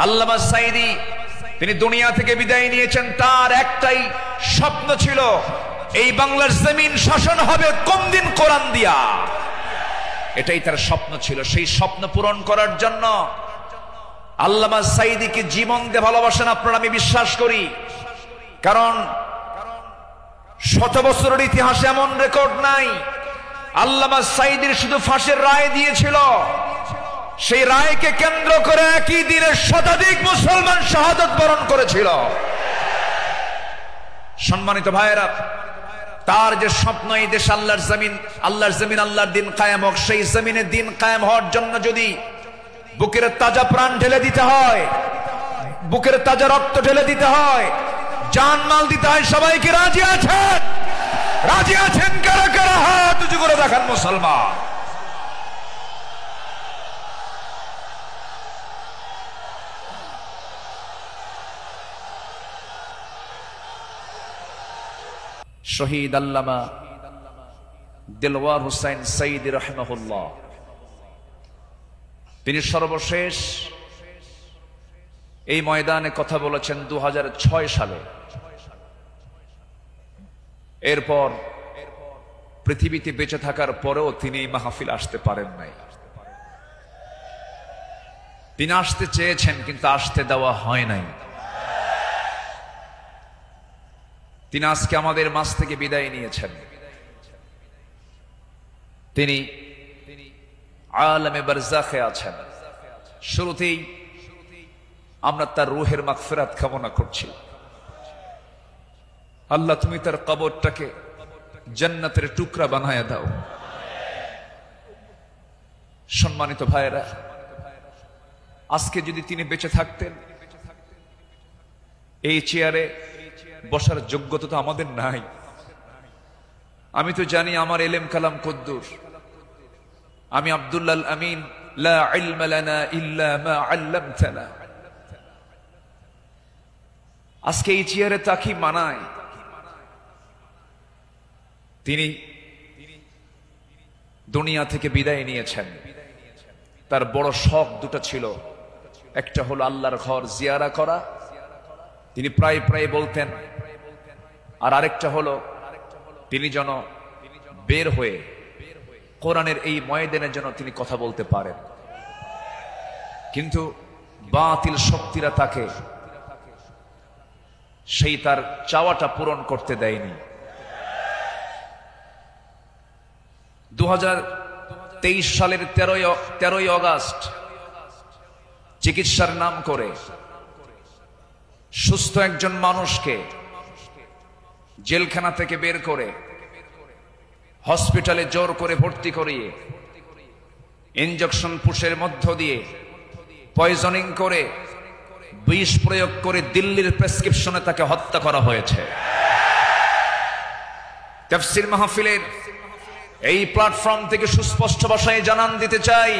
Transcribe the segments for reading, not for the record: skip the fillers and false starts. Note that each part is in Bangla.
আল্লামা সাঈদী তিনি দুনিয়া থেকে বিদায় নিয়েছেন, তার একটাই স্বপ্ন ছিল, এই বাংলার জমিন শাসন হবে কোন দিন কোরআন দিয়া। এটাই তার স্বপ্ন ছিল। সেই স্বপ্ন পূরণ করার জন্য আল্লামা সাঈদীকে জীবন দিয়ে ভালোবাসেন আপনারা, আমি বিশ্বাস করি। কারণ 100 বছরের ইতিহাসে এমন রেকর্ড নাই। আল্লামা সাঈদীর শুধু ফাঁসির রায় দিয়েছিল, সেই রায়কে কেন্দ্র করে একই দিনে শতাধিক মুসলমান শাহাদাত বরণ করেছিল। সম্মানিত ভাইয়েরা, তার যে স্বপ্ন এই দেশ আল্লাহর জমিন, আল্লাহর দিন কায়েম হোক, সেই জমিনে দিন কায়েম হওয়ার জন্য যদি বুকের তাজা প্রাণ ঢেলে দিতে হয়, বুকের তাজা রক্ত ঢেলে দিতে হয়, জানমাল দিতে হয়, সবাইকে রাজি আছেন? রাজি আছেন কারা কারা? হাত উঁচু করে দেখান মুসলমান। শহীদ আল্লামা দেলওয়ার হোসেন সাঈদী রাহিমাহুল্লাহ, তিনি সর্বশেষ এই ময়দানে কথা বলেছেন 2006 সালে। এরপর পৃথিবীতে বেঁচে থাকার পরেও তিনি এই মাহফিল আসতে পারেন নাই। তিনি আসতে চেয়েছেন কিন্তু আসতে দেওয়া হয় নাই। তিনি আজকে আমাদের মাঝ থেকে বিদায় নিয়েছেন। তিনি আলমে বারজাখে আছেন। শুরুতেই আমরা তার রূহের মাগফিরাত কামনা করছি। আল্লাহ তুমি তার কবরটাকে জান্নাতের টুকরা বানায়া দাও। সম্মানিত ভাইয়েরা, আজকে যদি তিনি বেঁচে থাকতেন, এই চেয়ারে বসার যোগ্যতা তো আমাদের নাই। আমি তো জানি আমার এলেম কালাম কদ্দুর। আমি আব্দুল্লাহ আমিন, লা ইলমা লানা ইল্লা মা আল্লামতানা। আজকে এই চেয়ারে তাকি মানায়। তিনি দুনিয়া থেকে বিদায় নিয়েছেন। তার বড় শখ দুটো ছিল, একটা হলো আল্লাহর ঘর জিয়ারা করা, তিনি প্রায় প্রায় বলতেন, আর আরেকটা হলো তিনি যেন বের হয়ে কোরআনের এই ময়দানের জন্য তিনি কথা বলতে পারেন। কিন্তু বাতিল শক্তিরা তাকে সেই তার চাওয়াটা পূরণ করতে দেয়নি। 2023 সালের 13ই আগস্ট চিকিৎসার নাম করে সুস্থ একজন মানুষকে জেলখানা থেকে বের করে হসপিটালে জোর করে ভর্তি করিয়ে ইনজেকশন পুশের মধ্য দিয়ে পয়জনিং করে বিষ প্রয়োগ করে দিল্লির প্রেসক্রিপশনে তাকে হত্যা করা হয়েছে। তাফসীর মাহফিলের এই প্ল্যাটফর্ম থেকে সুস্পষ্ট ভাষায় জানান দিতে চাই,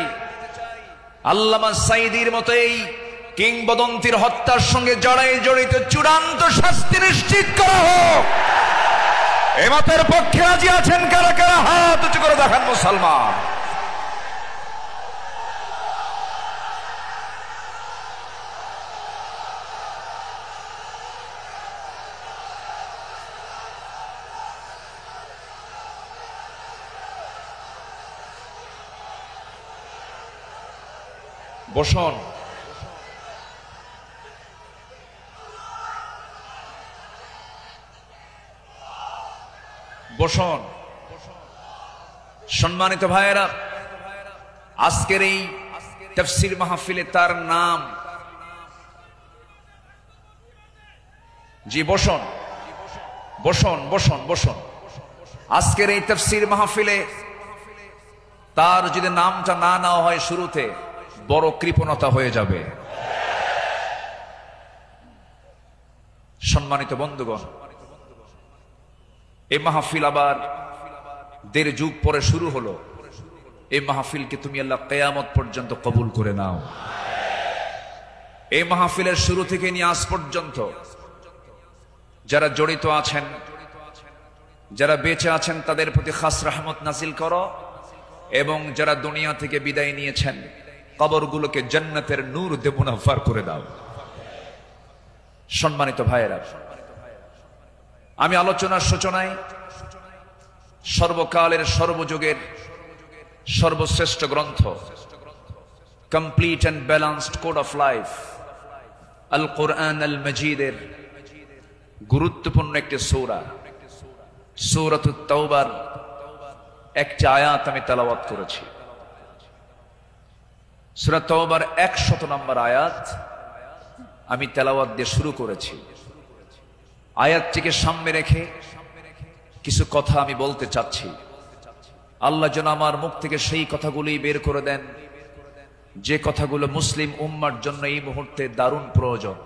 আল্লামা সাঈদীর মতো এই কিংবদন্তির হত্যার সঙ্গে জড়িত চূড়ান্ত শাস্তি নিশ্চিত করা হোক। এ মতের পক্ষে রাজি আছেন কারা কারা? হাত উঁচু করে দেখান মুসলমান। বসুন। বসুন। সম্মানিত ভাইয়েরা, আজকের এই তাফসীর মাহফিলে তার নাম, জি বসুন বসুন বসুন বসুন। আজকের এই তাফসীর মাহফিলে তার যদি নামটা না নেওয়া হয় শুরুতে, বড় কৃপণতা হয়ে যাবে। সম্মানিত বন্ধুগণ, এই মাহফিল আবার 1.5 যুগ পরে শুরু হলো। এই মাহফিলকে তুমি আল্লাহ কিয়ামত পর্যন্ত কবুল করে নাও। এই মাহফিলের শুরু থেকে নিয়ে আজ পর্যন্ত যারা জড়িত আছেন, যারা বেঁচে আছেন, তাদের প্রতি খাস রহমত নাজিল করো, এবং যারা দুনিয়া থেকে বিদায় নিয়েছেন কবরগুলোকে জান্নাতের নূর দিয়ে মুনাফফার করে দাও। সম্মানিত ভাইয়েরা, আমি আলোচনার সূচনায় সর্বকালের সর্বযুগের সর্বশ্রেষ্ঠ গ্রন্থ, complete and balanced code of life, আল কোরআন আল মজিদের গুরুত্বপূর্ণ একটি সূরা, সূরাতুত তাওবার একটি আয়াত আমি তেলাওয়াত করেছি। সূরা তাওবার 100 নম্বর আয়াত আমি তেলাওয়াত দিয়ে শুরু করেছি। আয়াতটিকে সামনে রেখে কিছু কথা আমি বলতে চাচ্ছি। আল্লাহ যেন আমার মুখ থেকে সেই কথাগুলি বের করে দেন যে কথাগুলো মুসলিম উম্মার জন্য এই মুহূর্তে দারুণ প্রয়োজন।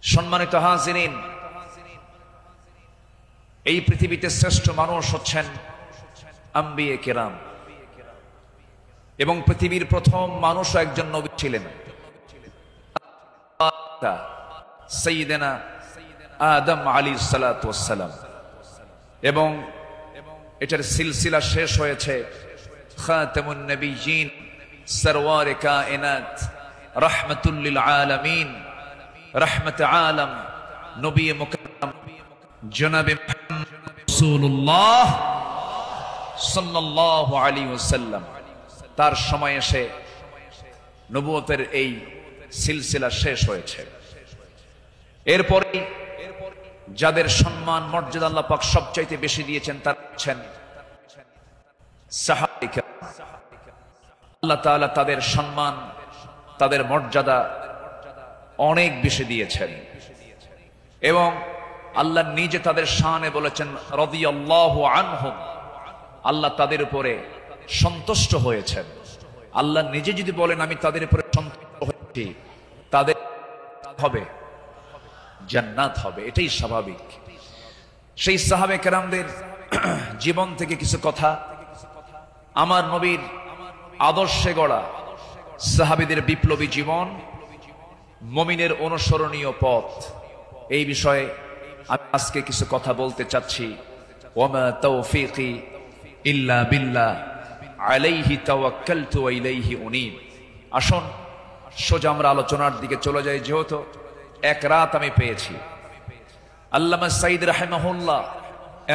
সম্মানিত হাজিরিন, এই পৃথিবীতে শ্রেষ্ঠ মানুষ হচ্ছেন আম্বিয়ে কেরাম, এবং পৃথিবীর প্রথম মানুষও একজন নবী ছিলেন, সাইয়্যিদানা আদম আলাইহিস সালাতু ওয়াস সালাম। এবং এটার সিলসিলা শেষ হয়েছে খাতামুন নবিয়্যিন, সরওয়ারে কায়নাত, রাহমাতুল লিল আলামিন, রাহমাতে আলম, নবী মুকাররম জনাবে রাসূলুল্লাহ সাল্লাল্লাহু আলাইহি ওয়াসাল্লাম। তার সময় এসে নবুয়তের এই সিলসিলা শেষ হয়েছে। এরপরে যাদের সম্মান মর্যাদা আল্লাহ পাক সবচাইতে বেশি দিয়েছেন তারা হচ্ছেন সাহাবায়ে কেরাম। আল্লাহ তাআলা তাদের সম্মান, তাদের মর্যাদা অনেক বেশি দিয়েছেন, এবং আল্লাহ নিজে তাদের শানে বলেছেন রাদিয়াল্লাহু আনহুম, আল্লাহ তাদের উপরে সন্তুষ্ট হয়েছেন। আল্লাহ নিজে যদি বলেন আমি তাদের উপরে সন্তুষ্ট হয়েছি, তাদের হবে জান্নাত হবে, এটাই স্বাভাবিক। সেই সাহাবে কেরামদের জীবন থেকে কিছু কথা, আমার নবীর আদর্শে গড়া সাহাবীদের বিপ্লবী জীবন, মুমিনের অনুসরণীয় পথ, এই বিষয়ে আমি আজকে কিছু কথা বলতে চাচ্ছি। ওয়ামা তাওফীকি ইল্লা বিল্লাহ আলাইহি তাওয়াক্কালতু ওয়া ইলাইহি উনীব। আসুন সোজা আমরা আলোচনার দিকে চলে যাই। যেহেতু এক রাত আমি পেয়েছি, আল্লামা সাঈদ রাহিমাহুল্লাহ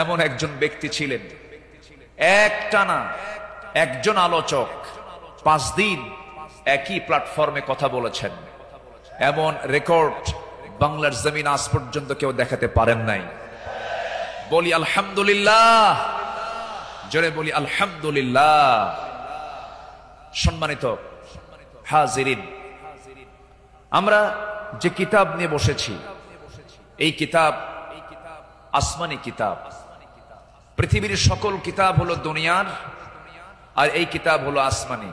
এমন একজন ব্যক্তি ছিলেন, একটানা একজন আলোচক 5 দিন একই প্ল্যাটফর্মে কথা বলেছেন। এমন রেকর্ড বাংলার জমিন আজ পর্যন্ত কেউ দেখাতে পারেন নাই। বলি আলহামদুলিল্লাহ, জোরে বলি আলহামদুলিল্লাহ। সম্মানিত হাজিরিন, আমরা যে কিতাব নিয়ে বসেছি, এই কিতাব আসমানি কিতাব। পৃথিবীর সকল কিতাব হলো দুনিয়ার, আর এই কিতাব হলো আসমানি,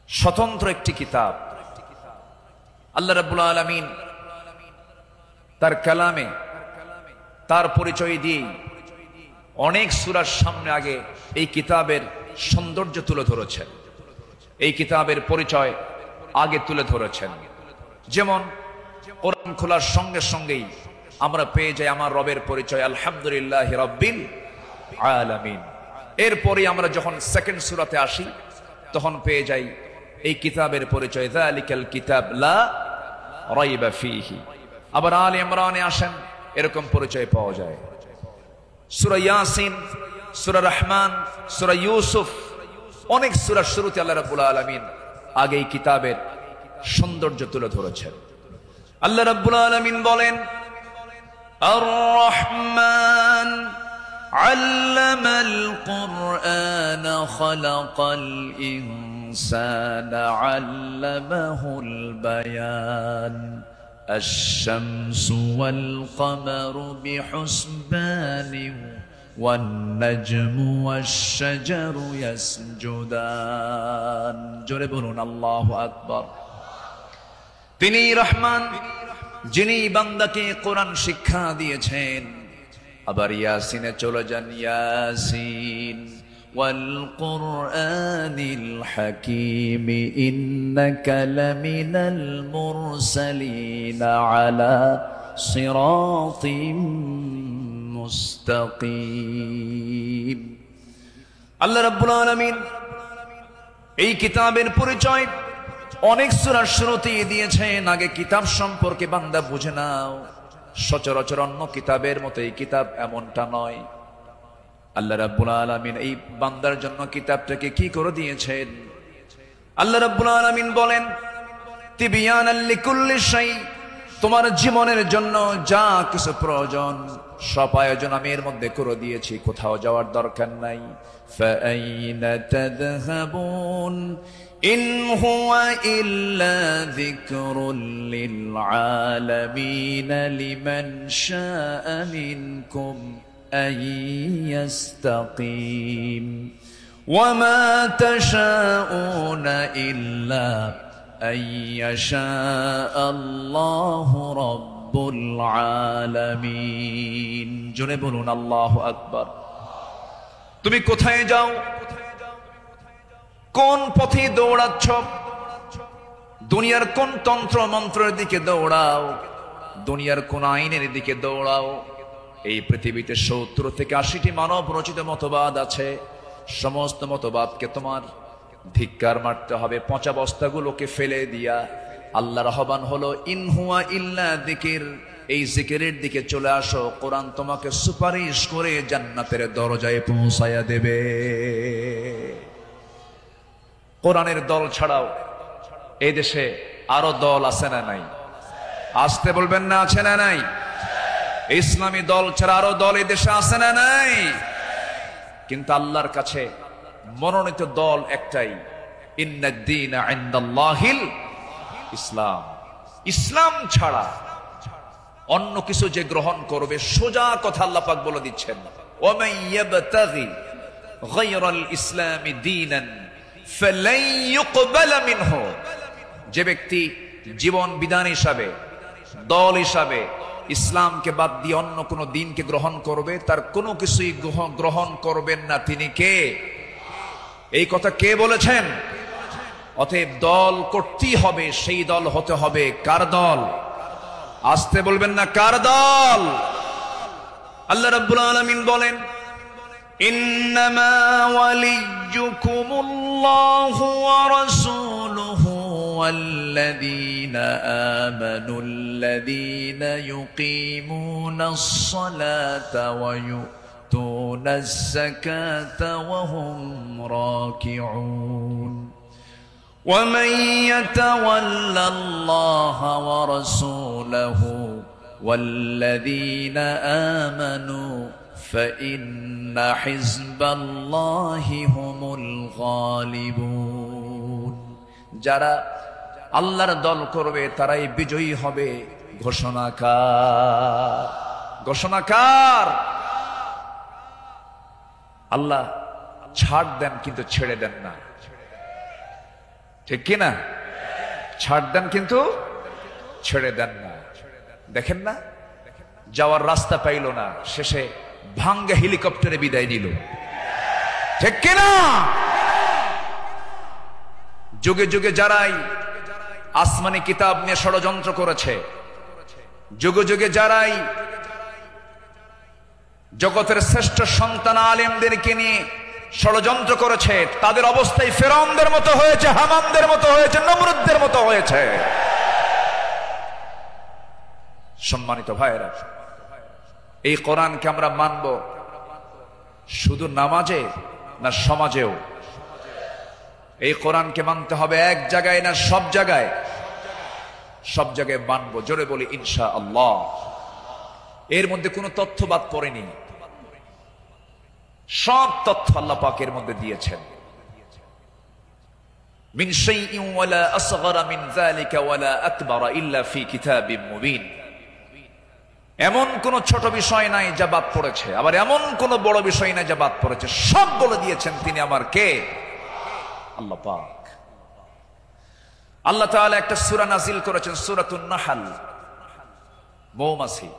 স্বতন্ত্র একটি কিতাব। আল্লাহ রাব্বুল আলামিন তার কালামে তার পরিচয় দিয়ে অনেক সূরার সামনে আগে এই কিতাবের সৌন্দর্য তুলে ধরেছেন, এই কিতাবের পরিচয় আগে তুলে ধরেছেন। যেমন কোরআন খোলার সঙ্গে সঙ্গেই আমরা পেয়ে যাই আমার রবের পরিচয় আলহামদুলিল্লাহি রাব্বিল আলামিন। এরপরে আমরা যখন সেকেন্ড সূরাতে আসি তখন পেয়ে যাই এই কিতাবের পরিচয় যালিকাল কিতাব লা রাইবা ফীহি। আবার আলে ইমরানে আসেন, এরকম পরিচয় পাওয়া যায়। সূরা ইয়াসিন, সূরা রহমান, সূরা ইউসুফ, অনেক সূরার শুরুতে আল্লাহ রাব্বুল আলামিন আগে এই কিতাবের সৌন্দর্য তুলে ধরেছেন। আল্লাহ রাব্বুল আলামিন বলেন আর রহমান আল্লামাল কুরআন খালাকাল ইনসানা আল্লামাহুল বায়ান আশ-শামসু ওয়াল কমারু বিহুসবানিন ওয়ান নাজমু ওয়াশ-শাজারু ইয়াসজুদান। জোরে বলুন আল্লাহু আকবার। তিনি রহমান, যিনি বান্দাকে কোরআন শিক্ষা দিয়েছেন। আবার ইয়াসিনে চলে যান, ইয়াসিন ওয়াল কুরআনিল হাকীম ইন্নাকা লামিনাল মুরসালিন আলা সিরাতিম মুস্তাকিম। আল্লাহ রাব্বুল আলামিন এই কিতাবের পরিচয় অনেক সূরার শুরুতেই দিয়েছেন। আগে কিতাব সম্পর্কে বান্দা বুঝে নাও। সচরাচর অন্য কিতাবের মতো এই কিতাব এমনটা নয়। আল্লাহ রাব্বুল আলামিন এই বান্দার জন্য কিতাবটাকে কি করে দিয়েছেন? আল্লাহ রাব্বুল আলামিন বলেন, তিবিয়ানাল লিকুল্লি শাই, তোমার জীবনের জন্য যা কিছু প্রয়োজন সব আয়োজন আমি এর মধ্যে করে দিয়েছি, কোথাও যাওয়ার দরকার নাই। ফাআইনা তাযহাবুন ইন হুয়া ইল্লা যিকরুল লিল আলামিন লিমান শাআ মিনকুম আন ইয়াস্তাকিম ওয়া মা তাশাউনা ইল্লা আন ইয়াশা আল্লাহু রাব্বুল আলামিন। জোরে বলুন আল্লাহু আকবার। তুমি কোথায় যাও? কোন পথে দৌড়াচ্ছ? দুনিয়ার কোন তন্ত্র মন্ত্রের দিকে দৌড়াও? দুনিয়ার কোন আইনের দিকে দৌড়াও? এই পৃথিবীতে ৭০ থেকে ৮০টি মানব রচিত মতবাদ আছে। সমস্ত মতবাদকে তোমার ধিক্কার মারতে হবে, পচা বস্তাগুলোকে ফেলে দিয়া আল্লাহর আহ্বান হলো ইন হুয়া ইল্লা যিকির, এই জিকিরের দিকে চলে আসো। কোরআন তোমাকে সুপারিশ করে জান্নাতের দরজায় পৌঁছায়া দেবে। কোরআনের দল ছাড়াও এই দেশে আরো দল আছে না নাই? আসতে বলবেন না, আছে না নাই? ইসলামী দল ছাড়া আরো দল এই দেশে আছে না নাই? কিন্তু আল্লাহর কাছে মনোনীত দল একটাই, ইন্নাদ-দীনা ইনদাল্লাহিল ইসলাম। ইসলাম ছাড়া অন্য কিছু যে গ্রহণ করবে, সোজা কথা আল্লাহ পাক বলে দিচ্ছেন, ওয়ামান ইয়াবতাগি গায়রাল ইসলামি দীনান ফালান ইউকবালা মিনহু। যে ব্যক্তি জীবন বিধান হিসাবে, দল হিসাবে ইসলামকে বাদ দিয়ে অন্য কোন দিনকে গ্রহণ করবে, তার কোনো কিছুই গ্রহণ করবেন না। তিনি কে? এই কথা কে বলেছেন? অতএব দল করতেই হবে, সেই দল হতে হবে কার দল? আসতে বলবেন না, কার দল? আল্লাহ রাব্বুল আলামিন বলেন, ইন্নামা ওয়ালিয়্যুকুমুল্লাহু ওয়া রাসূলুহু ওয়াল্লাযীনা আমানুল্লাযীনা ইউকিমুনাস সালাতা ওয়া ইউতুনাজ যাকাতা ওয়া হুম রাকিউন ومن يتولى الله ورسوله والذين آمنوا فإن حزب الله هم الغالبون। যারা আল্লাহর দল করবে তারাই বিজয়ী হবে। ঘোষণাকার, ঘোষণাকার আল্লাহ। ছাড় দেন কিন্তু ছেড়ে দেন না, ঠিক কিনা? ছাড় দেন কিন্তু ছেড়ে দেন না। দেখেন না, যাওয়ার রাস্তা পাইল না, শেষে ভাঙ্গা হেলিকপ্টারে বিদায় নিল, ঠিক কিনা? যুগে যুগে যারাই আসমানি কিতাব নিয়ে ষড়যন্ত্র করেছে, যুগে যুগে যারাই জগতের শ্রেষ্ঠ সন্তান আলেমদেরকে নিয়ে ষড়যন্ত্র করেছে, তাদের অবস্থায় ফেরাউনদের মতো হয়েছে, হামানদের মতো হয়েছে, নমরুদদের মতো হয়েছে। সম্মানিত ভাইরা, এই কোরআনকে আমরা মানব শুধু নামাজে না সমাজেও? এই কোরআনকে মানতে হবে এক জায়গায় না সব জায়গায়? সব জায়গায় মানব। জোরে বলি ইনশাআল্লাহ। এর মধ্যে কোনো তথ্য বাদ পড়েনি, সব তথ্য আল্লাহ পাকের মধ্যে দিয়েছেন। মিন শাইইন ওয়ালা আসগরা মিন যালিকা ওয়ালা আকবারা ইল্লা ফি কিতাবিম মুবিন। এমন কোন ছোট বিষয় নাই যা বাদ পড়েছে, আবার এমন কোন বড় বিষয় নাই যা বাদ পড়েছে। সব বলে দিয়েছেন তিনি আমার কে? আল্লাহ পাক। আল্লাহ তাআলা একটা সূরা নাযিল করেছেন, সূরাতুন নাহল, মৌমাছি।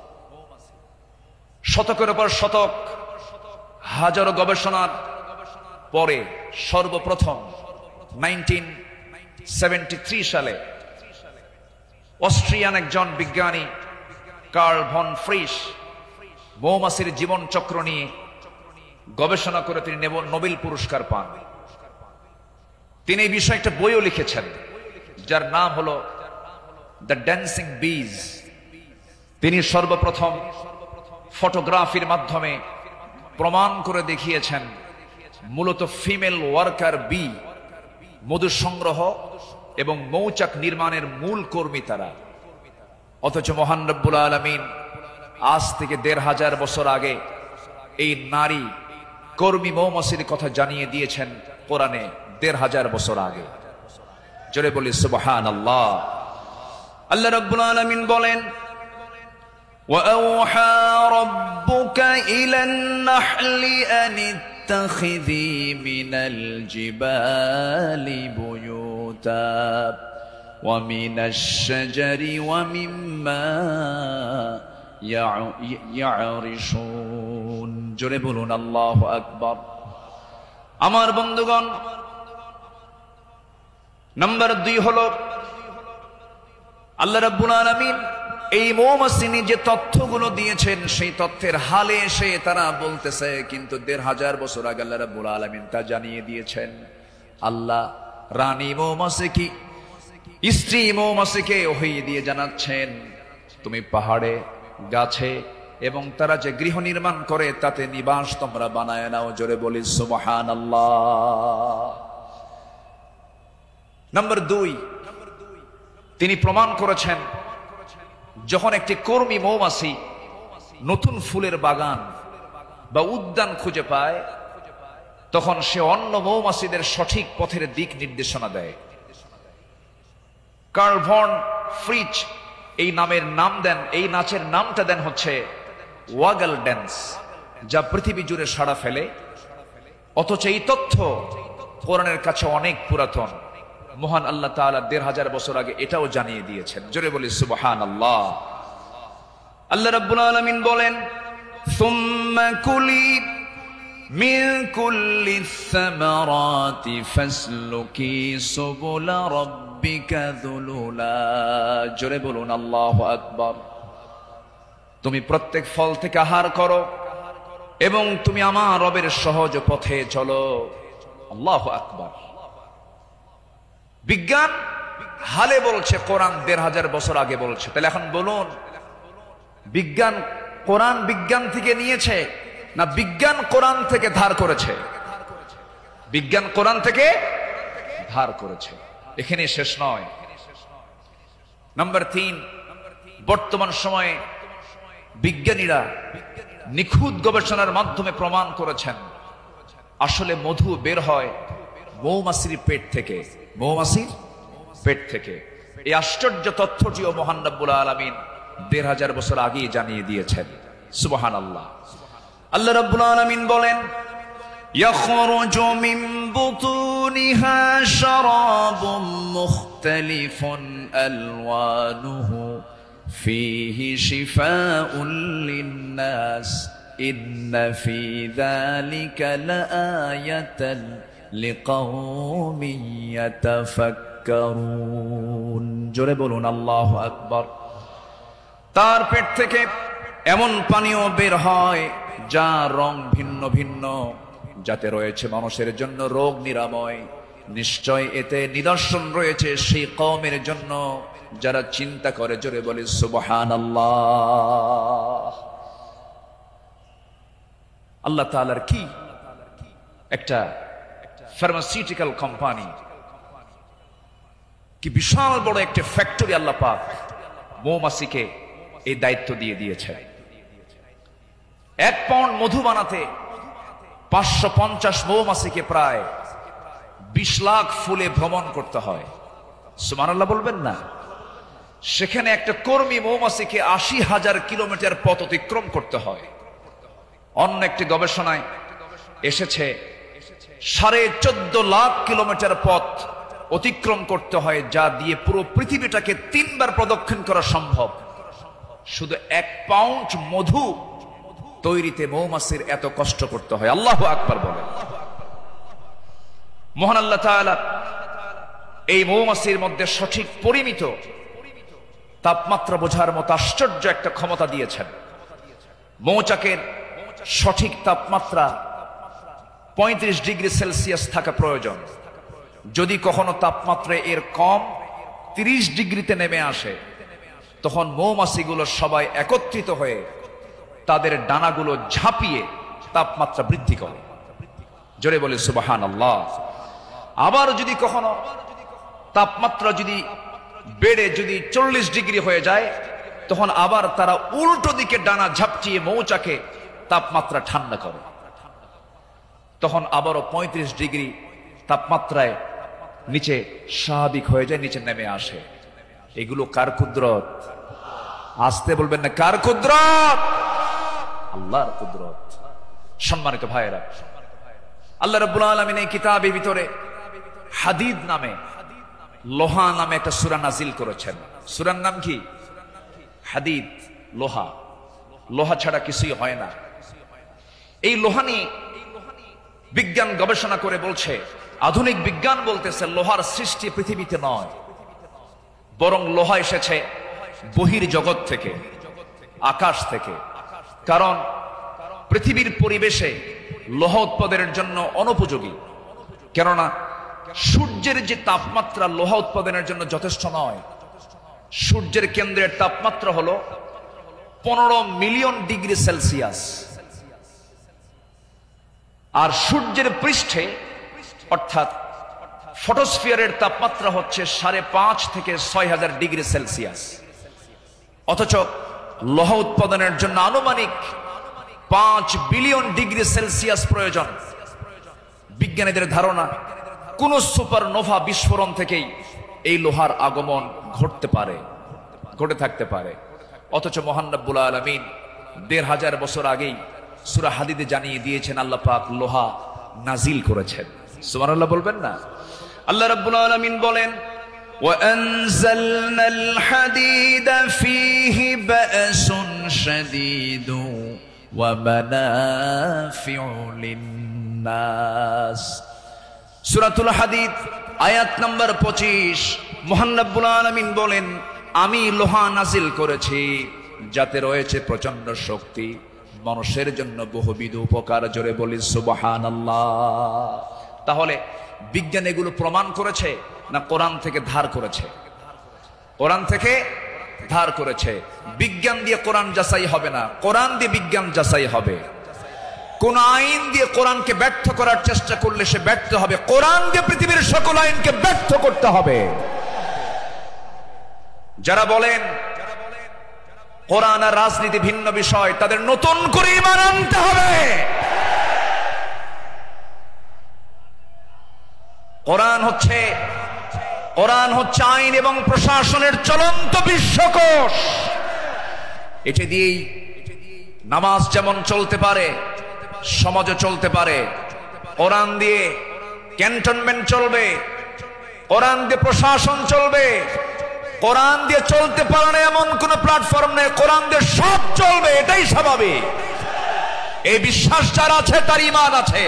শতকের পর শতক, হাজারো গবেষণার পরে সর্বপ্রথম 1973 সালে অস্ট্রিয়ান একজন বিজ্ঞানী কার্ল ভন ফ্রিশ মৌমাছির জীবন চক্র নিয়ে গবেষণা করে তিনি নোবেল পুরস্কার পান। তিনি এই বিষয়ে একটা বইও লিখেছেন যার নাম হলো দ্য ড্যান্সিং বিজ। তিনি সর্বপ্রথম ফটোগ্রাফির মাধ্যমে প্রমাণ করে দেখিয়েছেন মূলত ফিমেল ওয়ার্কার বি, মধু সংগ্রহ এবং মৌচাক নির্মাণের মূল কর্মী তারা। অথচ মহান রব্বুল আলামিন আজ থেকে ১৫০০ বছর আগে এই নারী কর্মী মৌমাছির কথা জানিয়ে দিয়েছেন কোরআনে ১৫০০ বছর আগে। জোরে বলি সুবহানাল্লাহ। আল্লাহ রাব্বুল আলামিন বলেন, وَأَوْحَى رَبُّكَ إِلَى النَّحْلِ أَنِ اتَّخِذِي مِنَ الْجِبَالِ بُيُوتًا وَمِنَ الشَّجَرِ وَمِمَّا يَعْرِشُونَ। জোরে বলুন আল্লাহু আকবার। আমার বন্ধুগণ, নাম্বার ২ হলো আল্লাহ রাব্বুল আলামিন এই মৌমাছি যে তথ্যগুলো দিয়েছেন সেই তথ্যের হালে এসে তারা বলতেছে, কিন্তু ১৫০০ বছর আগে আল্লাহ রাব্বুল আলামিন তা জানিয়ে দিয়েছেন। আল্লাহ রানী মৌমাছি কি স্ত্রী মৌমাছিকে ওহী দিয়ে জানাচ্ছেন, তুমি পাহাড়ে গাছে এবং তারা যে গৃহ নির্মাণ করে তাতে নিবাস তোমরা বানায় নাও। জোরে বলি সুবহানাল্লাহ। নাম্বার ২, তিনি প্রমাণ করেছেন যখন একটি কর্মী মৌমাছি নতুন ফুলের বাগান বা উদ্যান খুঁজে পায় তখন সে অন্য মৌমাছিদের সঠিক পথের দিক নির্দেশনা দেয়। কার্ল ভন ফ্রিচ এই নাচের নামটা দেন হচ্ছে ওয়াগল ড্যান্স, যা পৃথিবী জুড়ে সাড়া ফেলে। অথচ এই তথ্য কোরআনের কাছে অনেক পুরাতন। মহান আল্লাহ তাআলা ১৫০০ বছর আগে এটাও জানিয়ে দিয়েছেন। জোরে বলি সুবহানাল্লাহ। আল্লাহ রাব্বুল আলামিন বলেন, সুম্মা কুলি মিন কুল্লি সামারাতি ফাসলুকি সুবুলা রাব্বিকা যুলুলা। জোরে বলুন আল্লাহু আকবার। তুমি প্রত্যেক ফল থেকে আহার করো এবং তুমি আমার রবের সহজ পথে চলো। আল্লাহু আকবার। বিজ্ঞান হালে বলছে, কোরআন ১৫০০ বছর আগে বলছে। তাহলে এখন বলুন, বিজ্ঞান কোরআন বিজ্ঞান থেকে নিয়েছে না বিজ্ঞান কোরআন থেকে ধার করেছে? বিজ্ঞান কোরআন থেকে ধার করেছে। এখানে শেষ নয়। নাম্বার ৩, বর্তমান সময়ে বিজ্ঞানীরা নিখুঁত গবেষণার মাধ্যমে প্রমাণ করেছেন আসলে মধু বের হয় মৌমাছির পেট থেকে। মৌমাছির পেট থেকে। এই আশ্চর্য তথ্যটিও মহান রব্বুল আলামিন ১৫০০ বছর আগেই জানিয়ে দিয়েছেন। সুবহানাল্লাহ। আল্লাহ রব্বুল আলামিন বলেন, ইয়াখরুজু মিন বুতুনিহা শারাবুম মুখতালিফুন আলওয়ানুহু ফীহি শিফাউন লিন-নাস ইন্না ফী যালিকা লাআয়াতান লিকাওমিন ইয়াতাফাক্কারুন। জোরে বলুন আল্লাহু আকবার। তার পেট থেকে এমন পানীয় বের হয় যার রং ভিন্ন ভিন্ন, যাতে রয়েছে মানুষের জন্য রোগ নিরাময়। নিশ্চয় এতে নিদর্শন রয়েছে সেই কওমের জন্য যারা চিন্তা করে। জোরে বলি সুবহানাল্লাহ। আল্লাহ তাআলার কি একটা ফার্মাসিউটিক্যাল কোম্পানি, কি বিশাল বড় একটা ফ্যাক্টরি আল্লাহ পাক মৌমাছিকে এই দায়িত্ব দিয়ে দিয়েছে। ১ পাউন্ড মধু বানাতে ৫৫০ মৌমাছিকে প্রায় ২০ লাখ ফুলে ভ্রমণ করতে হয়। সুবহানাল্লাহ বলবেন না? সেখানে একটা কর্মী মৌমাছিকে ৮০,০০০ কিলোমিটার পথ অতিক্রম করতে হয়। অন্য একটি গবেষণায় এসেছে ১৪.৫ লাখ কিলোমিটার পথ অতিক্রম করতে হয়, যা দিয়ে পুরো পৃথিবীটাকে ৩ বার প্রদক্ষিণ করা সম্ভব। শুধু ১ পাউন্ড মধু তৈরিতে মৌমাছির এত কষ্ট করতে হয়। আল্লাহু আকবার বলেন। মহান আল্লাহ তাআলা এই মৌমাছির মধ্যে সঠিক পরিমিত তাপমাত্রা বোঝার মতো আশ্চর্য একটা ক্ষমতা দিয়েছেন। মৌচাকের সঠিক তাপমাত্রা ৩৫ ডিগ্রি সেলসিয়াস থাকা প্রয়োজন। যদি কখনো তাপমাত্রা এর কম 30 ডিগ্রিতে নেমে আসে, তখন মৌমাছিগুলো সবাই একত্রিত হয়ে তাদের ডানাগুলো ঝাঁপিয়ে তাপমাত্রা বৃদ্ধি করে। জোরে বলে সুবহানাল্লাহ। আবার যদি কখনো তাপমাত্রা যদি বেড়ে যদি 40 ডিগ্রি হয়ে যায়, তখন আবার তারা উল্টো দিকে ডানা ঝাপচিয়ে মৌচাকে তাপমাত্রা ঠান্ডা করে। তখন আবারও 35 ডিগ্রি তাপমাত্রায় নিচে স্বাভাবিক হয়ে যায়, নিচে নেমে আসে। এগুলো কার কুদরত? আসতে বলবেন না, কার কুদরত? আল্লাহর কুদরত। সম্মানিত ভাইয়েরা, আল্লাহ রাব্বুল আলামিন এই কিতাবের ভিতরে হাদিদ নামে, লোহা নামে একটা সূরা নাজিল করেছেন। সূরার নাম কি? হাদিদ, লোহা। লোহা ছাড়া কিছুই হয় না। এই লোহা নিয়ে বিজ্ঞান গবেষণা করে বলছে, আধুনিক বিজ্ঞান বলতেছে লোহার সৃষ্টি পৃথিবীতে নয়, বরং লোহা এসেছে বহির জগৎ থেকে, আকাশ থেকে। কারণ পৃথিবীর পরিবেশে লোহা উৎপাদনের জন্য অনুপযোগী। কেননা সূর্যের যে তাপমাত্রা লোহা উৎপাদনের জন্য যথেষ্ট নয়। সূর্যের কেন্দ্রের তাপমাত্রা হলো 15 মিলিয়ন ডিগ্রি সেলসিয়াস, আর সূর্যের পৃষ্ঠে অর্থাৎ ফটোস্ফিয়ারের তাপমাত্রা হচ্ছে 5.5 থেকে 6,000 ডিগ্রি সেলসিয়াস। অথচ লোহা উৎপাদনের জন্য আনুমানিক 5 বিলিয়ন ডিগ্রি সেলসিয়াস প্রয়োজন। বিজ্ঞানীদের ধারণা কোন সুপারনোভা বিস্ফোরণ থেকেই এই লোহার আগমন ঘটে থাকতে পারে। অথচ মহান রব্বুল আলামিন 1500 বছর আগেই সূরা হাদিদে জানিয়ে দিয়েছেন আল্লাহ পাক লোহা নাজিল করেছেন। সুবহানাল্লাহ বলবেন না? আল্লাহ রাব্বুল আলামিন বলেন, وَأَنزَلْنَا الْحَدِيدَ فِيهِ بَأْسٌ شَدِيدٌ وَمَنَافِعُ لِلنَّاسِ। সূরাতুল হাদিদ আয়াত নম্বর 25। মহান রব্বুল আলামিন বলেন, আমি লোহা নাজিল করেছি যাতে রয়েছে প্রচন্ড শক্তি, মানুষের জন্য বহুবিধ উপকার। জোরে বলি সুবহানাল্লাহ। তাহলে বিজ্ঞান এগুলো প্রমাণ করেছে না কোরআন থেকে ধার করেছে? কোরআন থেকে ধার করেছে। বিজ্ঞান দিয়ে কোরআন যাচাই হবে না, কোরআন দিয়ে বিজ্ঞান যাচাই হবে। কোন আইন দিয়ে কোরআনকে ব্যর্থ করার চেষ্টা করলে সে ব্যর্থ হবে। কোরআন দিয়ে পৃথিবীর সকল আইনকে ব্যর্থ করতে হবে। যারা বলেন কোরআন আর রাজনীতি ভিন্ন বিষয়, তাদের নতুন করে ঈমান আনতে হবে। কোরআন হচ্ছে আইন এবং প্রশাসনের চলন্ত বিশ্বকোষ। এটা দিয়েই নামাজ যেমন চলতে পারে, সমাজও চলতে পারে। কোরআন দিয়ে ক্যান্টনমেন্ট চলবে, কোরআন দিয়ে প্রশাসন চলবে। কোরআন দিয়ে চলতে পারে না এমন কোন প্ল্যাটফর্ম নেই, কোরআন দিয়ে সব চলবে, এটাই স্বাভাবিক। এই বিশ্বাস যার আছে তার ঈমান আছে,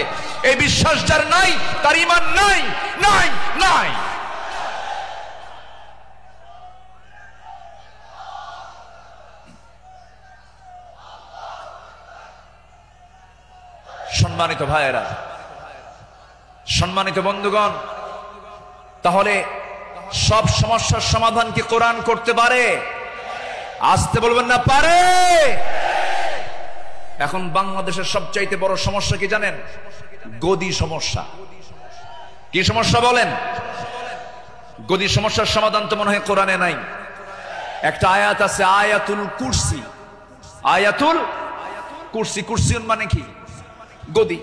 এই বিশ্বাস যার নাই তার ঈমান নাই, নাই, নাই। সম্মানিত ভাইয়েরা, সম্মানিত বন্ধুগণ, তাহলে সব সমস্যার সমাধান কি কোরআন করতে পারে? আসতে বলবেন না, পারে। এখন বাংলাদেশের সবচাইতে বড় সমস্যা কি জানেন? গদি সমস্যা। কি সমস্যা বলেন? গদি সমস্যার সমাধান তো মনে হয় কোরআনে নাই। একটা আয়াত আছে, আয়াতুল কুরসি। আয়াতুল কুরসি। কুরসিউন মানে কি? গদি।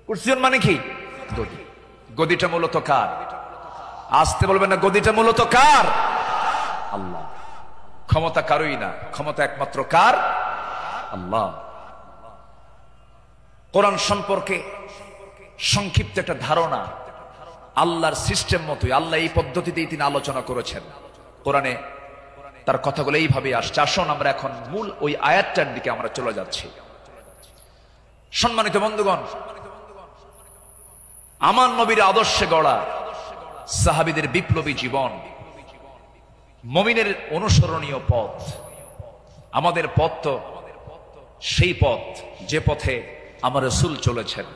কুরসিউন মানে কি? গদি। গদিটা মূলত কার? আসতে বলবেন না, গদিটা মূলত কার? আল্লাহ। ক্ষমতা কারোই না, ক্ষমতা একমাত্র কার? আল্লাহ। কোরআন সম্পর্কে সংক্ষিপ্ত একটা ধারণা আল্লাহর সিস্টেম মতোই, আল্লাহ এই পদ্ধতিতেই তিনি আলোচনা করেছেন। কোরআনে তার কথাগুলো এইভাবে আসছে। আসুন আমরা এখন মূল ওই আয়াতটার দিকে আমরা চলে যাচ্ছি। সম্মানিত বন্ধুগণ, আমার নবীর আদর্শে গড়া সাহাবীদের বিপ্লবী জীবন, মুমিনের অনুসরণীয় পথ। আমাদের পথ তো সেই পথ যে পথে আমার রাসূল চলেছেন,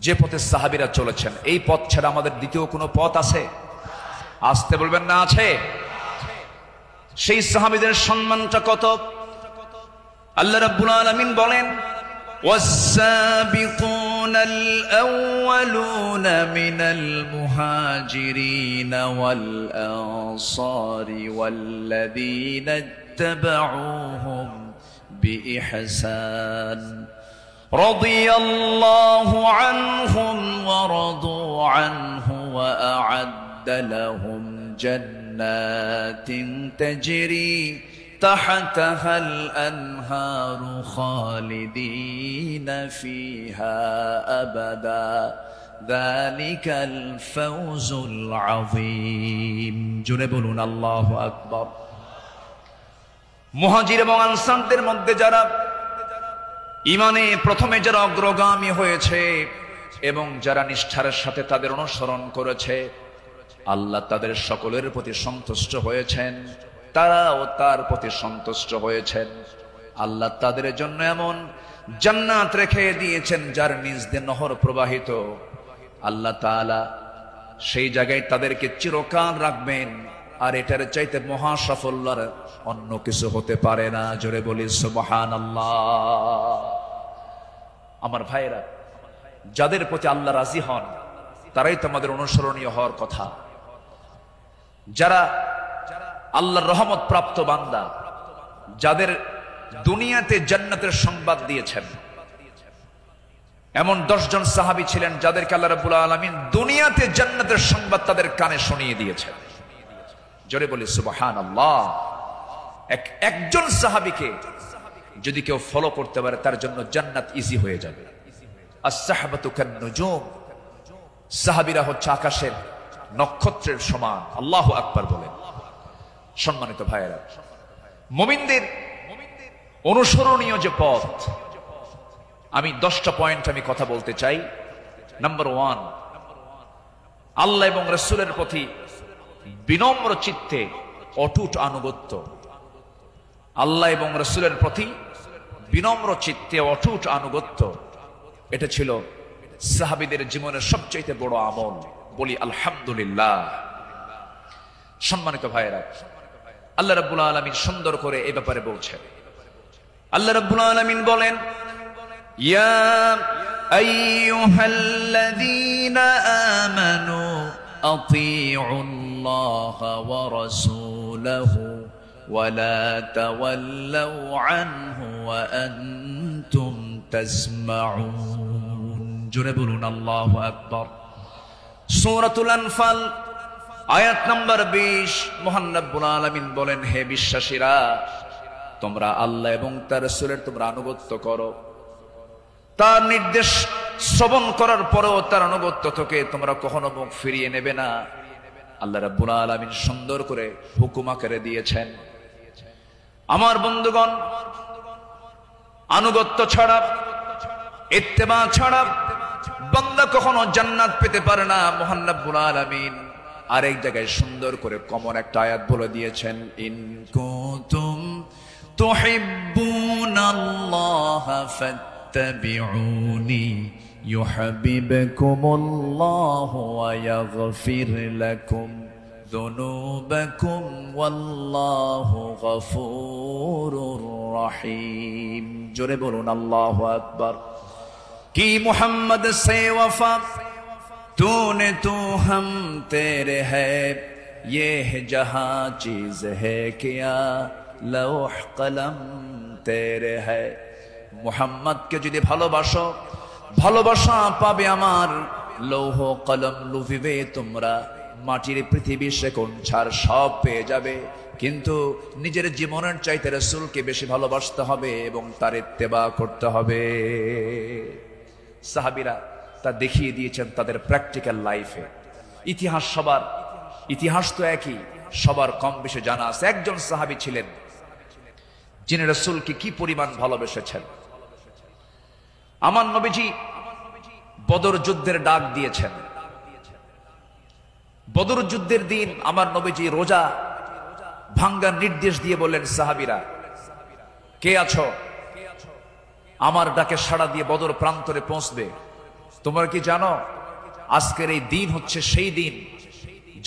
যে পথে সাহাবীরা চলেছেন, এই পথ ছাড়া আমাদের দ্বিতীয় কোনো পথ আছে? আসতে বলবেন না আছে? সেই সাহাবীদের সম্মানটা কত! আল্লাহ রাব্বুল আলামিন বলেন, والسابقون الأولون من المهاجرين والأنصار والذين اتبعوهم بإحسان رضي الله عنهم ورضوا عنه وأعد لهم جنات تجري تحتها الأنهار خالدين فيها أبدا ذلك الفوز العظيم জোরে বলুন আল্লাহু আকবার। মুহাজির এবং আনসারদের মধ্যে যারা ঈমানে প্রথমে যারা অগ্রগামী হয়েছে এবং যারা নিষ্ঠার সাথে তাদের অনুসরণ করেছে, আল্লাহ তাদের সকলের প্রতি সন্তুষ্ট হয়েছেন, তারাও তার প্রতি সন্তুষ্ট হয়েছেন। আল্লাহ তাদের জন্য এমন জান্নাত রেখে দিয়েছেন যার নিচ দিয়ে নহর প্রবাহিত। আল্লাহ তাআলা সেই জায়গায় তাদেরকে চিরকাল রাখবেন, আর এটার চাইতে মহা সাফল্যের অন্য কিছু হতে পারে না। জোরে বলি সুবহানাল্লাহ। আমার ভাইরা, যাদের প্রতি আল্লাহ রাজি হন তারাই তো আমাদের অনুসরণীয় হওয়ার কথা। যারা আল্লাহর রহমত প্রাপ্ত বান্দা, যাদের দুনিয়াতে জান্নাতের সংবাদ দিয়েছেন, এমন 10 জন সাহাবী ছিলেন যাদেরকে আল্লাহ রাব্বুল আলামিন দুনিয়াতে জান্নাতের সংবাদ তাদের কানে শুনিয়ে দিয়েছেন। জোরে বলি সুবহানাল্লাহ। একজন সাহাবীকে যদি কেউ ফলো করতে পারে তার জন্য জান্নাত ইজি হয়ে যাবে। আস-সাহাবাতু কান-নুজুম, সাহাবীরা হচ্ছে আকাশের নক্ষত্রের সমান। আল্লাহু আকবার বলেন। সম্মানিত ভাইয়েরা, মুমিনদের অনুসরণীয় যে পথ, আমি 10টা পয়েন্ট আমি কথা বলতে চাই। নাম্বার 1, আল্লাহ এবং রাসূলের প্রতি বিনম্র চিত্তে অটুট আনুগত্য। আল্লাহ এবং রাসূলের প্রতি বিনম্র চিত্তে অটুট আনুগত্য, এটা ছিল সাহাবীদের জীবনের সবচেয়ে বড় আমল। বলি আলহামদুলিল্লাহ। সম্মানিত ভাইয়েরা, আল্লাহ রাব্বুল আলামিন সুন্দর করে এই ব্যাপারে বলছেন। আল্লাহ রাব্বুল আলামিন বলেন, ইয়া আইয়ুহাল্লাযীনা আমানু আতিউল্লাহা ওয়া রাসূলাহু ওয়া লা তাওয়াল্লাউ আনহু ওয়া আনতুম তাসমাউন। জোরে বলুন আল্লাহু আকবার। সূরাতুল আনফাল আয়াত নাম্বার 20, মহান রব্বুল আলামিন বলেন, হে বিশ্বাসীরা, তোমরা আল্লাহ এবং তার রাসূলের তোমরা আনুগত্য করো। তার নির্দেশ শ্রবণ করার পরেও তার আনুগত্য থেকে তোমরা কখনো মুখ ফিরিয়ে নেবে না। আল্লাহ রাব্বুল আলামিন সুন্দর করে হুকুম আকারে দিয়েছেন। আমার বন্ধুগণ, আনুগত্য ছাড়া, ইত্তেবা ছাড়া বান্দা কখনো জান্নাত পেতে পারে না। মহান রব্বুল আলামিন আরেক জায়গায় সুন্দর করে কমন একটা আয়াত বলে দিয়েছেন, ইন কুনতুম তুহিব্বুনাল্লাহা ফাত্তাবিউনি ইউহিব্বুকুমুল্লাহু ওয়া ইয়াগফির লাকুম যুনুবাকুম ওয়াল্লাহু গফুরুর রহিম। জোরে বলুন আল্লাহু আকবার। কি মুহাম্মদ সে ওয়াফা तूने तू हम तेरे है, ये है जहां चीज है क्या लौह कलम तेरे है। मुहम्मद के যদি ভালোবাসো, ভালোবাসা পাবে আমার। লৌহ কলম লুভিবে তোমরা, মাটির পৃথিবী সেকোন ছাড় সব পেয়ে যাবে, কিন্তু নিজের জীবনের চাইতে রাসূলকে বেশি ভালোবাসতে হবে এবং তার ইত্তেবা করতে হবে। সাহাবীরা তা দেখিয়ে দিয়েছেন তাদের প্র্যাকটিক্যাল লাইফে। ইতিহাস তো একই, সবার কম বেশি জানা আছে। একজন সাহাবী ছিলেন যিনি রাসূলকে কি পরিমাণ ভালোবেসেছেন। আমার নবীজি বদর যুদ্ধের ডাক দিয়েছেন। বদর যুদ্ধের দিন আমার নবীজি রোজা ভাঙ্গার নির্দেশ দিয়ে বললেন, সাহাবীরা কে আছো, আমার ডাকে সাড়া দিয়ে বদর প্রান্তরে পৌঁছবে। তোমরা কি জানো আজকের এই দিন হচ্ছে সেই দিন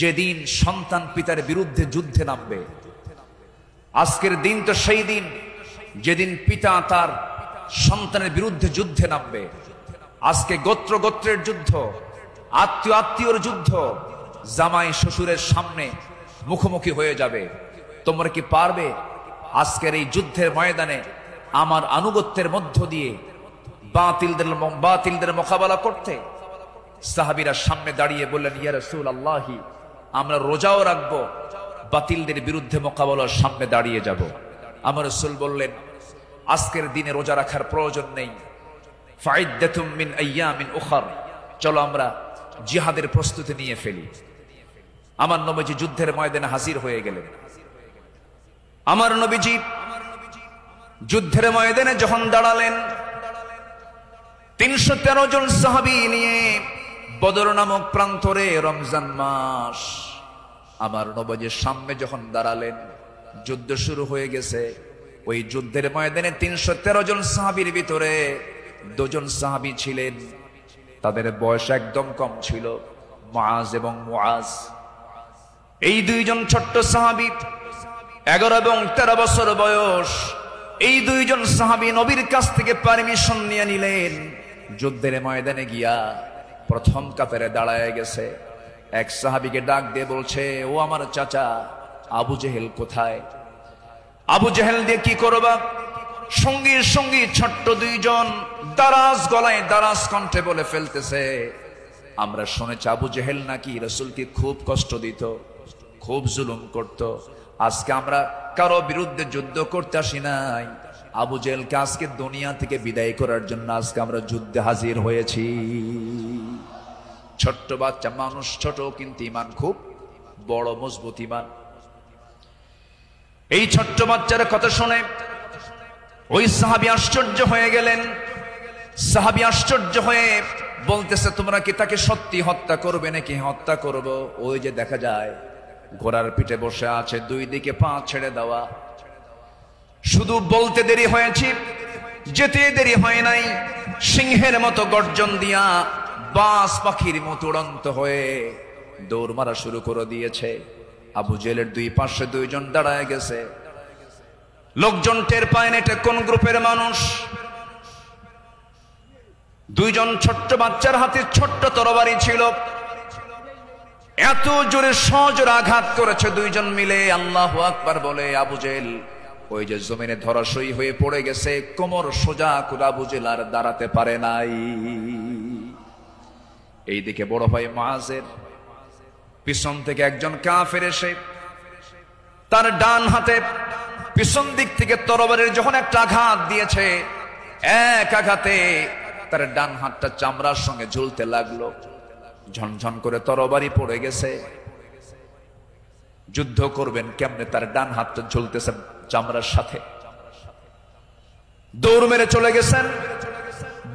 যেদিন সন্তান পিতার বিরুদ্ধে যুদ্ধে নামবে। আজকের দিন তো সেই দিন যেদিন পিতা তার সন্তানের বিরুদ্ধে যুদ্ধে নামবে। আজকে গোত্র গোত্রের যুদ্ধ, আত্মীয় আত্মীয়র যুদ্ধ, জামাই শ্বশুরের সামনে মুখোমুখি হয়ে যাবে। তোমরা কি পারবে আজকের এই যুদ্ধের ময়দানে আমার আনুগত্যের মধ্য দিয়ে বাতিলদের মোকাবেলা করতে? সাহাবীরা সামনে দাঁড়িয়ে বললেন, ইয়া রাসূলুল্লাহি, আমরা রোজাও রাখবো, বাতিলদের বিরুদ্ধে মোকাবেলার সামনে দাঁড়িয়ে যাব। আমার রাসূল বললেন, আজকের দিনে রোজা রাখার প্রয়োজন নেই, ফাইদ্দাতুম মিন আইয়ামিন উখর, চলো আমরা জিহাদের প্রস্তুতি নিয়ে ফেলি। আমার নবীজি যুদ্ধের ময়দানে হাজির হয়ে গেলেন। আমার নবীজি যুদ্ধের ময়দানে যখন দাঁড়ালেন, 313 জন সাহাবী নিয়ে বদর নামক প্রান্তরে, রমজান মাস, আমার নবীজির সামনে যখন দাঁড়ালেন, যুদ্ধ শুরু হয়ে গেছে। ওই যুদ্ধের ময়দানে 313 জন সাহাবীর ভিতরে 2 জন সাহাবী ছিলেন, তাদের বয়স একদম কম ছিল, মুআজ এবং মুআজ। এই 2 জন ছোট্ট সাহাবী, 11 এবং 13 বছর বয়স। এই 2 জন সাহাবী নবীর কাছ থেকে পারমিশন নিয়ে নিলেন, যুদ্ধের ময়দানে গিয়া প্রথম কাতারে দাঁড়ায় গেছে। এক সাহাবীকে ডাক দিয়ে বলছে, ও আমার চাচা, আবু জেহেল কোথায়? আবু জেহেল দিয়ে কি করবা? সঙ্গী সঙ্গী ছোট্ট 2 জন দারাজ গলায় দারাজ কণ্ঠে বলে ফেলতেছে, আমরা শুনেছি আবু জেহেল নাকি রাসূলকে খুব কষ্ট দিত, খুব জুলুম করত। আজকে আমরা কারো বিরুদ্ধে যুদ্ধ করতে আসি নাই, আবু জেহেলকে আজকে দুনিয়া থেকে বিদায় করার জন্য আজকে আমরা যুদ্ধে হাজির হয়েছি। ছোট্ট বাচ্চা মানুষ, ছোট কিন্তু ইমান খুব বড়, মজবুত ইমান। এই ছোট্ট বাচ্চার কথা শুনে ওই সাহাবী আশ্চর্য হয়ে গেলেন। সাহাবী আশ্চর্য হয়ে বলতেছে, তোমরা কি তাকে সত্যি হত্যা করবে নাকি? হত্যা করব। ওই যে দেখা যায় ঘোড়ার পিঠে বসে আছে, 2 দিকে পা ছেড়ে দেওয়া। শুধু বলতে দেরি হয়েছে, যেতে দেরি হয় নাই। সিংহের মতো গর্জন দিয়া বাস পাখির মতো উড়ন্ত হয়ে দৌড় মারা শুরু করে দিয়েছে। আবু জেহেলের 2 পাশে 2 জন দাঁড়ায় গেছে। লোকজন টের পায় না এটা কোন গ্রুপের মানুষ। 2 জন ছোট্ট বাচ্চার হাতে ছোট্ট তরবারি ছিল, এত জোরে সজোরে আঘাত করেছে 2 জন মিলে। আল্লাহু আকবার বলে আবু জেহেল ওই যে জমিনে ধরাশয়ী হয়ে পড়ে গেছে, কোমর সোজা করে আবু জেহেল আর দাঁড়াতে পারে নাই। এইদিকে বড় ভাই মুআজের পিছন থেকে একজন কাফের এসে তার ডান হাতে পিছন দিক থেকে তরবারির যখন একটা আঘাত দিয়েছে, এক আঘাতে তার ডান হাতটা চামড়ার সঙ্গে ঝুলতে লাগলো, ঝনঝন করে তরবারি পড়ে গেছে। যুদ্ধ করবেন কেমনে? তার ডান হাতটা ঝুলতেছে চামড়ার সাথে। দৌড় মেরে চলে গেছেন,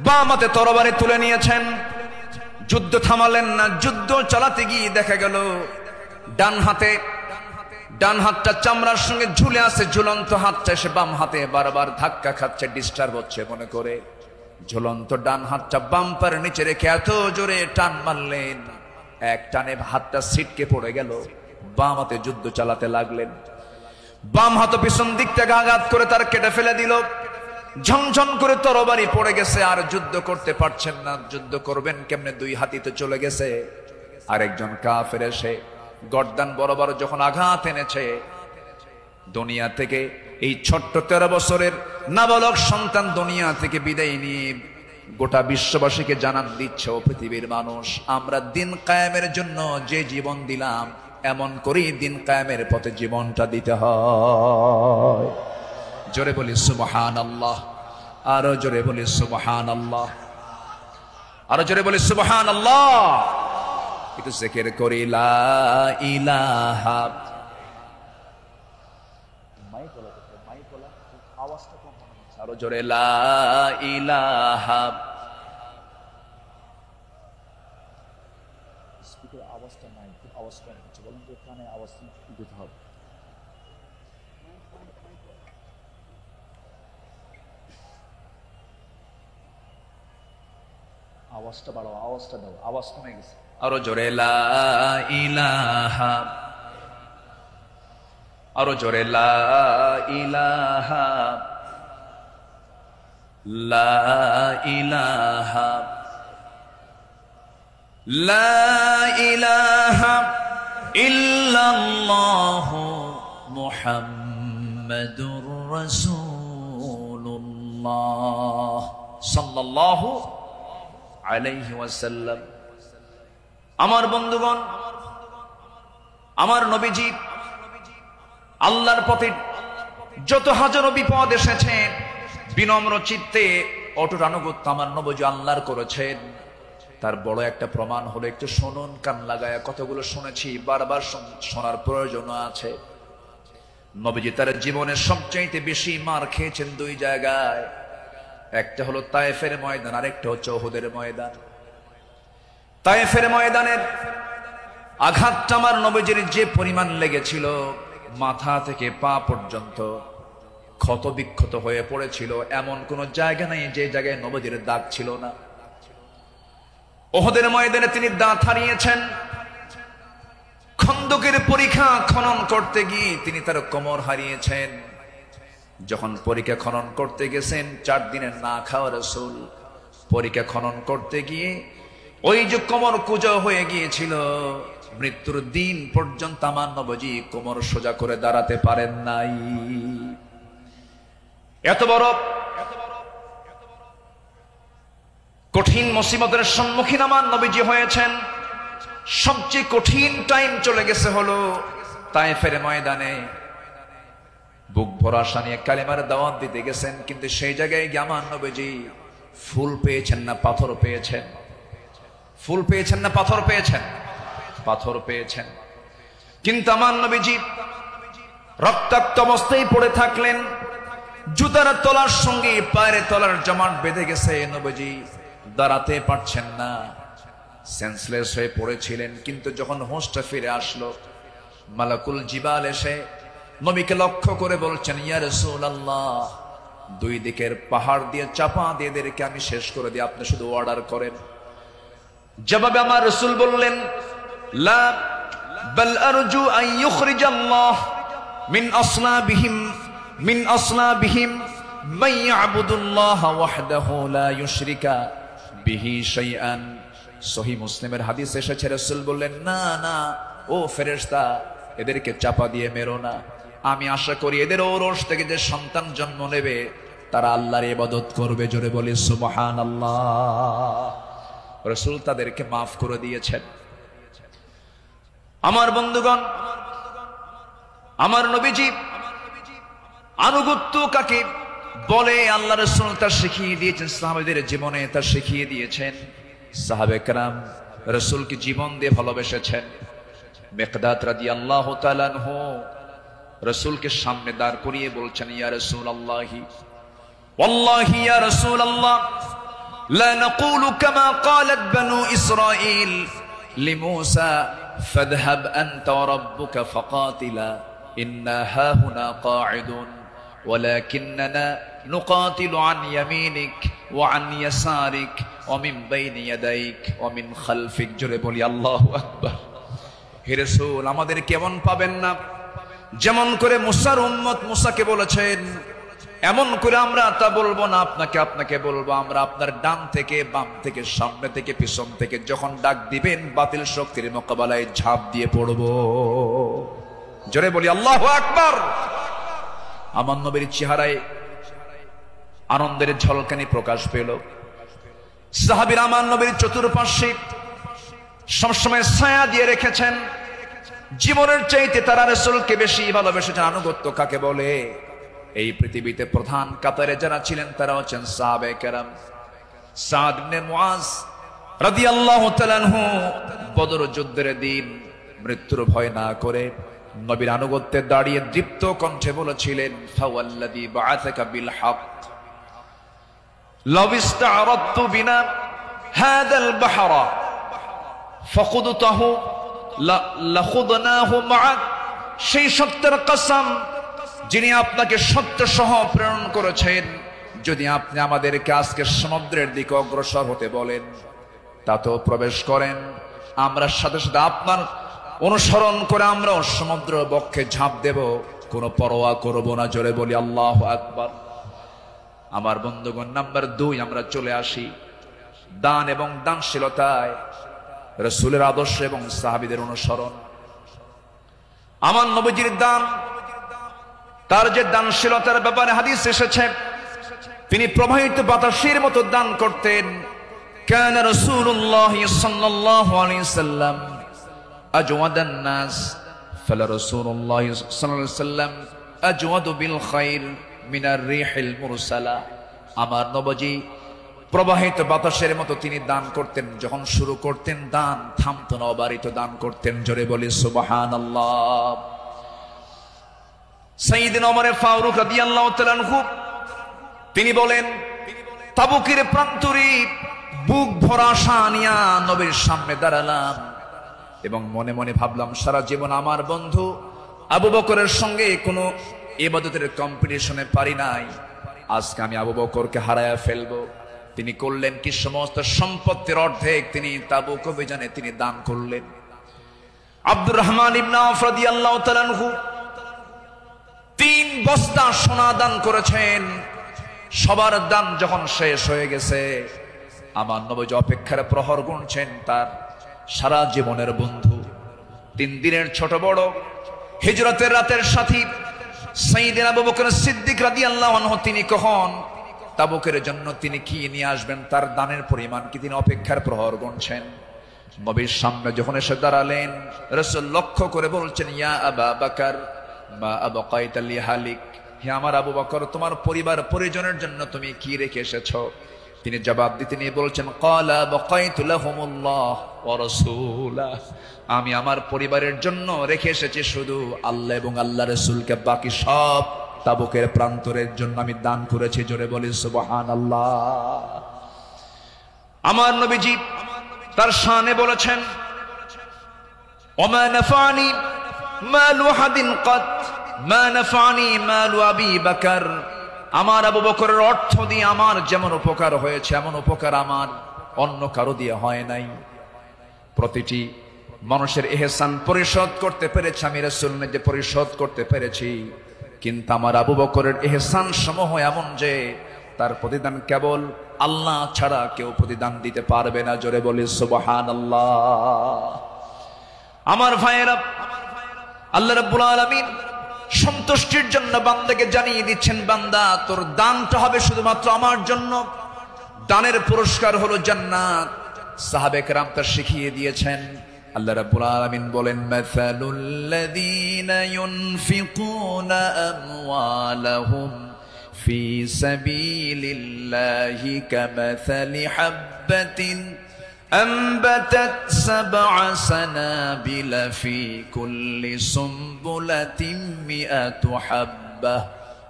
বাম হাতে তরবারি তুলে নিয়েছেন। যুদ্ধ থামালেন না। যুদ্ধ চালাতে গিয়ে দেখা গেল ডান হাতটা চামড়ার সঙ্গে ঝুলে আছে, ঝুলন্ত হাতটা এসে বাম হাতে বারবার ধাক্কা খাচ্ছে, ডিস্টার্ব হচ্ছে মনে করে ঝুলন্ত ডান হাতটা বাম পায়ের নিচে রেখে এত জোরে টান মারলেন, এক টানে হাতটা ছিটকে পড়ে গেল। বাম হাতে যুদ্ধ চালাতে লাগলেন। বাম হাত পিছন দিক থেকে আঘাত করে তার কেটে ফেলে দিল। ঝনঝন করে তরবারি পড়ে গেছে, আর যুদ্ধ করতে পারছেন না। যুদ্ধ করবেন কেমনে? 2 হাতিতে চলে গেছে। আরেকজন কাফের এসে গর্দান বরাবর যখন আঘাত এনেছে, দুনিয়া থেকে এই ছোট্ট 13 বছরের নাবালক সন্তান দুনিয়া থেকে বিদায় নিয়ে গোটা বিশ্ববাসীকে জানান দিচ্ছে, ও পৃথিবীর মানুষ, আমরা দিন কায়েমের জন্য যে জীবন দিলাম, এমন করেই দিন কায়েমের পথে জীবনটা দিতে হয়। জোরে বলি সুবহানাল্লাহ, আরো জোরে বলি সুবহানাল্লাহ, আরো জোরে বলি সুবহানাল্লাহ। একটু জিকির করি লা ইলাহা, আওয়াজটা কম হচ্ছে, আরো জোরে লা ইলাহা। স্পিকার আওয়াজটা নাই, খুব আওয়াজ কম হচ্ছে, বলেন তো কানে আওয়াজ দিতে হবে। আওয়াজ আওয়াজটা বাড়াও, আওয়াজটা দাও, আওয়াজ কমে গেছে। আরো জোরে লা ইলাহা, আরো জোরে লা ইলাহা, লা ইলাহা, লা ইলাহা ইল্লাল্লাহু মুহাম্মাদুর রাসূলুল্লাহ সাল্লাল্লাহু আলাইহি ওয়াসাল্লাম। আমার বন্ধুগণ, আমার নবীজি আল্লাহর পথে যত হাজারো বিপদ এসেছে, বিনম্র চিত্তে অটুট আনুগত্য আমার নবীজি আল্লাহর করেছেন। তার বড় একটা প্রমাণ হলো, একটু শুনুন, কান লাগায়া। কতগুলো শুনেছি, বারবার শোনার প্রয়োজন আছে। নবীজি তার জীবনের সবচাইতে বেশি মার খেয়েছেন দুই জায়গায়। একটা হলো তায়েফের ময়দান, আর একটা হচ্ছে উহুদের ময়দান। তায়েফের ময়দানের আঘাতটা আমার নবীজির যে পরিমাণ লেগেছিল, মাথা থেকে পা পর্যন্ত ক্ষত বিক্ষত হয়ে পড়েছিল। এমন কোন জায়গা নাই যে জায়গায় নবীজির দাগ ছিল না। উহুদের ময়দানে তিনি দাঁত হারিয়েছেন। খন্দকের পরীক্ষা খনন করতে গিয়ে তিনি তার কোমর হারিয়েছেন। যখন পরীক্ষা খনন করতে গেছেন, 4 দিনের না খাওয়া রাসূল পরীক্ষা খনন করতে গিয়ে ওই যে কোমর কুঁজো হয়ে গিয়েছিল, মৃত্যুর দিন পর্যন্ত আমার নবীজি কোমর সোজা করে দাঁড়াতে পারেন নাই। এত বড় কঠিন মুসিবতের সম্মুখীন আমার নবীজি হয়েছেন। সবচেয়ে কঠিন টাইম চলে গেছে হলো তায়েফের ময়দানে। বুক ভরা আশা নিয়ে কালেমার দাওয়াত দিতে গেছেন, কিন্তু সেই জায়গায় গিয়ে আমার নবীজি ফুল পেয়েছেন না পাথর পেয়েছেন? ফুল পেয়েছেন না পাথর পেয়েছেন? পাথর পেয়েছেন। কিন্তু আমার নবীজি রক্তাক্ত অবস্থায় পড়ে থাকলেন। জুতার তলার সঙ্গে পায়ের তলার জমাট বেঁধে গেছে। নবীজি দাঁড়াতে পারছেন না, সেন্সলেস হয়ে পড়েছিলেন। কিন্তু যখন হোঁশটা ফিরে আসলো, মালাকুল জিবাল এসে নবীকে লক্ষ্য করে বলছেন, ইয়া রাসূলুল্লাহ, 2 দিকের পাহাড় দিয়ে চাপা দিয়ে এদেরকে আমি শেষ করে দিই, আপনি শুধু অর্ডার করেন। জবাবে আমার রাসূল বললেন, লা বাল আরজু আন ইউখরিজাল্লাহ মিন আসলাবিহিম মান ইয়াবুদুল্লাহ ওয়াহদাহু লা ইউশরিকা বিহি শাইআন। সহিহ মুসলিমের হাদিস এসেছে, রাসূল বললেন, না না ও ফেরেশতা, এদেরকে চাপা দিয়ে মেরো না। আমি আশা করি এদের ঔরস থেকে যে সন্তান জন্ম নেবে তারা আল্লাহর ইবাদত করবে। জোরে বলি সুবহানাল্লাহ। রাসূল তাদেরকে মাফ করে দিয়েছেন। আমার বন্ধুগণ, আমার নবীজি আনুগত্য কাকে বলে আল্লাহ রাসূল তা শিখিয়ে দিয়েছেন, সাহাবাদের জীবনে তা শিখিয়ে দিয়েছেন। সাহাবে কেরাম রাসূলকে জীবন দিয়ে ভালোবেসেছেন। মিকদাদ রাদিয়াল্লাহু তাআলা আনহু রাসূলকে সামনে দাঁড় করিয়ে বলছেন, ইয়া রাসূলুল্লাহি ওয়াল্লাহি ইয়া রাসূলুল্লাহ লা নাকুলু কামা ক্বালাত বানু ইসরাঈল লিমূসা ফাযহাব আনতা ওয়া রাব্বুকা ফাকাতিলা ইন্না হাহুনা কাঈদুন ওয়ালাকিন্নানা নুকাতিলু আন ইয়ামিনিক ওয়া আন ইয়াসারিক ওয়া মিন বাইনি ইয়াদাইক ওয়া মিন খালফিক। জোরে বলি আল্লাহু আকবার। হে রাসূল, আমাদের কেমন পাবেন না? যেমন করে মুসার উম্মত মুসাকে বলেছেন, এমন করে আমরা তা বলবো না, আপনাকে বলবো। আমরা আপনার ডান থেকে বাম থেকে সামনে থেকে পিছন থেকে যখন ডাক দিবেন, বাতিল শক্তির মোকাবেলায় ঝাঁপ দিয়ে পড়বো। জোরে বলি আল্লাহু আকবার। আমার নবীর চেহারায় আনন্দের ঝলকানি প্রকাশ পেল। সাহাবীরা আমার নবীর চতুর্পার্শ্বে সবসময় ছায়া দিয়ে রেখেছেন। জীবনের চাইতে তারা রাসূলকে বেশি ভালোবেসেছেন। আনুগত্য কাকে বলে? এই পৃথিবীতে প্রধান কাতারে যারা ছিলেন তারা হচ্ছেন সাহাবে কেরাম। সাদ ইবনে মুআজ রাদিয়াল্লাহু তাআলা আনহু বদর যুদ্ধের দিন মৃত্যুর ভয় না করে নবীর আনুগত্যে দাঁড়িয়ে দীপ্ত কণ্ঠে বলেছিলেন, ফাওয়াল্লাযী বাআসাকা বিল হক লাউ ইসতা'রাদতু বিনা হাযাল বাহরা ফাকুদতাহু লাখুদনাহু মা'আক। সেই সত্যের কসম যিনি আপনাকে সত্য সহ প্রেরণ করেছেন, যদি আপনি আমাদেরকে আজকে সমুদ্রের দিকে অগ্রসর হতে বলেন, তাতেও প্রবেশ করেন। আমরা সাথে সাথে আপনার অনুসরণ করে আমরাও সমুদ্র বক্ষে ঝাঁপ দেব, কোনো পরোয়া করব না। জোরে বলি আল্লাহু আকবার। আমার বন্ধুগণ, নাম্বার 2 আমরা চলে আসি দান এবং দানশীলতায় রাসূলের আদর্শ এবং সাহাবীদের অনুসরণ। আমার নবীজির দান, তার যে দানশীলতার ব্যাপারে হাদিস এসেছে, তিনি প্রবাহিত বাতাসের মতো দান করতেন। কানা রাসূলুল্লাহ সাল্লাল্লাহু আলাইহি সাল্লাম আজওয়াদান নাস, ফালা রাসূলুল্লাহ সাল্লাল্লাহু আলাইহি সাল্লাম আজওয়াদু বিল খাইর মিনার রিহিল মুরসালা। আমার নবীজি প্রবাহিত বাতাসের মতো তিনি দান করতেন। যখন শুরু করতেন দান থামতো না, অবারিত দান করতেন। জোরে বলি সুবহানাল্লাহ। সাইয়েদনা ওমর ফারুক রাদিয়াল্লাহু তাআলা আনহু তিনি বলেন, তাবুকের প্রান্তরে বুক ভরা আশা নিয়া নবীর সামনে দাঁড়ালাম এবং মনে মনে ভাবলাম, সারা জীবন আমার বন্ধু আবু বকরের সঙ্গে কোনো ইবাদতের কম্পিটিশনে পারি নাই, আজকে আমি আবু বকরকে হারায়া ফেলবো। তিনি করলেন কি, সমস্ত সম্পত্তির অর্ধেক তিনি তাবুক অভিযানে তিনি দান করলেন। আব্দুর রহমান ইবনে আওফ রাদিয়াল্লাহু তাআলা আনহু 3 বস্তা সোনা দান করেছেন। সবার দান যখন শেষ হয়ে গেছে, আমার নবী অপেক্ষার প্রহর গুনছেন তার সারা জীবনের বন্ধু, 3 দিনের ছোট বড় হিজরতের রাতের সাথী সাইয়েদনা আবু বকর সিদ্দিক রাদিয়াল্লাহু আনহু তিনি কখন তাবুকের জন্য তিনি কি নিয়ে আসবেন, তার দানের পরিমাণ কি, তিনি অপেক্ষার প্রহর গুনছেন। নবীর সামনে যখন এসে দাঁড়ালেন, রাসূল লক্ষ্য করে বলছেন, ইয়া আবা বকর মা আবকাইতা লি হালিক, হে আমার আবু বকর, তোমার পরিবার পরিজনের জন্য তুমি কি রেখে এসেছো? তিনি জবাব দিতে নিয়ে বলছেন, ক্বালা বাকাইতু লাহুমুল্লাহ ওয়া রাসূলাহ, আমি আমার পরিবারের জন্য রেখে এসেছি শুধু আল্লাহ এবং আল্লাহর রাসূলকে, বাকি সব তাবুকের প্রান্তরের জন্য আমি দান করেছি। জোরে বলি সুবহানাল্লাহ। আমার নবীজি তার শানে বলেছেন, ওমা নাফানি মালু হাদিন কাত মা নাফানি মালু আবি বকর, আমার আবু বকরের অর্থ দিয়ে আমার যেমন উপকার হয়েছে এমন উপকার আমার অন্য কারো দিয়ে হয় নাই। প্রতিটি মানুষের ইহসান পরিশোধ করতে পেরেছি আমি, রাসূল যে পরিশোধ করতে পেরেছি, কিন্তু আমার আবু বকরের ইহসান সমূহ এমন যে তার প্রতিদান কেবল আল্লাহ ছাড়া কেউ প্রতিদান দিতে পারবে না। জোরে বলি সুবহানাল্লাহ। আমার ভাইয়েরা, আল্লাহ রাব্বুল আলামিন সন্তুষ্টির জন্য বান্দাকে জানিয়ে দিচ্ছেন, বান্দা তোর দানটা হবে শুধুমাত্র আমার জন্য, দানের পুরস্কার হলো জান্নাত। সাহাবে কেরাম তা শিখিয়ে দিয়েছেন। আল্লাহ রাব্বুল আলামিন বলেন, মাসালুল লাযীনা ইউনফিকুনা আমওয়ালাহুম ফি সাবিলিল্লাহি কামাসালি হাববাতিন أنبتت 7 سنابل في كل سنبلة 100 حبة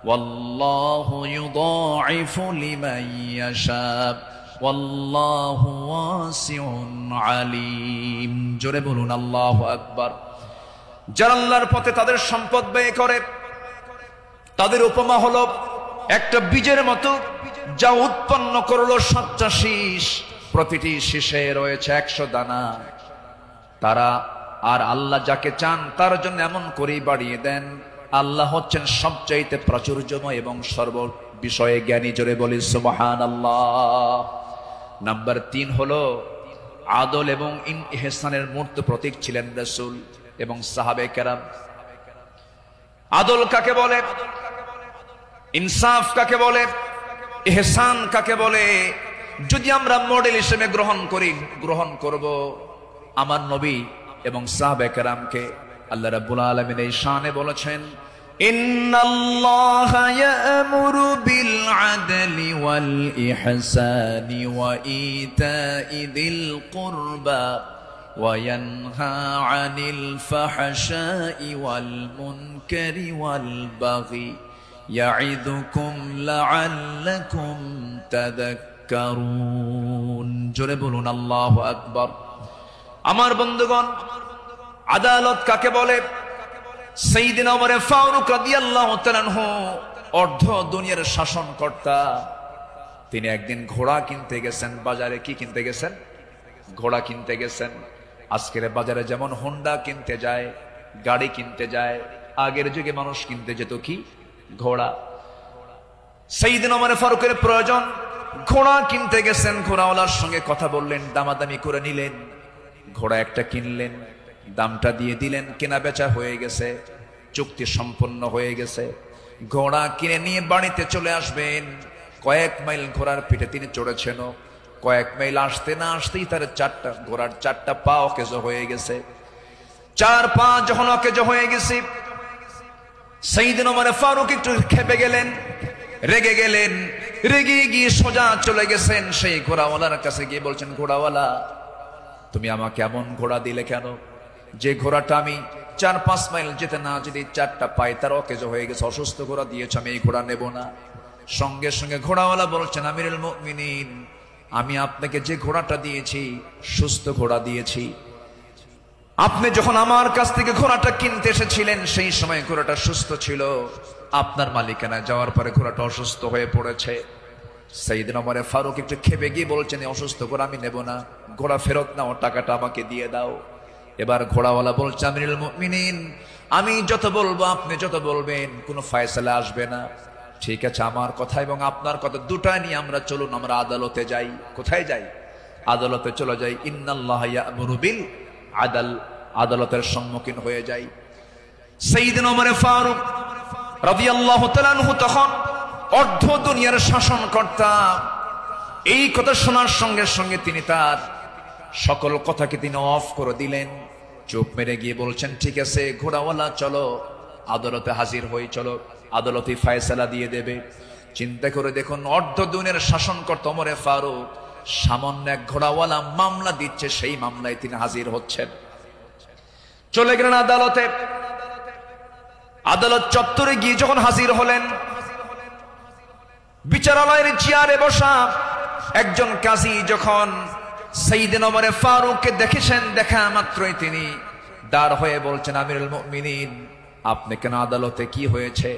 والله يضاعف لمن يشاء والله واسع عليم। জোরে বলুন আল্লাহু আকবার। যারা আল্লাহর পথে তাদের সম্পদ ব্যয় করে, তাদের উপমা হলো একটা বীজের মতো, যা উৎপন্ন করলো 7টা শীষ, প্রতিটি শীষে রয়েছে 100 দানা। তারা আর আল্লাহ যাকে চান তার জন্য এমন করেই বাড়িয়ে দেন। আল্লাহ হচ্ছেন সবচাইতে প্রাচুর্যময় এবং সর্ব বিষয়ে জ্ঞানী। জোরে বলি সুবহানাল্লাহ। নাম্বার 3 হলো আদল এবং ইহসানের মূর্ত প্রতীক ছিলেন রাসূল এবং সাহাবে কেরাম। আদল কাকে বলে, ইনসাফ কাকে বলে, ইহসান কাকে বলে, যদি আমরা মডেল হিসেবে গ্রহণ করব আমার নবী এবং সাহাবে কেরামকে। আল্লাহ রাব্বুল আলামিন এই শানে বলেছেন, ইন্নাল্লাহা ইয়া'মুরু বিল আদলি ওয়াল ইহসানি ওয়া ইতাই যিল কুরবা ওয়া ইয়ানহা আনিল ফাহশাই ওয়াল মুনকারি ওয়াল বাগি ইয়া'iদুকুম লা'আল্লাকুম তাযাক্কারুন। জোরে বলুন আল্লাহু আকবার। আমার বন্ধুগণ, আদালত কাকে বলে? সাইয়েদনা ওমর ফারুক রাদিয়াল্লাহু তাআলা আনহু অর্ধ দুনিয়ার শাসনকর্তা, তিনি একদিন ঘোড়া কিনতে গেছেন বাজারে। কি কিনতে গেছেন? ঘোড়া কিনতে গেছেন। আজকের বাজারে যেমন হোন্ডা কিনতে যায়, গাড়ি কিনতে যায়, আগের যুগে মানুষ কিনতে যেত কি? ঘোড়া। সাইয়েদনা ওমর ফারুকের প্রয়োজন, ঘোড়া কিনতে গেছেন। ঘোড়াওয়ালার সঙ্গে কথা বললেন, দামাদামি করে নিলেন, ঘোড়া একটা কিনলেন, দামটা দিয়ে দিলেন, কেনা বেচা হয়ে গেছে, চুক্তি সম্পন্ন হয়ে গেছে। ঘোড়া কিনে নিয়ে বাড়িতে চলে আসবেন। কয়েক মাইল ঘোড়ার পিঠে তিনি চড়েছেন, কয়েক মাইল আসতে না আসতেই তার ঘোড়ার চারটা পা অকেজ হয়ে গেছে। 4 পা যখন অকেজ হয়ে গেছে, সাইয়েদনা ওমর ফারুক একটু খেপে গেলেন, রেগে গেলেন। রেগে গিয়ে সোজা চলে গেছেন সেই ঘোড়াওয়ালার কাছে গিয়ে বলছেন, ঘোড়াওয়ালা, তুমি আমাকে এমন ঘোড়া দিলে কেন? যে ঘোড়াটা আমি 4-5 মাইল যেতে না যদি 4টা পায়ে তার অকেজ হয়ে গেছে, অসুস্থ ঘোড়া দিয়েছ, আমি এই ঘোড়া নেব না। সঙ্গে সঙ্গে ঘোড়াওয়ালা বলছেন, আমিরুল মুমিনিন, আমি আপনাকে যে ঘোড়াটা দিয়েছি সুস্থ ঘোড়া দিয়েছি। আপনি যখন আমার কাছ থেকে ঘোড়াটা কিনতে এসেছিলেন সেই সময় ঘোড়াটা সুস্থ ছিল, আপনার মালিকানা যাওয়ার পরে ঘোড়াটা অসুস্থ হয়ে পড়েছে। সাইয়েদনা ওমর ফারুক একটু খেপে গিয়ে বলছেন, অসুস্থ ঘোড়া আমি নেব না, ঘোড়া ফেরত নাও, টাকাটা আমাকে দিয়ে দাও। এবার ঘোড়াওয়ালা বলছে, আমিরুল মুমিনিন, আমি যত বলবো, আপনি যত বলবেন, কোনো ফায়সালা আসবে না। ঠিক আছে, আমার কথা এবং আপনার কথা দুটা নিয়ে আমরা চলুন, আমরা আদালতে যাই। কোথায় যাই? আদালতে চলে যাই। ইন্নাল্লাহা ইয়া'মুরু বিল আদল, আদালতের সম্মুখীন হয়ে যাই। সাইয়েদনা ওমর ফারুক রাদিয়াল্লাহু তাআলা আনহু তখন অর্ধ দুনিয়ার শাসনকর্তা। এই কথা শোনার সঙ্গে সঙ্গে তিনি তার সকল কথাকে তিনি অফ করে দিলেন, চুপ মেরে গিয়ে বলছেন, ঠিক আছে ঘোড়াওয়ালা, চলো আদালতে হাজির হই, চলো আদালতে ফয়সালা দিয়ে দেবে। চিন্তা করে দেখুন, অর্ধ দুনিয়ার শাসনকর্তা ওমর ফারুক সামান্য এক ঘোড়াওয়ালা মামলা দিচ্ছে, সেই মামলায় তিনি হাজির হচ্ছেন। চলে গেলেন আদালতে। আদালত চত্বরে গিয়ে যখন হাজির হলেন, বিচারালয়ের চেয়ারে বসা একজন কাজী যখন সাইয়েদনা ওমর ফারুককে দেখেছেন, দেখা মাত্রই তিনি দাঁড় হয়ে বলছেন, আমিরুল মুমিনিন, আপনি কেন আদালতে, কি হয়েছে?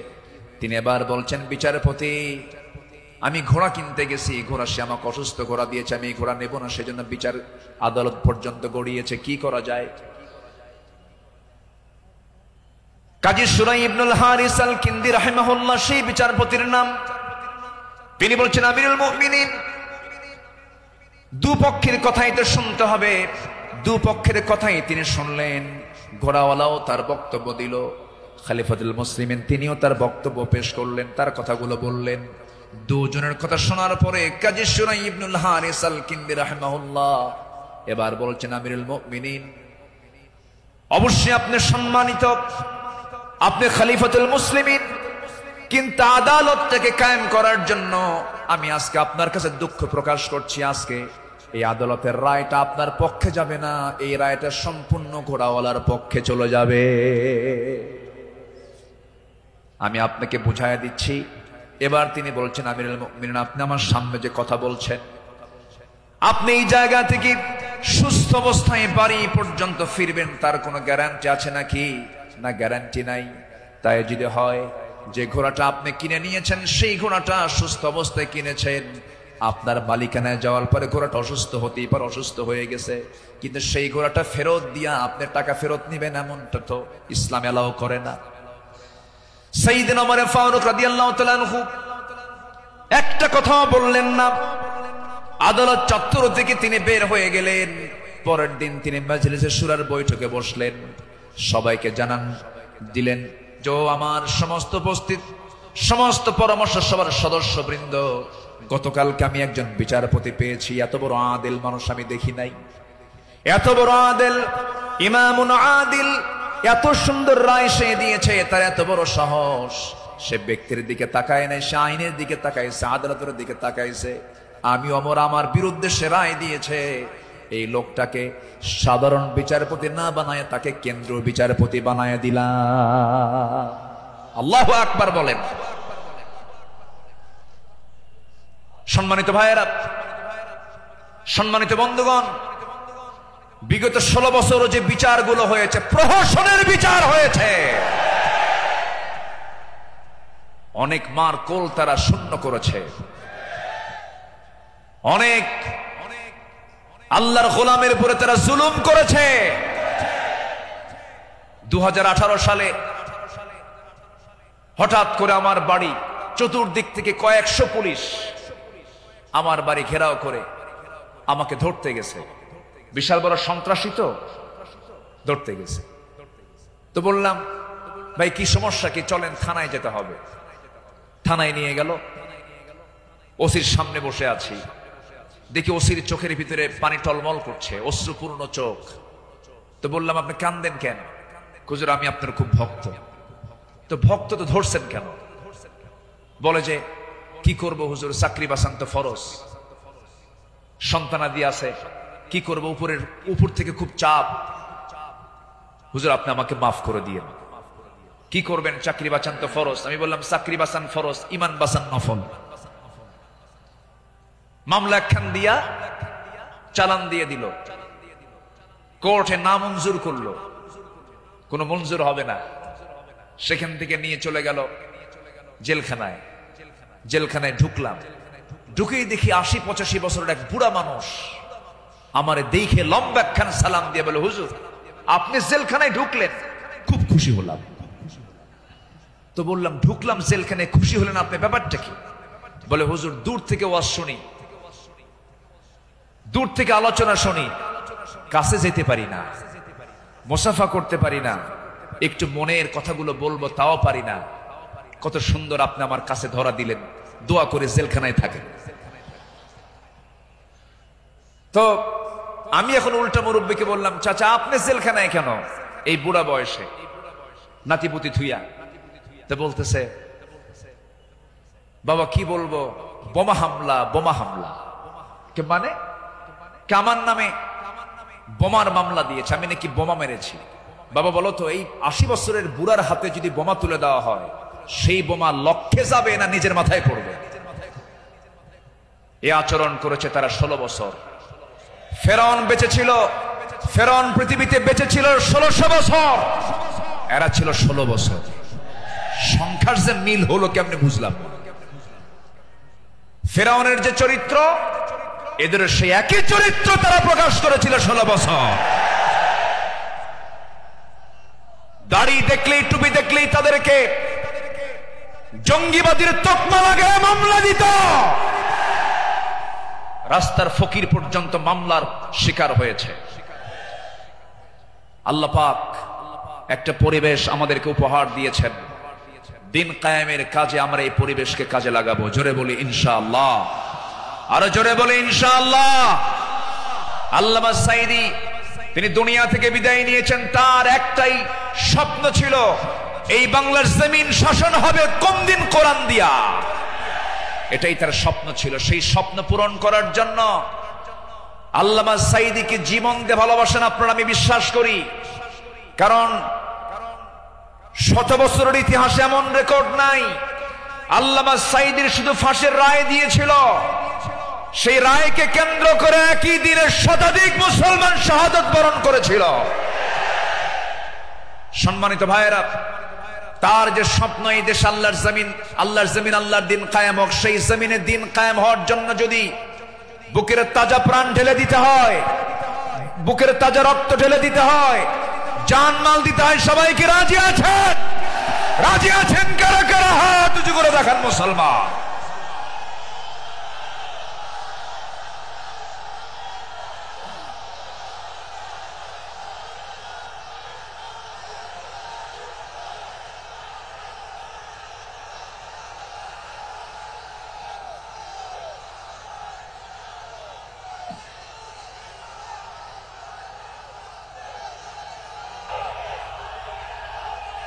তিনি এবার বলছেন, বিচারপতি, আমি ঘোড়া কিনতে গেছি, ঘোড়া সে আমাকে অসুস্থ ঘোড়া দিয়েছে, আমি ঘোড়া নেব না, সেজন্য বিচার আদালত পর্যন্ত গড়িয়েছে, কি করা যায়? কাজী সুরাই ইবনুল হারিস আল কিন্দি রাহিমাহুল্লাহ সেই বিচারপতির নাম। তিনি বলছেন, আমিরুল মুমিনিন, দুপক্ষের কথাই তো শুনতে হবে। দুপক্ষের কথাই তিনি শুনলেন। ঘোড়াওয়ালাও তার বক্তব্য দিল, খলিফাতুল মুসলিমিন তিনিও তার বক্তব্য পেশ করলেন, তার কথাগুলো বললেন। দুজনের কথা শোনার পরে কাজী সুরাই ইবনুল হারিস আল কিন্দি রাহিমাহুল্লাহ এবার বলছেন, আমিরুল মুমিনিন, অবশ্যই আপনি সম্মানিত, আপনি খলিফাতুল মুসলিমিন, কিন্তু আদালতটাকে কায়েম করার জন্য আমি আজকে আপনার কাছে দুঃখ প্রকাশ করছি, আজকে এই আদালতের রায়টা আপনার পক্ষে যাবে না, এই রায়টা সম্পূর্ণ ঘোড়াওয়ালার পক্ষে চলে যাবে। আমি আপনাকে বুঝাইয়া দিচ্ছি। এবার তিনি বলছেন, আমিরুল মুমিনিন, আপনি আমার সামনে যে কথা বলছেন, আপনি এই জায়গা থেকে সুস্থ অবস্থায় বাড়ি পর্যন্ত ফিরবেন, তার কোনো গ্যারান্টি আছে নাকি? না, গ্যারান্টি নাই। তাই যদি হয় যে ঘোড়াটা আপনি কিনে নিয়েছেন, সেই ঘোড়াটা সুস্থ অবস্থায় কিনেছেন, আপনার মালিকানায় যাওয়ার পরে ঘোড়াটা অসুস্থ হতেই পারে, অসুস্থ হয়ে গেছে, কিন্তু সেই ঘোড়াটা ফেরত দিয়া আপনি টাকা ফেরত নিবেন, এমনটা তো ইসলাম এলাও করে না। সাইয়েদনা ওমর ফারুক রাদিয়াল্লাহু তাআলা আনহু একটা কথাও বললেন না। আদালত চত্বর থেকে তিনি বের হয়ে গেলেন। পরের দিন তিনি মাজলিসে শুরার বৈঠকে বসলেন, সবাইকে জানান দিলেন যে আমার সমস্ত উপস্থিত সমস্ত পরামর্শ সভার সদস্যবৃন্দ, গতকালকে আমি একজন বিচারপতি পেয়েছি, এত বড় আদিল মানুষ আমি দেখি নাই, এত বড় আদিল, ইমামুন আদিল, এত সুন্দর রায় সে দিয়েছে, তার এত বড় সাহস, সে ব্যক্তির দিকে তাকায় নাই, সে আইনের দিকে তাকাইছে, আদালতের দিকে তাকাইছে। আমি ওমর আমার বিরুদ্ধে সে রায় দিয়েছে, এই লোকটাকে সাধারণ বিচারপতি না বানায় তাকে কেন্দ্রীয় বিচারপতি বানায় দিলাম। আল্লাহু আকবার বলেন। সম্মানিত ভাইয়েরা, সম্মানিত বন্ধুগণ, বিগত 16 বছর যে বিচারগুলো হয়েছে, প্রহসনের বিচার হয়েছে, অনেক মার কোল তারা শূন্য করেছে, অনেক আল্লাহর গোলামের উপরে তারা জুলুম করেছে। 2018 সালে হঠাৎ করে আমার বাড়ি চতুর্দিক থেকে কয়েকশো পুলিশ আমার বাড়ি ঘেরাও করে আমাকে ধরতে গেছে। বিশাল বড় সন্ত্রাসী তো, ধরতে গেছে। তো বললাম, ভাই কি সমস্যা কি, চলেন থানায় যেতে হবে। থানায় নিয়ে গেল। ওসির সামনে বসে আছি, দেখি ওসির চোখের ভিতরে পানি টলমল করছে, অশ্রুপূর্ণ চোখ। তো বললাম, আপনি কান্দেন কেন? হুজুর আমি আপনার খুব ভক্ত। তো ভক্ত তো ধরছেন কেন? বলে যে কি করব হুজুর, চাকরি বাঁচান তো ফরজ, সন্তানাদি আছে, কি করব, উপর থেকে খুব চাপ। হুজুর আপনি আমাকে মাফ করে দিয়েন। কি করবেন? চাকরি বাঁচান তো ফরজ। আমি বললাম, চাকরি বাঁচান ফরজ, ইমান বাঁচান নফল। মামলা একখান দিয়া চালান দিয়ে দিল, কোর্টে না মঞ্জুর করলো, কোনো মঞ্জুর হবে না। সেখান থেকে নিয়ে চলে গেল জেলখানায়। জেলখানায় ঢুকলাম, ঢুকেই দেখি 80-85 বছরের এক বুড়া মানুষ আমারে দেখে লম্বা একখান সালাম দিয়ে বলে, হুজুর আপনি জেলখানায় ঢুকলেন, খুব খুশি হলাম। তো বললাম, ঢুকলাম জেলখানায়, খুশি হলেন আপনি, ব্যাপারটা কি? বলে, হুজুর দূর থেকে ওয়াজ শুনি, দূর থেকে আলোচনা শুনি, কাছে যেতে পারি না, মুসাফা করতে পারি না, একটু মনের কথাগুলো বলবো তাও পারি না। কত সুন্দর আপনি আমার কাছে ধরা দিলেন, দোয়া করে জেলখানায় থাকেন। তো আমি এখন উল্টা মুরব্বীকে বললাম, চাচা আপনি জেলখানায় কেন এই বুড়া বয়সে, নাতিপুতি থুইয়া? তো বলতেছে, বাবা কি বলবো, বোমা হামলা, বোমা হামলা। কে মানে? আমার নামে বোমার মামলা দিয়েছে, আমি নাকি বোমা মেরেছি। বাবা বলো তো, এই 80 বছরের বুড়ার হাতে যদি বোমা তুলে দেওয়া হয়, সেই বোমা লক্ষ্যে যাবে না নিজের মাথায় পড়বে? এ আচরণ করেছে তারা 16 বছর। ফেরাউন বেঁচে ছিল, ফেরাউন পৃথিবীতে বেঁচে ছিল 1600 বছর, এরা ছিল 16 বছর। সংখ্যার যে মিল হলো কেমনে বুঝলাম? ফেরাউনের যে চরিত্র, এদের সেই একই চরিত্র তারা প্রকাশ করেছিল 16 বছর। দাড়ি দেখলেই, টুপি দেখলেই তাদেরকে জঙ্গিবাদীর তকমা লাগায় মামলা দিত। রাস্তার ফকির পর্যন্ত মামলার শিকার হয়েছে। আল্লাহ পাক একটা পরিবেশ আমাদেরকে উপহার দিয়েছেন, দিন কায়েমের কাজে আমরা এই পরিবেশকে কাজে লাগাবো। জোরে বলি ইনশাআল্লাহ, আরো জোরে বলি ইনশাআল্লাহ। আল্লামা সাঈদী তিনি দুনিয়া থেকে বিদায় নিয়েছেন, তার একটাই স্বপ্ন ছিল, এই বাংলার জমিন শাসন হবে কোন দিন? কোরআন দিয়া। এটাই তার স্বপ্ন ছিল। সেই স্বপ্ন পূরণ করার জন্য আল্লামা সাঈদীকে জীবন দিয়ে ভালোবাসেন আপনারা, আমি বিশ্বাস করি। কারণ 100 বছরের ইতিহাসে এমন রেকর্ড নাই। আল্লামা সাঈদীর শুধু ফাঁসির রায় দিয়েছিল, সেই রায়কে কেন্দ্র করে একই দিনে শতাধিক মুসলমান শাহাদাত বরণ করেছিল। সম্মানিত ভাইয়েরা, তার যে স্বপ্ন, এই দেশ আল্লাহর জমিন, আল্লাহর জমিন আল্লাহর দিন কায়েম হোক, সেই জমিনে দিন কায়েম হওয়ার জন্য যদি বুকের তাজা প্রাণ ঢেলে দিতে হয়, বুকের তাজা রক্ত ঢেলে দিতে হয়, জানমাল দিতে হয়, সবাইকে রাজি আছেন? রাজি আছেন কারা কারা? হাত উঁচু করে দেখান মুসলমান।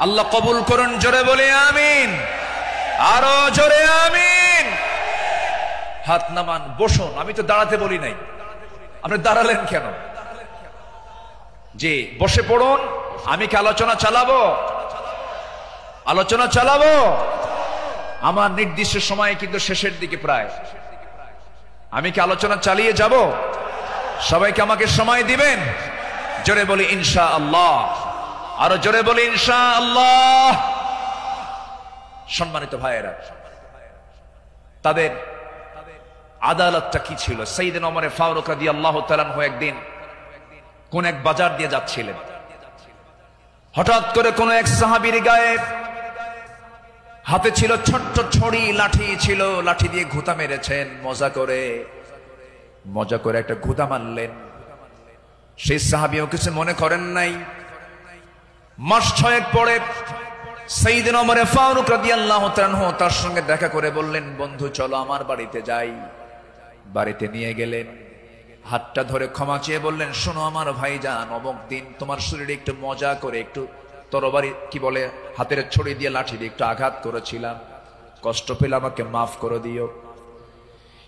আল্লাহ কবুল করুন, জোরে বলে আমিন, আরো জোরে আমিন। হাত নামান, বসুন। আমি তো দাঁড়াতে বলি নাই, আপনি দাঁড়ালেন কেন? যে বসে পড়ুন। আমি কি আলোচনা চালাবো? আলোচনা চালাবো। আমার নির্দিষ্ট সময় কিন্তু শেষের দিকে প্রায়। আমি কি আলোচনা চালিয়ে যাব? সবাইকে আমাকে সময় দিবেন? জোরে বলি ইনশাআল্লাহ, আরো জোরে বলি ইনশাআল্লাহ। সম্মানিত ভাইয়েরা, তাদের আদালতটা কি ছিল? সাইয়েদনা ওমর ফারুক রাদিয়াল্লাহু তাআলা আনহু একদিন কোন এক বাজার দিয়ে যাচ্ছিলেন, হঠাৎ করে কোন এক সাহাবীর গায়ে হাতে ছিল ছোট্ট ছড়ি, লাঠি ছিল, লাঠি দিয়ে ঘুতা মেরেছেন, মজা করে একটা ঘুতা মারলেন। সেই সাহাবীও কিছু মনে করেন নাই। মাস 6 পরে সাইয়েদনা ওমর ফারুক রাদিয়াল্লাহু তাআলা আনহু তার সঙ্গে দেখা করে বললেন, বন্ধু চলো আমার বাড়িতে যাই। বাড়িতে নিয়ে গেলেন, হাতটা ধরে ক্ষমা চেয়ে বললেন, শোনো আমার ভাইজান, অমুক দিন তোমার শরীরে একটু মজা করে একটু তরবারি কি বলে হাতের ছড়ি দিয়ে লাঠি দিয়ে একটু আঘাত করেছিলাম, কষ্ট পেলে আমাকে মাফ করে দিও।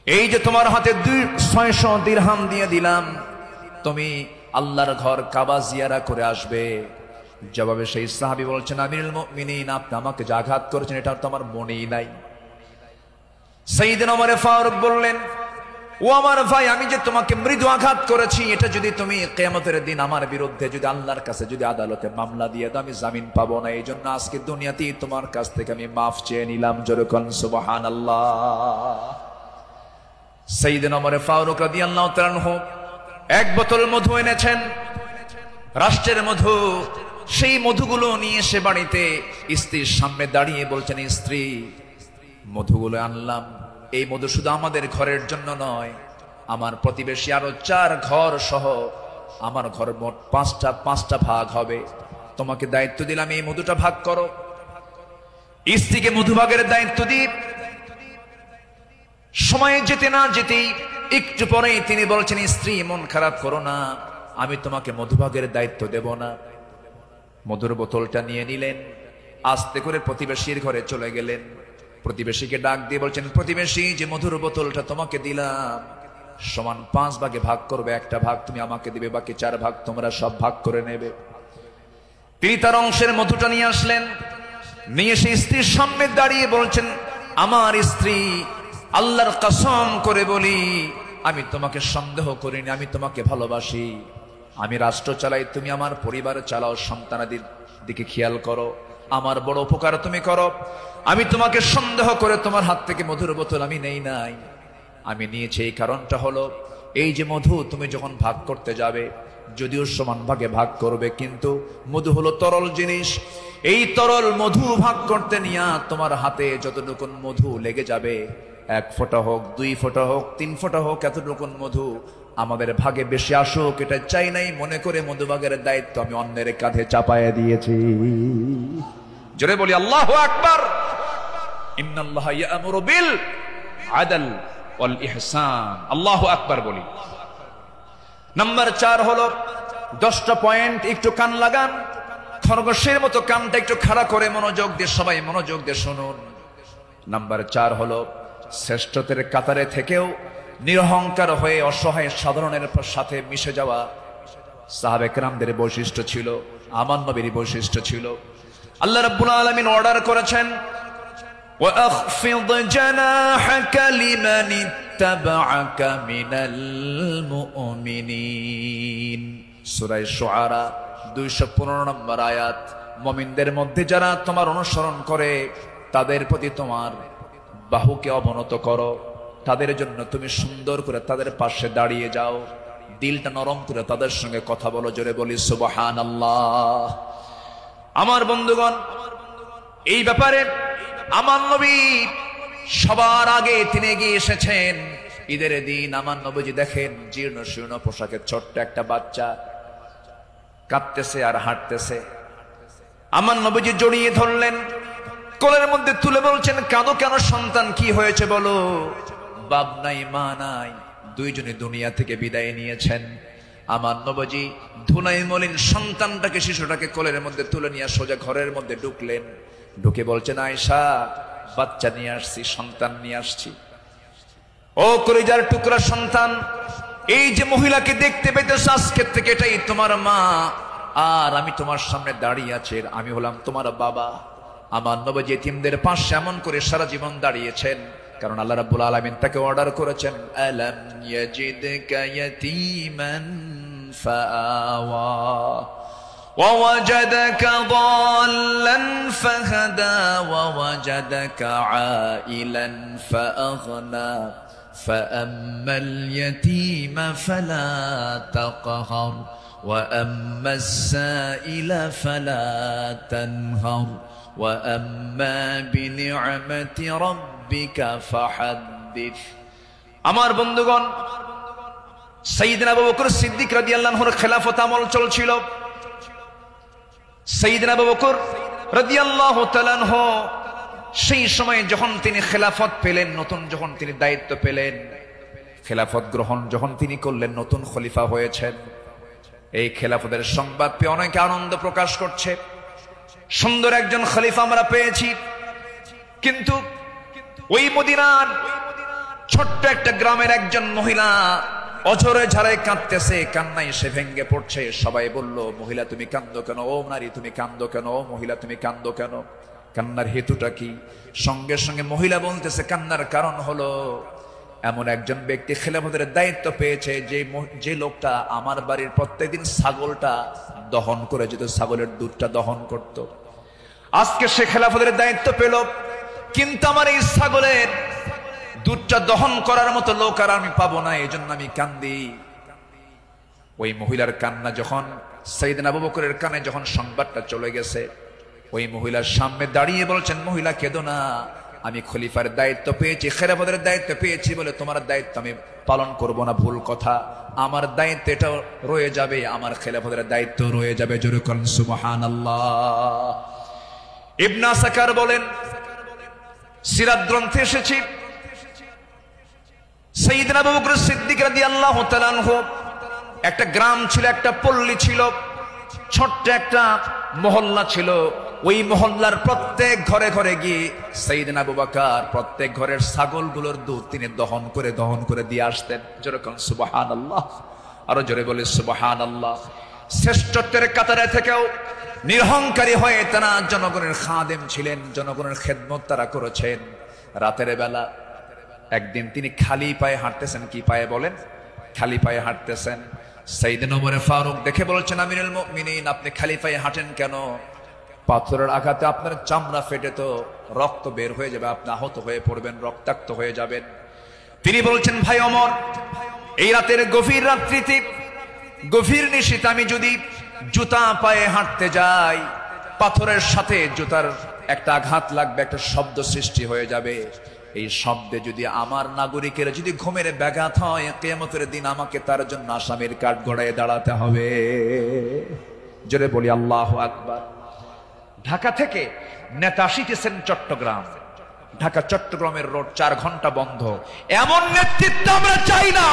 এই যে তোমার হাতে 600 দিরহাম দিয়ে দিলাম, তুমি আল্লাহর ঘর কাবা জিয়ারা করে আসবে। জবাবে সেই সাহাবী বলছেন, আমিরুল মুমিনিন, আপনি আমাকে যে আঘাত করেছেন এটা তো আমার মনেই নাই। সাইয়েদনা ওমর ফারুক বললেন, ও আমার ভাই, আমি যে তোমাকে মৃদু আঘাত করেছি, এটা যদি তুমি কিয়ামতের দিন আমার বিরুদ্ধে যদি আল্লাহর কাছে যদি আদালতে মামলা দিয়ে দাও, আমি জামিন পাবো না। এই জন্য আজকে দুনিয়াতেই তোমার কাছ থেকে আমি মাফ চেয়ে নিলাম। জোরে কোন সুবহানাল্লাহ। সাইয়েদনা ওমর ফারুক রাদিয়াল্লাহু তাআলা আনহু এক বোতল মধু এনেছেন, রাষ্ট্রের মধু। সেই মধুগুলো নিয়ে এসে বাড়িতে স্ত্রীর সামনে দাঁড়িয়ে বলছেন, স্ত্রী, মধুগুলো আনলাম। এই মধু শুধু আমাদের ঘরের জন্য নয়, আমার প্রতিবেশী আরো 4 ঘর সহ আমার ঘর মোট 5টা ভাগ হবে। তোমাকে দায়িত্ব দিলাম, এই মধুটা ভাগ করো। স্ত্রীকে মধু ভাগের দায়িত্ব দিই। সময় যেতে না যেতেই একটু পরেই তিনি বলছেন, স্ত্রী মন খারাপ করো না, আমি তোমাকে মধুভাগের দায়িত্ব দেব না। মধুর বোতলটা নিয়ে নিলেন, আস্তে করে প্রতিবেশীর ঘরে চলে গেলেন। প্রতিবেশীকে ডাক দিয়ে বলছেন, প্রতিবেশী, যে মধুর বোতলটা তোমাকে দিলাম সমান 5 ভাগে ভাগ করবে, একটা ভাগ তুমি আমাকে দিবে, বাকি 4 ভাগ তোমরা সব ভাগ করে নেবে। তিনি তার অংশের মধুটা নিয়ে আসলেন, নিয়ে সেই স্ত্রীর সামনে দাঁড়িয়ে বলছেন, আমার স্ত্রী, আল্লাহর কসম করে বলি, আমি তোমাকে সন্দেহ করিনি, আমি তোমাকে ভালোবাসি। আমি রাষ্ট্র চালাই, তুমি আমার পরিবার চালাও, সন্তানাদের দিকে খেয়াল করো, আমার বড় উপকার তুমি করো। আমি তোমাকে সন্দেহ করে তোমার হাত থেকে মধুর বোতল আমি নেই নাই। আমি নিয়েছি এই কারণটা হলো, এই যে মধু তুমি যখন ভাগ করতে যাবে, যদিও সমান ভাগে ভাগ করবে, কিন্তু মধু হলো তরল জিনিস। এই তরল মধু ভাগ করতে নিয়ে তোমার হাতে যতটুকু মধু লেগে যাবে, 1 ফোঁটা হোক, 2 ফোঁটা হোক, 3 ফোঁটা হোক, এতটুকু মধু আমাদের ভাগে বেশি আসুক এটা চাই নাই। মনে করে মধুভাগের দায়িত্ব আমি অন্যের কাঁধে চাপায়া দিয়েছি। জোরে বলি আল্লাহু আকবার। ইন্নাল্লাহা ইয়া'মুরু বিল আদল ওয়াল ইহসান। আল্লাহু আকবার বলি। নাম্বার 4 হলো 10টা পয়েন্ট, একটু কান লাগান, খরগোশের মতো কানটা একটু খাড়া করে মনোযোগ দিয়ে, সবাই মনোযোগ দিয়ে শুনুন। নাম্বার 4 হলো শ্রেষ্ঠদের কাতারে থেকেও নিরহংকার হয়ে অসহায় সাধারণের সাথে মিশে যাওয়া সাহাবে কেরামদের বৈশিষ্ট্য ছিল, আমার নবীর বৈশিষ্ট্য ছিল। আল্লাহ রাব্বুল আলামিন অর্ডার করেছেন, ওয়াখফিদ জানাহাকা লিমান ইত্তাবা'আকা মিনাল মুমিনিন। সূরা শুআরা 215 নম্বর আয়াত। মুমিনদের মধ্যে যারা তোমার অনুসরণ করে তাদের প্রতি তোমার বাহুকে অবনত করো, তাদের জন্য তুমি সুন্দর করে তাদের পাশে দাঁড়িয়ে যাও, দিলটা নরম করে তাদের সঙ্গে কথা বলো। জোরে বলি সুবহানাল্লাহ। আমার বন্ধুগণ, এই ব্যাপারে আমার নবী সবার আগে তিনি এগিয়ে এসেছেন। ঈদের দিন আমার নবীজি দেখেন জীর্ণ শীর্ণ পোশাকের ছোট্ট একটা বাচ্চা কাঁদতেছে আর হাঁটতেছে। আমার নবীজি জড়িয়ে ধরলেন, কোলের মধ্যে তুলে বলছেন, কাঁদো কেন সন্তান, কি হয়েছে বলো? বাপ নাই, মা নাই, দুইজনে দুনিয়া থেকে বিদায় নিয়েছেন। আমার নবীজি ধুলাই মলিন সন্তানটাকে, শিশুটাকে কোলের মধ্যে তুলে নিয়ে সোজা ঘরের মধ্যে ঢুকলেন। ঢুকে বলছেন, আয়েশা, বাচ্চা নিয়ে আসছি, সন্তান নিয়ে আসছি। ও কলিজার টুকরা সন্তান, এই যে মহিলাকে দেখতে পেতেছ আজকের থেকে এটাই তোমার মা, আর আমি তোমার সামনে দাঁড়িয়ে আছি, আমি হলাম তোমার বাবা। আমার নবী এতিমদের পাশে এমন করে সারা জীবন দাঁড়িয়েছেন, কারণ আল্লাহ রাব্বুল আলামিন তাকে অর্ডার করেছেন, আলাম ইয়াজিদকা ইয়াতীমান ফাআওয়া ওয়া ওয়াজাদাকা দাল্লান ফাহাদা ওয়া ওয়াজাদাকা আইলান ফাআগনা فأما اليتيم فلا تقهر وأما السائل فلا تنهر وأما بنعمة ربك فحدث আমার বন্ধুগণ সাইয়েদনা আবু বকর সিদ্দিক রাদিয়াল্লাহু আনহুর খেলাফত আমল চলছিল সাইয়েদনা আবু বকর রাদিয়াল্লাহু তাআলা আনহু সেই সময় যখন তিনি খেলাফত পেলেন নতুন যখন তিনি দায়িত্ব পেলেন খেলাফত গ্রহণ যখন তিনি করলেন নতুন খলিফা হয়েছেন এই খেলাফতের সংবাদ পেয়ে অনেকে আনন্দ প্রকাশ করছে সুন্দর একজন খলিফা আমরা পেয়েছি কিন্তু ওই মদিনার ছোট্ট একটা গ্রামের একজন মহিলা অঝরে ঝাড়ে কাঁদতেছে কান্নায় সে ভেঙ্গে পড়ছে সবাই বলল মহিলা তুমি কাঁদো কেন ও নারী তুমি কাঁদো কেন ও মহিলা তুমি কাঁদো কেন কান্নার হেতুটা কি সঙ্গে সঙ্গে মহিলা বলতেছে কান্নার কারণ হলো এমন একজন ব্যক্তি খেলাফতের দায়িত্ব পেয়েছে যে লোকটা আমার বাড়ির প্রত্যেকদিন ছাগলটা দহন করে যেত ছাগলের দুধটা দহন করত আজকে সে খেলাফতের দায়িত্ব পেল কিন্তু আমার এই ছাগলের দুধটা দহন করার মতো লোক আর আমি পাবো না এজন্য আমি কান্দি ওই মহিলার কান্না যখন সাইয়েদনা আবু বকরের কানে যখন সংবাদটা চলে গেছে ওই মহিলার সামনে দাঁড়িয়ে বলছেন মহিলা কেঁদো না আমি খলিফার দায়িত্ব পেয়েছি খেলাফতের দায়িত্ব পেয়েছি বলে তোমার দায়িত্ব আমি পালন করব না ভুল কথা আমার দায়িত্ব এটা রয়ে যাবে আমার খেলাফতের দায়িত্ব রয়ে যাবে জোরে বলেন সুবহানাল্লাহ ইবনে আসাকার বলেন সিরাত গ্রন্থে এসেছে সাইয়েদনা আবু বকর সিদ্দিক রাদিয়াল্লাহু তাআলা আনহু একটা গ্রাম ছিল একটা পল্লী ছিল ছোট্ট একটা মহল্লা ছিল ওই মহল্লার প্রত্যেক ঘরে ঘরে গিয়ে সাইয়েদনা আবু বকর প্রত্যেক ঘরের ছাগলগুলোর দুধ তিনি দহন করে দিয়ে আসতেন যেরকম সুবহানাল্লাহ আরো জোরে বলে সুবহানাল্লাহ শ্রেষ্ঠত্বের কাতারে থেকেও নিরহংকারী হয়ে তারা জনগণের খাদেম ছিলেন জনগণের খেদমত তারা করেছেন রাতের বেলা একদিন তিনি খালি পায়ে হাঁটতেছেন কি পায়ে বলেন খালি পায়ে হাঁটতেছেন সাইয়েদনা ওমর ফারুক দেখে বলছেন আমিরুল মুমিনিন আপনি খালি পায়ে হাঁটেন কেন পাথরের আঘাতে আপনার চামড়া ফেটে তো রক্ত বের হয়ে যাবে আপনি আহত হয়ে পড়বেন রক্তাক্ত হয়ে যাবেন তিনি বলছেন ভাই ওমর এই রাতের গভীর রাত্রিতে গভীর নিশীথে আমি যদি জুতা পায়ে হাঁটতে যাই পাথরের সাথে জুতার একটা আঘাত লাগবে একটা শব্দ সৃষ্টি হয়ে যাবে এই শব্দে যদি আমার নাগরিকের যদি ঘুমের ব্যাঘাত হয় কিয়ামতের দিন আমাকে তার জন্য আসামির কাঠ গড়ায় দাঁড়াতে হবে জোরে বলি আল্লাহু আকবার ঢাকা থেকে নেতা আসিতেছেন চট্টগ্রাম ঢাকা চট্টগ্রামের রোড 4 ঘন্টা বন্ধ এমন নেতৃত্ব আমরা চাই না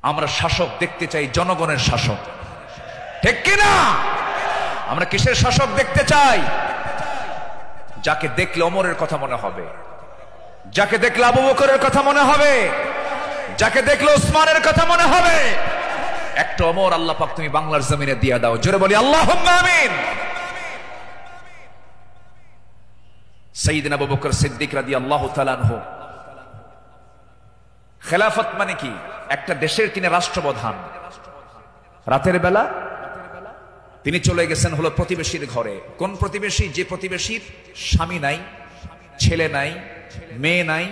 আমরা শাসক দেখতে চাই জনগণের শাসক ঠিক কিনা আমরা কিসের শাসক দেখতে চাই যাকে দেখলে ওমরের কথা মনে হবে যাকে দেখলে আবু বকরের কথা মনে হবে যাকে দেখলে ওসমানের কথা মনে হবে একটা ওমর আল্লাহ পাক তুমি বাংলার জমিনে দিয়া দাও জোরে বলি আল্লাহুম্মা আমিন সাইয়েদনা আবু বকর সিদ্দিক রাদিয়াল্লাহু তাআলা আনহু খেলাফত মানে কি একটা দেশের তিনি রাষ্ট্রপ্রধান রাতের বেলা তিনি চলে গেছেন হলো প্রতিবেশীর ঘরে কোন প্রতিবেশী যে প্রতিবেশীর স্বামী নাই ছেলে নাই মেয়ে নাই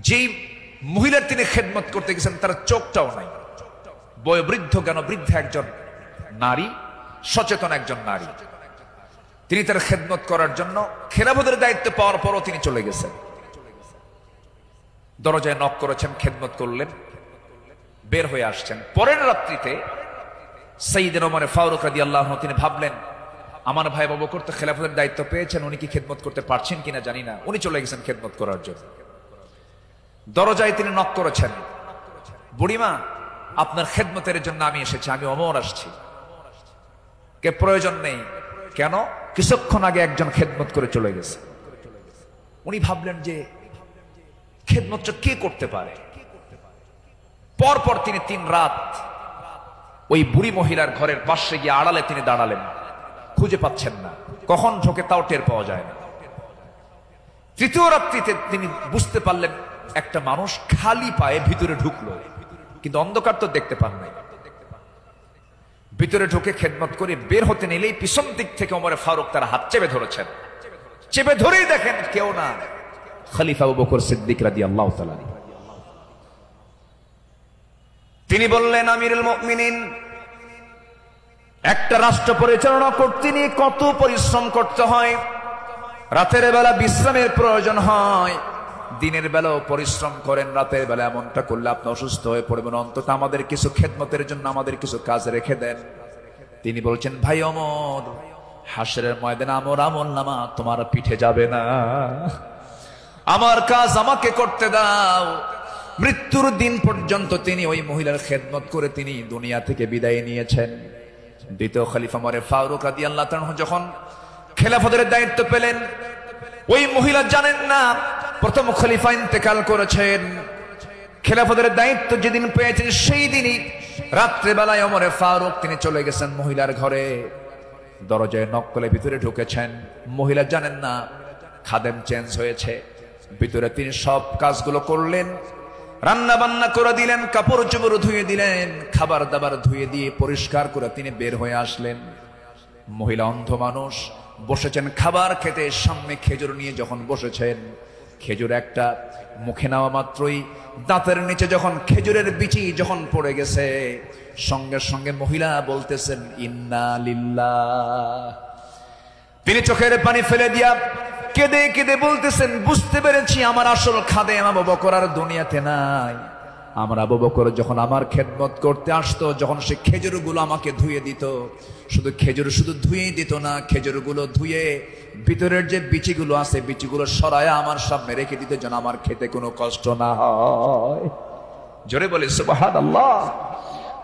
যেই মহিলার তিনি খেদমত করতে গেছেন তার চোখটাও নাই বয়োবৃদ্ধ জ্ঞান বৃদ্ধ একজন নারী সচেতন একজন নারী তিনি তার খেদমত করার জন্য খেলাফতের দায়িত্ব পাওয়ার পরও তিনি চলে গেছেন দরজায় নক করেছেন খেদমত করলেন বের হয়ে আসছেন পরের রাত্রিতে সাইয়েদনা ওমর ফারুক রাদিয়াল্লাহু আনহু তিনি ভাবলেন আমার ভাই আবু বকর তো খেলাফতের দায়িত্ব পেয়েছেন উনি কি খেদমত করতে পারছেন কিনা জানি না উনি চলে গেছেন খেদমত করার জন্য দরজায় তিনি নক করেছেন বুড়িমা আপনার খেদমতের জন্য আমি এসেছি আমি ওমর আসছি কে প্রয়োজন নেই কেন কিছুক্ষণ আগে একজন খেদমত করে চলে গেছে উনি ভাবলেন যে খেদমতটা কে করতে পারে পরপর তিনি 3 রাত ওই বুড়ি মহিলার ঘরের পাশে গিয়ে আড়ালে তিনি দাঁড়ালেন খুঁজে পাচ্ছেন না কখন ঢোকে তাও টের পাওয়া যায় না তৃতীয় রাত্রিতে তিনি বুঝতে পারলেন একটা মানুষ খালি পায়ে ভিতরে ঢুকলো কিন্তু অন্ধকার তো দেখতে পান নাই ভিতরে ঢুকে খেদমত করে বের হতে নিলেই পিছন দিক থেকে ওমর ফারুক তার হাত চেপে ধরেছেন চেপে ধরেই দেখেন কেউ না, খলিফা আবু বকর সিদ্দিক রাদিয়াল্লাহু তাআলা। তিনি বললেন, আমিরুল মুমিনিন, একটা রাষ্ট্র পরিচালনা করতে নিয়ে কত পরিশ্রম করতে হয়। রাতের বেলা বিশ্রামের প্রয়োজন হয়, দিনের বেলাও পরিশ্রম করেন, রাতের বেলা এমনটা করলে আপনি অসুস্থ হয়ে পড়বেন, অন্তত আমাদের কিছু খেদমতের জন্য আমাদের কিছু কাজ রেখে দেন। তিনি বলছেন, ভাই ওমর, হাসরের ময়দানে আমার আমলনামা তোমার পিঠে যাবে না, আমার কাজ আমাকে করতে দাও। মৃত্যুর দিন পর্যন্ত তিনি ওই মহিলার খেদমত করে তিনি দুনিয়া থেকে বিদায় নিয়েছেন। দ্বিতীয় খলিফা ওমর ফারুক রাদিয়াল্লাহু তাআলা যখন খেলাফতের দায়িত্ব পেলেন, ওই মহিলা জানেন না প্রথম খলিফা ইন্তেকাল করেছেন। খেলাফতের দায়িত্ব যেদিন পেয়েছেন সেই দিনই রাত্রেবেলায় ওমর ফারুক তিনি চলে গেছেন মহিলার ঘরে, দরজায় নক করে ভিতরে ঢুকেছেন। মহিলা জানেন না খাদেম চেঞ্জ হয়েছে। ভিতরে তিনি সব কাজগুলো করলেন, রান্না বান্না করে দিলেন, কাপড় চোপড় ধুয়ে দিলেন, খাবার দাবার ধুয়ে দিয়ে পরিষ্কার করে তিনি বের হয়ে আসলেন। মহিলা অন্ধ মানুষ, বসেছেন খাবার খেতে, সামনে খেজুর নিয়ে যখন বসেছেন, খেজুর একটা মুখে নেওয়া মাত্রই দাঁতের নিচে যখন খেজুরের বিচি যখন পড়ে গেছে, সঙ্গে সঙ্গে মহিলা বলতেছেন, ইন্না লিল্লাহ। তিনি চোখের পানি ফেলে দিয়া কেঁদে কেঁদে বলতেছেন, বুঝতে পেরেছি আমার আসল খাদেম আবু বকর আর দুনিয়াতে নাই। আমার আবু বকর যখন আমার খেদমত করতে আসতো, যখন সে খেজুরগুলো আমাকে ধুয়ে দিত, শুধু খেজুর শুধু ধুয়েই দিত না, খেজুরগুলো ধুয়ে ভিতরের যে বিচিগুলো আছে বিচিগুলো সরায়া আমার সামনে রেখে দিত, যেন আমার খেতে কোনো কষ্ট না হয়। জোরে বলে সুবহানাল্লাহ,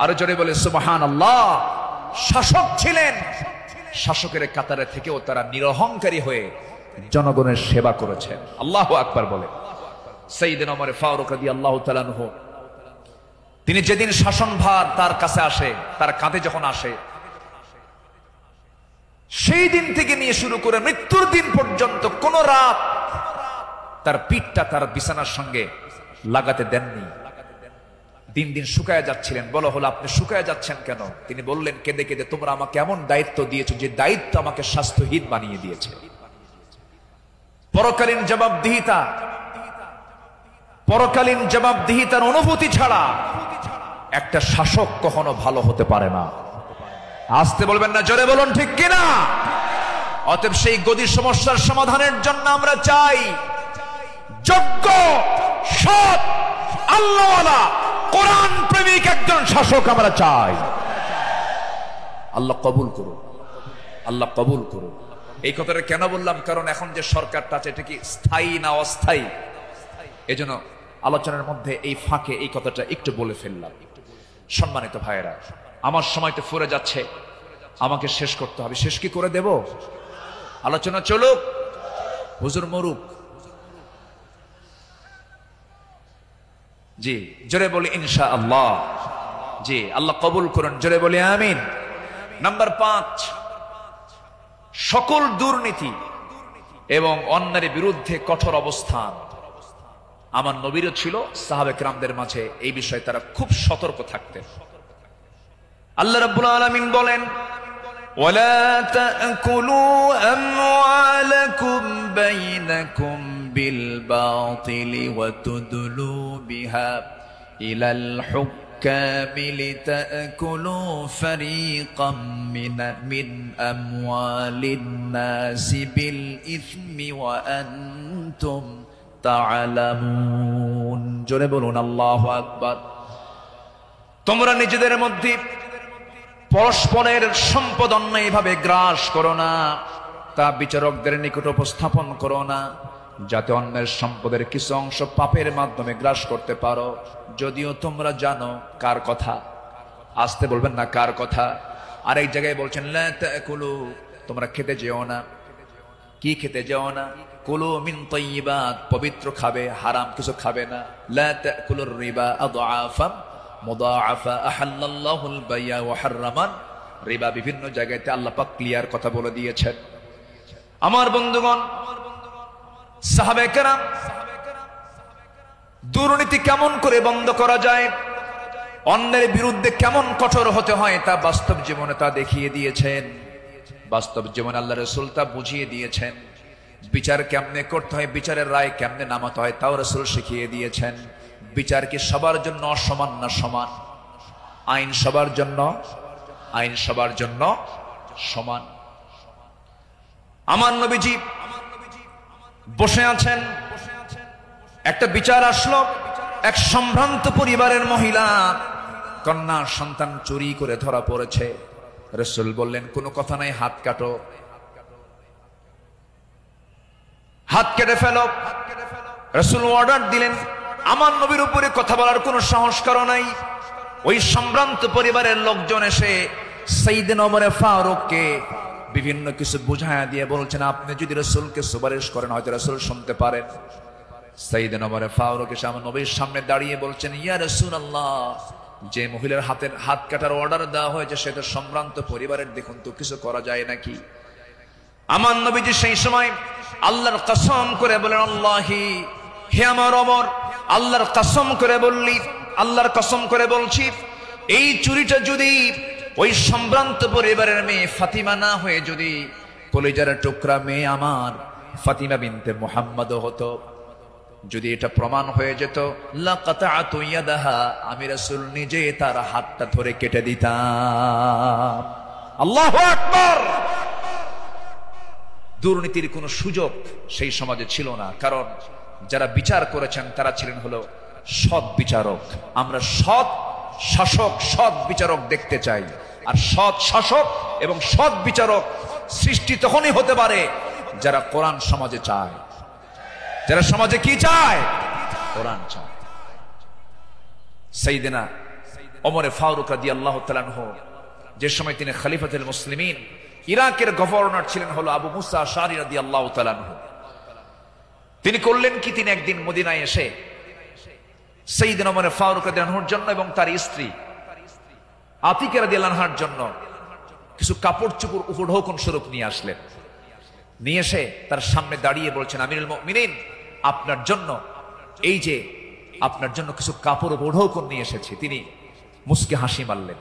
আর জোরে বলে সুবহানাল্লাহ। শাসক ছিলেন, শাসকের কাতারে থেকেও তারা নিরহংকারী হয়ে জনগণের সেবা করেছেন। আল্লাহু আকবার বলে। সাইয়েদনা ওমর ফারুক রাদিয়াল্লাহু তাআলা আনহু তিনি যেদিন শাসনভার তার কাছে আসে, তার কাঁধে যখন আসে, সেই দিন থেকে নিয়ে শুরু করে মৃত্যুর দিন পর্যন্ত কোন রাত তার পিঠটা তার বিছানার সঙ্গে লাগাতে দেননি। দিন দিন শুকায় যাচ্ছিলেন। বলা হলো, আপনি শুকায় যাচ্ছেন কেন? তিনি বললেন কেঁদে কেঁদে, তোমরা আমাকে এমন দায়িত্ব দিয়েছো যে দায়িত্ব আমাকে স্বাস্থ্যহীন বানিয়ে দিয়েছে। পরকালীন জবাবদিহিতা, পরকালীন জবাবদিহিতার অনুভূতি ছাড়া একটা শাসক কখনো ভালো হতে পারে না। আসতে বলবেন না, জোরে বলুন ঠিক কিনা? অতএব সেই গদির সমস্যার সমাধানের জন্য আমরা চাই যোগ্য, সৎ, আল্লাহওয়ালা, কোরআন প্রেমিক একজন শাসক আমরা চাই। আল্লাহ কবুল করুন, আল্লাহ কবুল করুন। এই কথাটা কেন বললাম? কারণ এখন যে সরকারটা আছে, এটা কি স্থায়ী না অস্থায়ী? এজন্য আলোচনার মধ্যে এই ফাঁকে এই কথাটা একটু বলে ফেললাম। সম্মানিত ভাইয়েরা, আমার সময় তো ফুরে যাচ্ছে, আমাকে শেষ করতে হবে। শেষ কি করে দেব? আলোচনা চলুক, হুজুর মরুক। জি, জোরে বলি ইনশাআল্লাহ। জি, আল্লাহ কবুল করুন, জোরে বলি আমিন। নাম্বার 5, সকল দুর্নীতি এবং অন্যায়ের বিরুদ্ধে কঠোর অবস্থান। আমার নবীরও ছিল, সাহাবে কেরামদের মাঝে এই বিষয়ে তারা খুব সতর্ক থাকতেন। আল্লাহ রাব্বুল আলামিন বলেন, ওয়ালা তাকুলু আমওয়ালাকুম বাইনাকুম বিল বাতিলি ওয়া তুদলু বিহা ইলাল হুক্কামি লিতাকুলু ফারীকাম মিন আমওয়ালিন নাসি বিল ইসমি ওয়া আনতুম তা'লামুন। জোরে বলুন আল্লাহু আকবার। তোমরা নিজেদের মধ্যে পরস্পরের সম্পদ অন্যায়ভাবে গ্রাস করো না, তা বিচারকদের নিকট উপস্থাপন করো না, যাতে অন্যের সম্পদের কিছু অংশ পাপের মাধ্যমে গ্রাস করতে পারো, যদিও তোমরা জানো কার কথা। আসতে বলবেন না, কার কথা। আরেক জায়গায় বলছেন, লা তাকুলু, তোমরা খেতে যেও না। কি খেতে যেও না? কুলু মিন তাইয়্যিবাত, পবিত্র খাবে, হারাম কিছু খাবে না। লা তাকুলুর রিবা আদআফা মুদাআফা আহাল্লাল্লাহুল বাইয়া ওয়া হাররামান রিবা। বিভিন্ন জায়গাতে আল্লাহ পাক ক্লিয়ার কথা বলে দিয়েছেন। আমার বন্ধুগণ, সাহাবায়ে কেরাম দুর্নীতি কেমন করে বন্ধ করা যায়, অন্যের বিরুদ্ধে কেমন কঠোর হতে হয়, তা বাস্তব জীবনে তা দেখিয়ে দিয়েছেন। বাস্তব জীবনে আল্লাহ রাসূল তা বুঝিয়ে দিয়েছেন বিচার কেমনে করতে হয়, বিচারের রায় কেমনে নামাতে হয় তাও রাসূল শিখিয়ে দিয়েছেন। বিচার কি সবার জন্য সমান না সমান? আইন সবার জন্য, আইন সবার জন্য সমান। আমার নবীজি বসে আছেন, একটা বিচার আসলো। এক সম্ভ্রান্ত পরিবারের মহিলা কন্যা সন্তান চুরি করে ধরা পড়েছে। রাসূল বললেন কোনো কথা নাই, হাত কাটো, হাত কেটে ফেলো। রাসূল অর্ডার দিলেন। আমার নবীর উপরে কথা বলার কোনো সাহস কারো নাই। ওই সম্ভ্রান্ত পরিবারের লোকজন এসে সাইয়েদনা ওমর ফারুককে বিভিন্ন কিছু বুঝায়া দিয়ে বলছেন, আপনি যদি রাসূলকে সুপারিশ করেন হয়তো রাসূল শুনতে পারেন। সাইয়েদনা ওমর ফারুক এসে আমার নবীর সামনে দাঁড়িয়ে বলছেন, ইয়া রাসূলুল্লাহ, যে মহিলার হাত কাটার অর্ডার দেওয়া হয়েছে সে তো সম্ভ্রান্ত পরিবারের, দেখুন তো কিছু করা যায় নাকি? আমার নবীজি সেই সময় আল্লাহর কসম করে বলেন, আল্লাহি, হে আমার ওমর, আল্লাহর কসম করে বললি, আল্লাহর কসম করে বলছি, এই চুরিটা যদি ওই সম্ভ্রান্ত পরিবারের মেয়ে ফাতিমা না হয়ে যদি কলিজার টুকরা মেয়ে আমার ফাতিমা বিনতে মুহাম্মদ হতো, যদি এটা প্রমাণ হয়ে যেত, লাকাতাতু ইয়াদাহা, আমি রাসূল নিজে তার হাতটা ধরে কেটে দিতাম। আল্লাহু আকবার। দুর্নীতির কোনো সুযোগ সেই সমাজে ছিল না, কারণ যারা বিচার করেছেন তারা ছিলেন হলো সৎ বিচারক। আমরা সৎ শাসক, সৎ বিচারক দেখতে চাই। আর সৎ শাসক এবং সৎ বিচারক সৃষ্টি তখনই হতে পারে যারা কোরআন সমাজে চায়। যারা সমাজে কি চায়? কোরআন চায়। সাইয়েদনা ওমর ফারুক রাদিয়াল্লাহু তাআলা আনহু, যে সময় তিনি খলিফাতুল মুসলিমিন, ইরাকের গভর্নর ছিলেন হলো আবু মুসা আশআরী রাদিয়াল্লাহু তাআলা আনহু। তিনি করলেন কি, তিনি একদিন মদিনায় এসে সাইয়েদনা ওমর ফারুক রাদিয়াল্লাহু আনহুর জন্য এবং তার স্ত্রী আতিকা রাদিয়াল্লাহু আনহার জন্য কিছু কাপড় চোপড় উপঢৌকন স্বরূপ নিয়ে আসলেন। নিয়ে এসে তার সামনে দাঁড়িয়ে বলছেন, আমিরুল মুমিনিন, আপনার জন্য এই যে আপনার জন্য কিছু কাপড় উপঢৌকন নিয়ে এসেছি। তিনি মুস্কি হাসি মারলেন।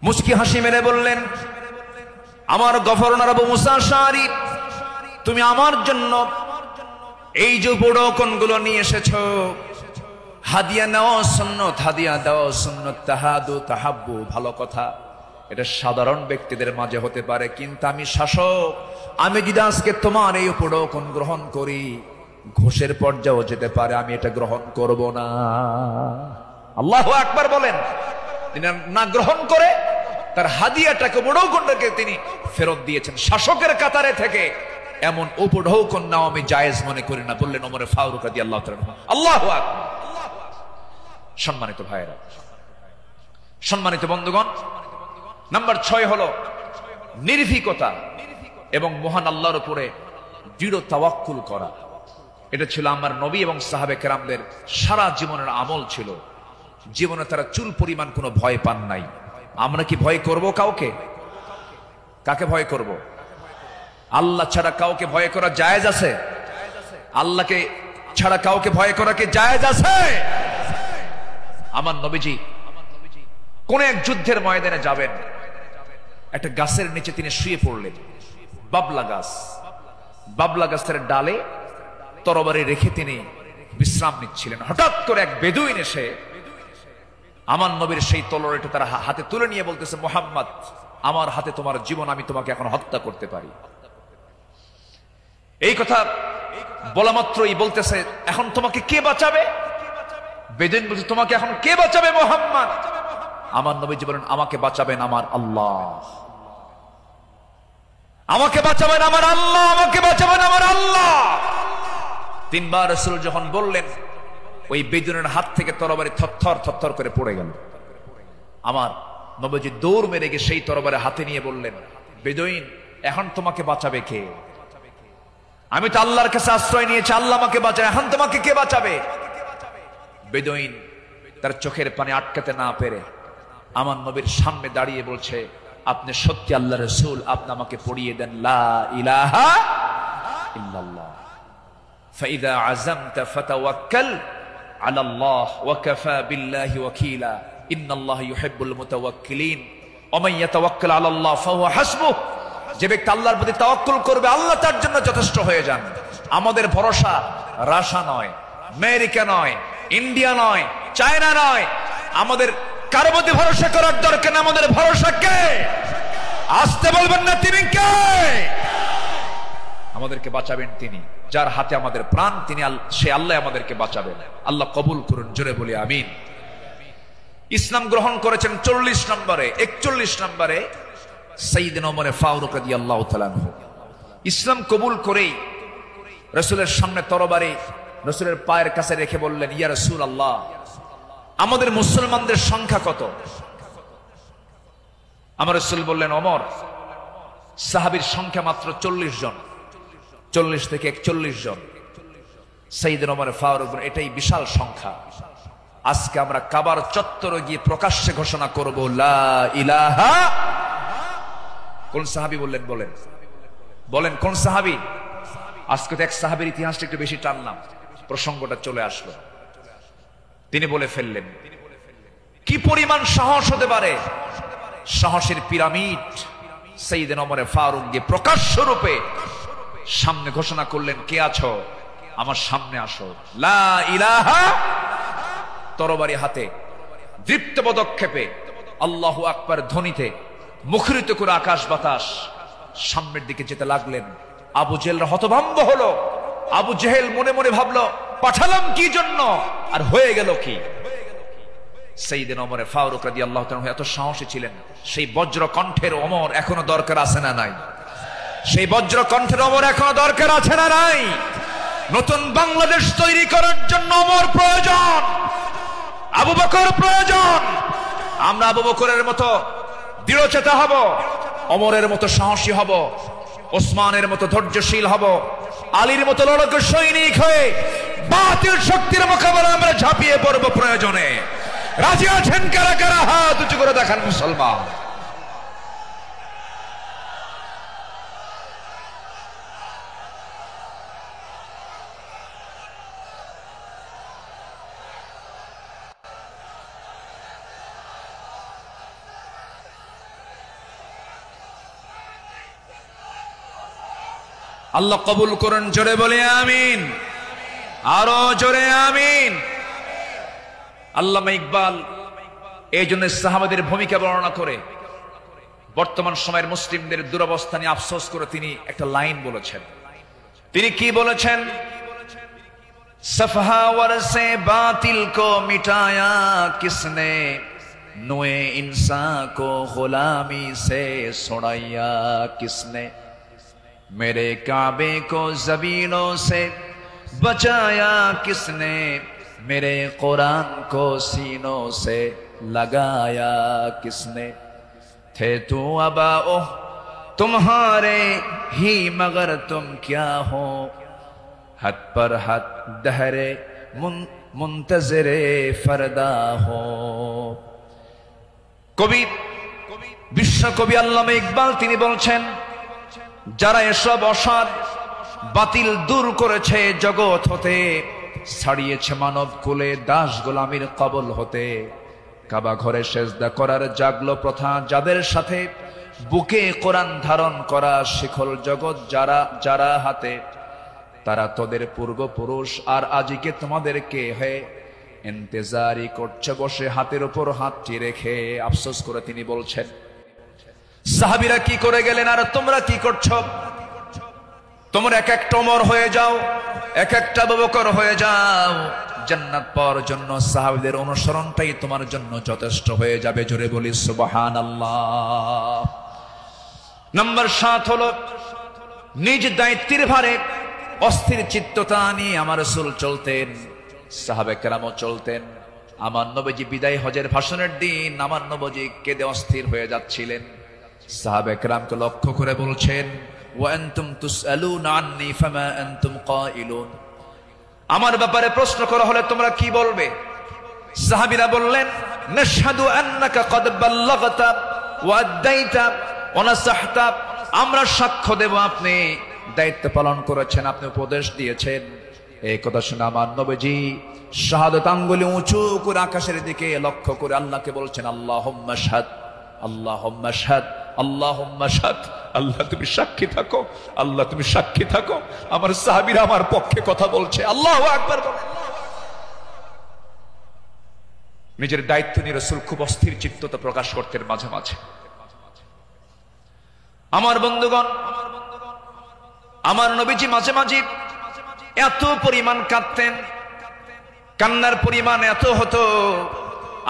মুস্কি হাসি মেরে বললেন, আমার গভর্নর আবু মুসা আশআরী, তুমি আমার জন্য এই যে উপঢৌকন গুলো নিয়ে এসেছো, হাদিয়া নেওয়া সুন্নত, হাদিয়া দেওয়া সুন্নত, তাহাদু তাহাব্বু, ভালো কথা, এটা সাধারণ ব্যক্তিদের মাঝে হতে পারে, কিন্তু আমি শাসক, আমি যদি আজকে তোমার এই উপঢৌকন গ্রহণ করি ঘুষের পর্যায়েও যেতে পারে, আমি এটা গ্রহণ করব না। আল্লাহু আকবার বলেন। তিনি না গ্রহণ করে তার হাদিয়াটাকে, উপঢৌকনটাকে তিনি ফেরত দিয়েছেন। শাসকের কাতারে থেকে এমন উপঢৌকন নাও আমি জায়েজ মনে করি না, বললেন ওমর ফারুক রাদিয়াল্লাহু তাআলা। আল্লাহু আকবার। সম্মানিত ভাইরা, সম্মানিত বন্ধুগণ, নাম্বার 6 হলো নির্ভীকতা এবং মহান আল্লাহর উপরে দৃঢ় তাওয়াক্কুল করা। এটা ছিল আমার নবী এবং সাহাবে কেরামদের সারা জীবনের আমল ছিল। জীবনে তারা চুল পরিমাণ কোনো ভয় পান নাই। আমরা কি ভয় করব কাউকে? কাকে ভয় করব? আল্লাহ ছাড়া কাউকে ভয় করা জায়েজ আছে? আল্লাহকে ছাড়া কাউকে ভয় করা কি জায়েজ আছে? আমার নবীজি কোন এক যুদ্ধের ময়দানে যাবেন, একটা গাছের নিচে তিনি শুয়ে পড়লেন। বাবলা গাছ, বাবলা গাছের ডালে তরবারি রেখে তিনি বিশ্রাম নিচ্ছিলেন। হঠাৎ করে এক বেদুইন এসে আমার নবীর সেই তলোয়ারটা তার হাতে তুলে নিয়ে বলতেছে, মুহাম্মদ, আমার হাতে তোমার জীবন, আমি তোমাকে এখন হত্যা করতে পারি। এই কথা বলা মাত্রই বলতেছে, এখন তোমাকে কে বাঁচাবে? বেদুইন বলছে, তোমাকে এখন কে বাঁচাবে মুহাম্মদ? আমার নবীজি বলেন, আমাকে বাঁচাবেন আমার আল্লাহ, আমাকে বাঁচাবেন আমার আল্লাহ, আমাকে বাঁচাবেন আমার আল্লাহ। 3 বার রাসূল যখন বললেন, ওই বেদুইনের হাত থেকে তরবারি থরথর থরথর করে পড়ে গেল। আমার নবীজি দৌড় মেরে গিয়ে সেই তরবারি হাতে নিয়ে বললেন, বেদুইন, এখন তোমাকে বাঁচাবে কে? আমি তো আল্লাহর কাছে আশ্রয় নিয়েছি, আল্লাহ আমাকে বাঁচায়, এখন তোমাকে কে বাঁচাবে? বেদুইন তার চোখের পানি আটকাতে না পেরে আমার নবীর সামনে দাঁড়িয়ে বলছে, আপনি সত্যি আল্লাহ রাসূল, আপনি আমাকে পড়িয়ে দেন লা ইলাহা ইল্লাল্লাহ, ফাইদা আযামতা ফাতাওয়াক্কাল আলাল্লাহ ওয়া কাফা বিল্লাহি ওয়াকিলা, ইন্নাল্লাহা ইউহিব্বুল মুতাওয়াক্কিলিন ওয়া মান ইয়াতাওয়াক্কাল আলাল্লাহ ফাহুয়া হাসবুহ যে ব্যক্তি আল্লাহর প্রতি তাওয়াক্কুল করবে আল্লাহ তার জন্য যথেষ্ট হয়ে যান। আমাদের ভরসা রাশিয়া নয়, আমেরিকা নয়, ইন্ডিয়া নয়, চায়না নয়। আমাদের কারো প্রতি ভরসা করার দরকার না। আমাদের ভরসা কে? আসতে বলবেন না তিনি কে? আমাদেরকে বাঁচাবেন তিনি, যার হাতে আমাদের প্রাণ, তিনি সে আল্লাহ আমাদেরকে বাঁচাবেন। আল্লাহ কবুল করুন, জোরে বলি আমিন। ইসলাম গ্রহণ করেছেন 40 নম্বরে, 41 নম্বরে সাইয়েদনা ওমর ফারুক রাদিয়াল্লাহু তাআলা আনহু। ইসলাম কবুল করেই রাসূলের সামনে তরবারি রাসূলের পায়ের কাছে রেখে বললেন, ইয়া রাসূলুল্লাহ, আমাদের মুসলমানদের সংখ্যা কত? আমার রাসূল বললেন, ওমর, সাহাবীর সংখ্যা মাত্র 40 জন, 40 থেকে 41 জন। সাইয়েদনা ওমর ফারুক, এটাই বিশাল সংখ্যা। আজকে আমরা কাবার চত্বরে গিয়ে প্রকাশ্যে ঘোষণা করব লা ইলাহা। কোন সাহাবী বললেন? বলেন বলেন কোন সাহাবী? আজকে তো এক সাহাবীর ইতিহাসটা একটু বেশি টানলাম, প্রসঙ্গটা চলে আসলো। তিনি বলে ফেললেন, কি পরিমাণ সাহস হতে পারে! সাহসের পিরামিড সাইয়েদনা ওমর ফারুক গিয়ে প্রকাশ্য রূপে সামনে ঘোষণা করলেন, কে আছো আমার সামনে আসো, লা ইলাহা। তরবারি হাতে দীপ্ত পদক্ষেপে আল্লাহু আকবার ধ্বনিতে মুখরিত করে আকাশ বাতাস সামনের দিকে যেতে লাগলেন। আবু জেহেল হতভম্ব হলো। আবু জেহেল মনে মনে ভাবলো, পাঠালাম কি জন্য, আর হয়ে গেল কি? সাইয়েদনা ওমর ফারুক রাদিয়াল্লাহু তাআলা এত সাহসী ছিলেন। সেই বজ্র কণ্ঠের ওমর এখনো দরকার আছে না নাই? সেই বজ্র কণ্ঠের ওমর এখনো দরকার আছে না নাই? নতুন বাংলাদেশ তৈরি করার জন্য ওমর প্রয়োজন, আবু বকর প্রয়োজন। আমরা আবু বকরের মতো দৃঢ়চেতা হব, ওমরের মতো সাহসী হব, ওসমানের মতো ধৈর্যশীল হব, আলীর মতো লড়াকু সৈনিক হয়ে বাতিল শক্তির মোকাবেলায় আমরা ঝাঁপিয়ে পড়ব প্রয়োজনে। রাজি আছেন কারা কারা? হাত উঁচু করে দেখান মুসলমান। আল্লাহ কবুল করুন, জোরে বলে আমিন, আরো জোরে আমিন। আল্লামা ইকবাল এই জন্য সাহাবাদের ভূমিকা বর্ণনা করে বর্তমান সময়ের মুসলিমদের দুরবস্থা নিয়ে আফসোস করে তিনি একটা লাইন বলেছেন। তিনি কি বলেছেন? সফহাওয়ার সে বাতিল কো মিটায়া কিসনে, নুয়ে ইনসা কো গুলামি সে ছুড়ায়া কিসনে, मेरे काबे को जमीनों से बचाया किसने, मेरे कुरान को सीनों से लगाया किसने, थे तू अबाओ तुम्हारे ही मगर तुम क्या हो, हद पर हद दहरे मुंतजरे फरदा हो। कवि विश्व कवि আল্লামা ইকবাল তিনি বলছেন, যারা এসব অসার বাতিল দূর করেছে জগৎ হতে, ছাড়িয়েছে মানব কুলে দাস গোলামির কবল হতে, কাবা ঘরে সেজদা করার জাগলো প্রথা যাদের সাথে, বুকে কোরআন ধারণ করা শিখল জগৎ যারা যারা হাতে, তারা তোদের পূর্বপুরুষ আর আজিকে তোমাদেরকে হে ইন্তজারি করছে বসে হাতের উপর হাতটি রেখে। আফসোস করে তিনি বলছেন, সাহাবীরা কি করে গেলেন আর তোমরা কি করছো? তোমরা এক একটা ওমর হয়ে যাও, এক একটা আবু বকর হয়ে যাও, জান্নাত পাওয়ার জন্য সাহাবীদের অনুসরণটাই তোমার জন্য যথেষ্ট হয়ে যাবে। জোরে বলি সুবহানাল্লাহ। নাম্বার 7 হলো নিজ দায়িত্বের ভারে অস্থির চিত্ততা নিয়ে আমার রাসূল চলতেন, সাহাবা কেরামও চলতেন। আমার নবীজি বিদায় হজের ভাষণের দিন আমার নবীজি কেঁদে অস্থির হয়ে যাচ্ছিলেন। সাহাবা কেরামকে লক্ষ্য করে বলছেন, ওয়া আনতুম তুসআলুনা আন্নী ফামা আনতুম কাইলুন, আমার ব্যাপারে প্রশ্ন করা হলে তোমরা কি বলবে? সাহাবীরা বললেন, নাশহাদু আন্নাকা ক্বাদ বাল্লাগতা ওয়া আদাইতা ওয়া নাসাহতা, আমরা সাক্ষ্য দেব আপনি দায়িত্ব পালন করেছেন, আপনি উপদেশ দিয়েছেন। এই কথা শুনে আমার নবীজি শাহাদাত আঙ্গুলি উঁচু করে আকাশের দিকে লক্ষ্য করে আল্লাহকে বলছেন, আল্লাহুম্মা শাহাদ, আল্লাহুম্মা শাহাদ, আল্লাহুম্মা শাদ, আল্লাহ তুমি সাক্ষী থাকো, আল্লাহ তুমি সাক্ষী থাকো, আমার সাহাবীরা আমার পক্ষে কথা বলছে। আল্লাহু আকবার বলেন। নিজের দায়িত্ব নিয়ে রাসূল খুব অস্থির চিত্ততা প্রকাশ করতেন মাঝে মাঝে। আমার বন্ধুগণ, আমার নবীজি মাঝে মাঝে এত পরিমাণ কাঁদতেন, কান্নার পরিমাণ এত হতো,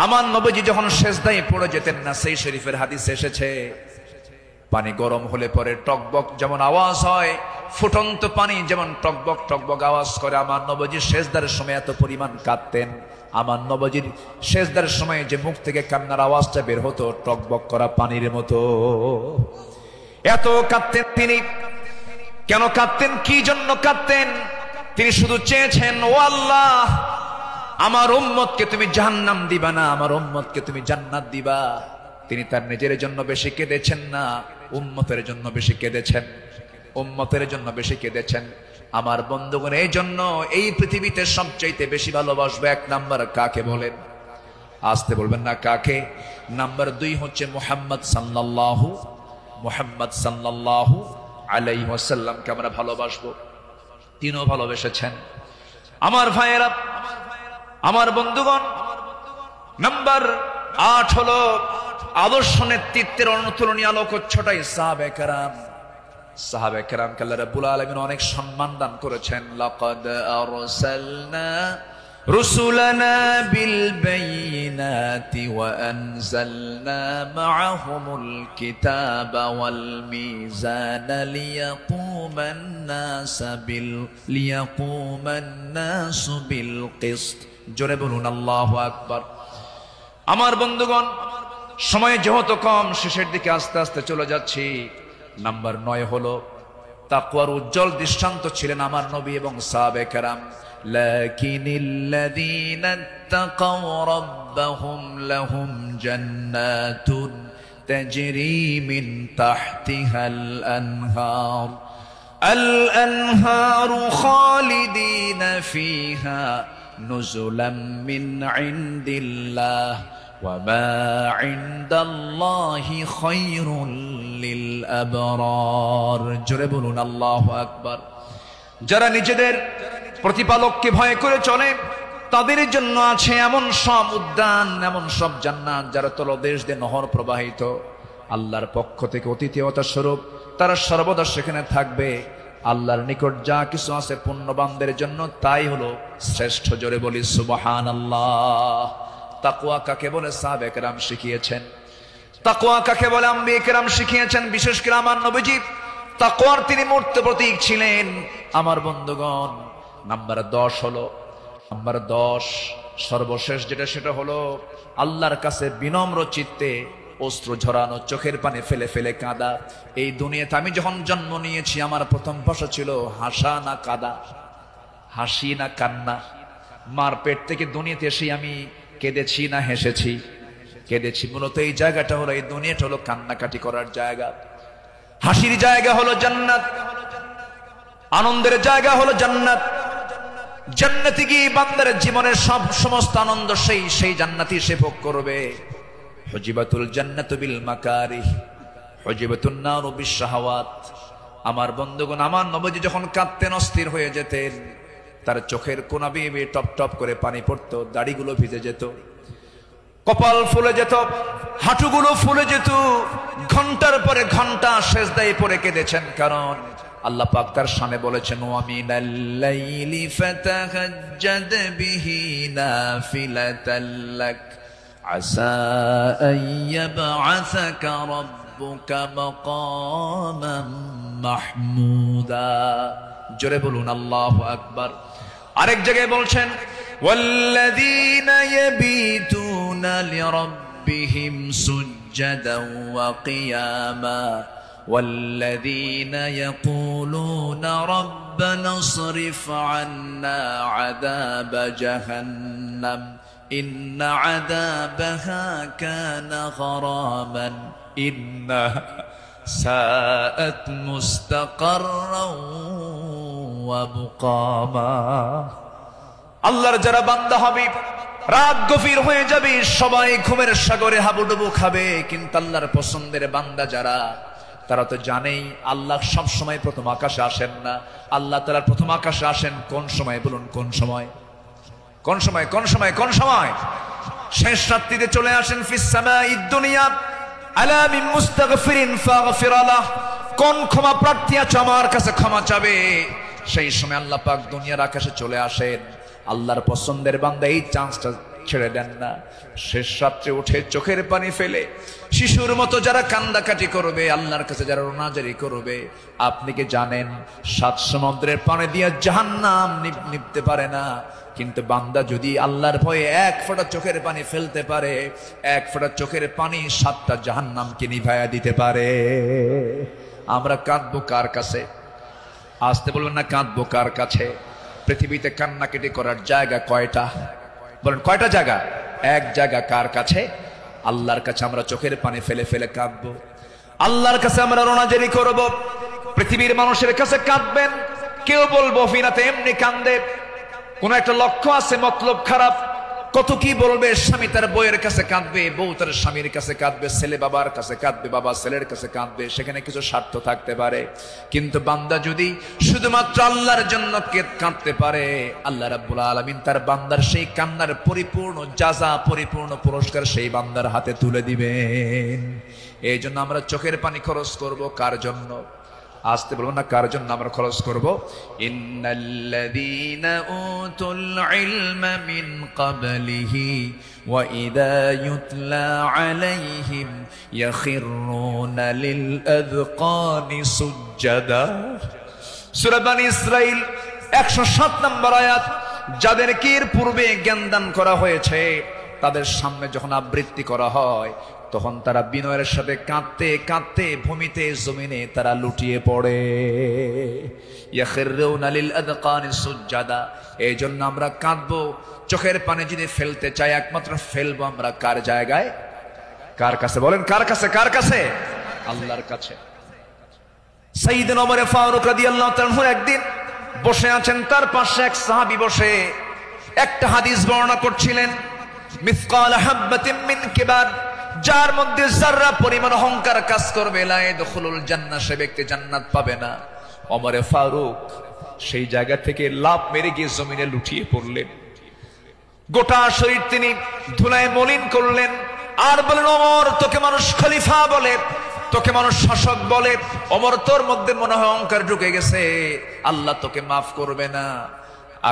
আমার নবীজি যখন সেজদায় পড়ে যেতেন না, সেই শরীফের হাদিসে এসেছে পানি গরম হলে পরে টকবক যেমন আওয়াজ হয়, ফুটন্ত পানি যেমন টকবক টকবক আওয়াজ করে, আমার নবীজি সেজদার সময় এত পরিমাণ কাঁদতেন। আমার নবীজির সেজদার সময় যে মুখ থেকে কান্নার আওয়াজটা বের হতো টকবক করা পানির মতো, এত কাঁদতেন তিনি। কেন কাঁদতেন, কি জন্য কাঁদতেন? তিনি শুধু চেয়েছেন, ও আল্লাহ, আমার উম্মতকে তুমি জাহান্নাম দিবা না, আমার উম্মতকে তুমি জান্নাত দিবা। তিনি তার নিজের জন্য বেশি কেঁদেছেন না, উম্মতের জন্য বেশি কেঁদেছেন, উম্মতের জন্য বেশি কেঁদেছেন। আমার বন্ধুগণ, এই জন্য এই পৃথিবীতে সবচাইতে বেশি ভালোবাসবে এক নাম্বার কাকে বলেন? আসতে বলবেন না কাকে? নাম্বার 2 হচ্ছে মুহাম্মদ সাল্লাল্লাহু আলাইহি ওয়াসাল্লামকে আমরা ভালোবাসবো। তিনিও ভালোবেসেছেন। আমার ভাইয়েরা, আমার বন্ধুগণ, নাম্বার 8 হলো আদর্শ নেতৃত্বের অনুতুলনীয় আলোকচ্ছটাই সাহাবে কেরাম। সাহাবে কেরামকে আল্লাহ রাব্বুল আলামিন অনেক সম্মান দান করেছেন। লাকাদ আরসালনা রুসুলানা বিল বাইয়িনাতি ওয়া আনজালনা মাআহুমুল কিতাবা ওয়াল মিজানা লিয়াকুমান নাসু বিল কিসত। জোরে বলুন আল্লাহু আকবার। আমার বন্ধুগণ, সময় যেহেতু কম, শেষের দিকে আস্তে আস্তে চলে যাচ্ছি। নাম্বার 9 হলো তাকওয়ার উজ্জ্বল দৃষ্টান্ত ছিলেন আমার নবী এবং সাহাবে কেরাম। লাকিনিল্লাযীনা তাকাও রাব্বাহুম লাহুম জান্নাতুন তাজরি মিন তাহতিহাল আনহার আল-আনহারু খালিদিনা ফিহা নুজুলাম মিন ইনদিল্লাহ ওয়া মা ইনদাল্লাহি খায়রুল লিল আবরার। জোরে বলুন আল্লাহু আকবার। যারা নিজেদের প্রতিপালককে ভয় করে চলে, তাদের জন্য আছে এমন সব উদ্যান, এমন সব জান্নাত যারা তলদেশ দিয়ে নহর প্রবাহিত। আল্লাহর পক্ষ থেকে অতিথিয়তা স্বরূপ তারা সর্বদা সেখানে থাকবে। আল্লাহর নিকট যা কিছু আছে পুণ্যবানদের জন্য তাই হলো শ্রেষ্ঠ। জোরে বলি সুবহানাল্লাহ। তাকওয়া কাকে বলে সাহাবে কেরাম শিখিয়েছেন, তাকওয়া কাকে বলে আম্বিয়া কেরাম শিখিয়েছেন। বিশেষ করে আমার নবীজি তাকওয়ার তিনি মূর্ত প্রতীক ছিলেন। আমার বন্ধুগণ, নাম্বার 10 হলো, নাম্বার 10 সর্বশেষ যেটা, সেটা হলো আল্লাহর কাছে বিনম্র চিত্তে অশ্রু ঝরানো, চোখের পানি ফেলে ফেলে কাঁদা। এই দুনিয়াতে আমি যখন জন্ম নিয়েছি, আমার প্রথম ভাষা ছিল হাসা না কাঁদা, হাসি না কান্না। মার পেট থেকে দুনিয়াতে এসে আমি কেঁদেছি না হেসেছি? কেঁদেছি। মূলত এই জায়গাটা হলো, এই দুনিয়াটা হলো কান্নাকাটি করার জায়গা। হাসির জায়গা হলো জান্নাত, আনন্দের জায়গা হলো জান্নাত। জান্নাতে গিয়ে বান্দার জীবনের সমস্ত আনন্দ সেই জান্নাতই সে ভোগ করবে। হুজিবাতুল জান্নাতু বিল মাকারিহ হুজিবাতুন নারু বিশ শাহাওয়াত। আমার বন্ধুগণ, আমার নবীজি যখন কাঁদতেন, অস্থির হয়ে যেতেন, তার চোখের কোনা বেয়ে টপ টপ করে পানি পড়তো, দাড়িগুলো ভিজে যেত, কপাল ফুলে যেত, হাঁটুগুলো ফুলে যেত। ঘন্টার পরে ঘন্টা সেজদায় পড়ে কেঁদেছেন, কারণ আল্লাহ পাক তার শানে বলেছেন, ওয়া মিনাল লাইলি ফাতাহাজ্জাদ বিহি নাফিলাতাল লাক আসা আন ইয়াবআসাকা রাব্বুকা মাকামান মাহমুদা। জোরে বলুন আল্লাহু আকবার। আরেক জায়গায় বলছেন, ওয়াল্লাযীনা ইয়াবিতুনা লিরাব্বিহিম সুজ্জাদান ওয়া কিয়ামা والذين يقولون ربنا اصرف عنا عذاب جهنم إن عذابها كان غراما إنها ساءت مستقرا ومقاما। আল্লাহর যারা বান্দা হবে, রাত গভীর হয়ে যাবে, সবাই ঘুমের সাগরে হাবুডুবু খাবে, কিন্তু আল্লাহর পছন্দের বান্দা যারা, তারা তো জানেই আল্লাহ সব সময় প্রথম আকাশে আসেন না। আল্লাহ তাআলা প্রথম আকাশে আসেন কোন সময় বলুন? কোন সময়? কোন সময়? কোন সময়? কোন সময়? শেষ রাত্রিতে চলে আসেন। ফিস সামাঈদ দুনিয়া আলা মিন মুস্তাগফিরিন ফাগফির লাহ, কোন ক্ষমা প্রার্থী আছে আমার কাছে ক্ষমা চাবে, সেই সময় আল্লাহ পাক দুনিয়ার আকাশে চলে আসেন। আল্লাহর পছন্দের বান্দা এই চান্সটা ছেড়ে দেন না। শেষ রাত্রে উঠে চোখের পানি ফেলে শিশুর মতো যারা কান্দাকাটি করবে, আল্লাহর কাছে যারা রোনাজারি করবে, আপনি কি জানেন 7 সমুদ্রের পানি দিয়ে জাহান্নাম নিভতে পারে না, কিন্তু বান্দা যদি আল্লাহর ভয়ে 1 ফোঁটা চোখের পানি ফেলতে পারে, 1 ফোঁটা চোখের পানি 7টা জাহান্নামকে নিভাইয়া দিতে পারে। আমরা কাঁদবো কার কাছে? আসতে বলবেন না, কাঁদবো কার কাছে? পৃথিবীতে কান্নাকাটি করার জায়গা কয়টা? বলেন কয়টা জায়গা? এক জায়গা। কার কাছে? আল্লাহর কাছে আমরা চোখের পানি ফেলে ফেলে কাঁদবো, আল্লাহর কাছে আমরা রোনাজারি করব। পৃথিবীর মানুষের কাছে কাঁদবেন, কেউ বলবো ফিনাতে এমনি কান্দে, কোন একটা লক্ষ্য আছে, মতলব খারাপ। কত কি বলবে, স্বামী তার বউয়ের কাছে কাঁদবে, বউ তার স্বামীর কাছে কাঁদবে, ছেলে বাবার কাছে কাঁদবে, বাবা ছেলের কাছে কাঁদবে, সেখানে কিছু স্বার্থ থাকতে পারে। কিন্তু বান্দা যদি শুধুমাত্র আল্লাহর জন্য কাঁদতে পারে, আল্লাহ রাব্বুল আলামিন তার বান্দার সেই কান্নার পরিপূর্ণ জাযা, পরিপূর্ণ পুরস্কার সেই বান্দার হাতে তুলে দিবেন। এই জন্য আমরা চোখের পানি খরচ করব। কার জন্য? আসতে বলবো না, কার জন্য আমরা খরচ করব? ইন্নাল্লাযীনা উতুল ইলমা মিন ক্বাবলিহি ওয়া ইযা ইউতলা আলাইহিম ইয়াখিরুনা লিল আযকানি সুজদা। সূরা বনী ইসরাঈল 107 নম্বর আয়াত। যাদেরকে এর পূর্বে জ্ঞান দান করা হয়েছে, তাদের সামনে যখন আবৃত্তি করা হয়, তখন তারা বিনয়ের সাথে কাঁদতে কাঁদতে ভূমিতে জমিনে তারা লুটিয়ে পড়ে। ইয়াখিরুনা লিল আযকানি সুজদা। এই জন্য আমরা কাঁদবো। চোখের পানি যদি ফেলতে চাই, একমাত্র ফেলবো আমরা কার জায়গায়? কার কাছে? বলেন কার কাছে? কার কাছে? আল্লাহর কাছে। সাইয়েদনা ওমর ফারুক রাদিয়াল্লাহু তাআলা একদিন বসে আছেন, তার পাশে এক সাহাবী বসে একটা হাদিস বর্ণনা করছিলেন। মিসকাল হাববাতিন মিন কিবার, যার মধ্যে যাররা পরিমাণ অহংকার কাজ করবে, লা ইয়াদখুলুল জান্নাহ, সে ব্যক্তি জান্নাত পাবে না। ওমর ফারুক সেই জায়গা থেকে লাফ মেরে গিয়ে জমিনে লুটিয়ে পড়লেন। গোটা শরীর তিনি ধুলায় মলিন করলেন, আর বলেন, ওমর, তোকে মানুষ খলিফা বলে, তোকে মানুষ শাসক বলে, ওমর তোর মধ্যে মনে হয় অহংকার ঢুকে গেছে, আল্লাহ তোকে মাফ করবে না।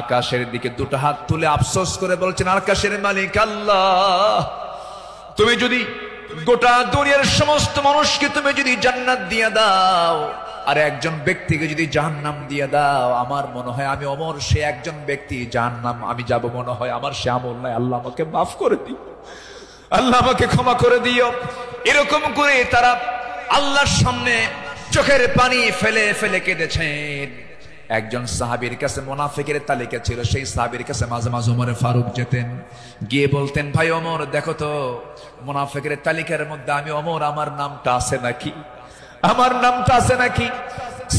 আকাশের দিকে দুটো হাত তুলে আফসোস করে বলছেন, আকাশের মালিক আল্লাহ, তুমি যদি গোটা দুনিয়ার সমস্ত মানুষকে তুমি যদি জান্নাত দিয়ে দাও, আর একজন ব্যক্তিকে যদি জাহান্নাম দিয়ে দাও, আমার মনে হয় আমি ওমর সে একজন ব্যক্তি, জাহান্নাম আমি যাব মনে হয়, আমার সে আমল নাই, আল্লাহ আমাকে মাফ করে দিও, আল্লাহ আমাকে ক্ষমা করে দিও। এরকম করে তারা আল্লাহর সামনে চোখের পানি ফেলে ফেলে কেঁদেছেন। একজন সাহাবীর কাছে মুনাফিকের তালিকা ছিল, সেই সাহাবীর কাছে মাঝে মাঝে ওমর ফারুক যেতেন, গিয়ে বলতেন, ভাই ওমর, দেখো তো মুনাফিকের তালিকার মধ্যে আমি ওমর, আমার নামটা আছে নাকি? আমার নামটা আছে নাকি?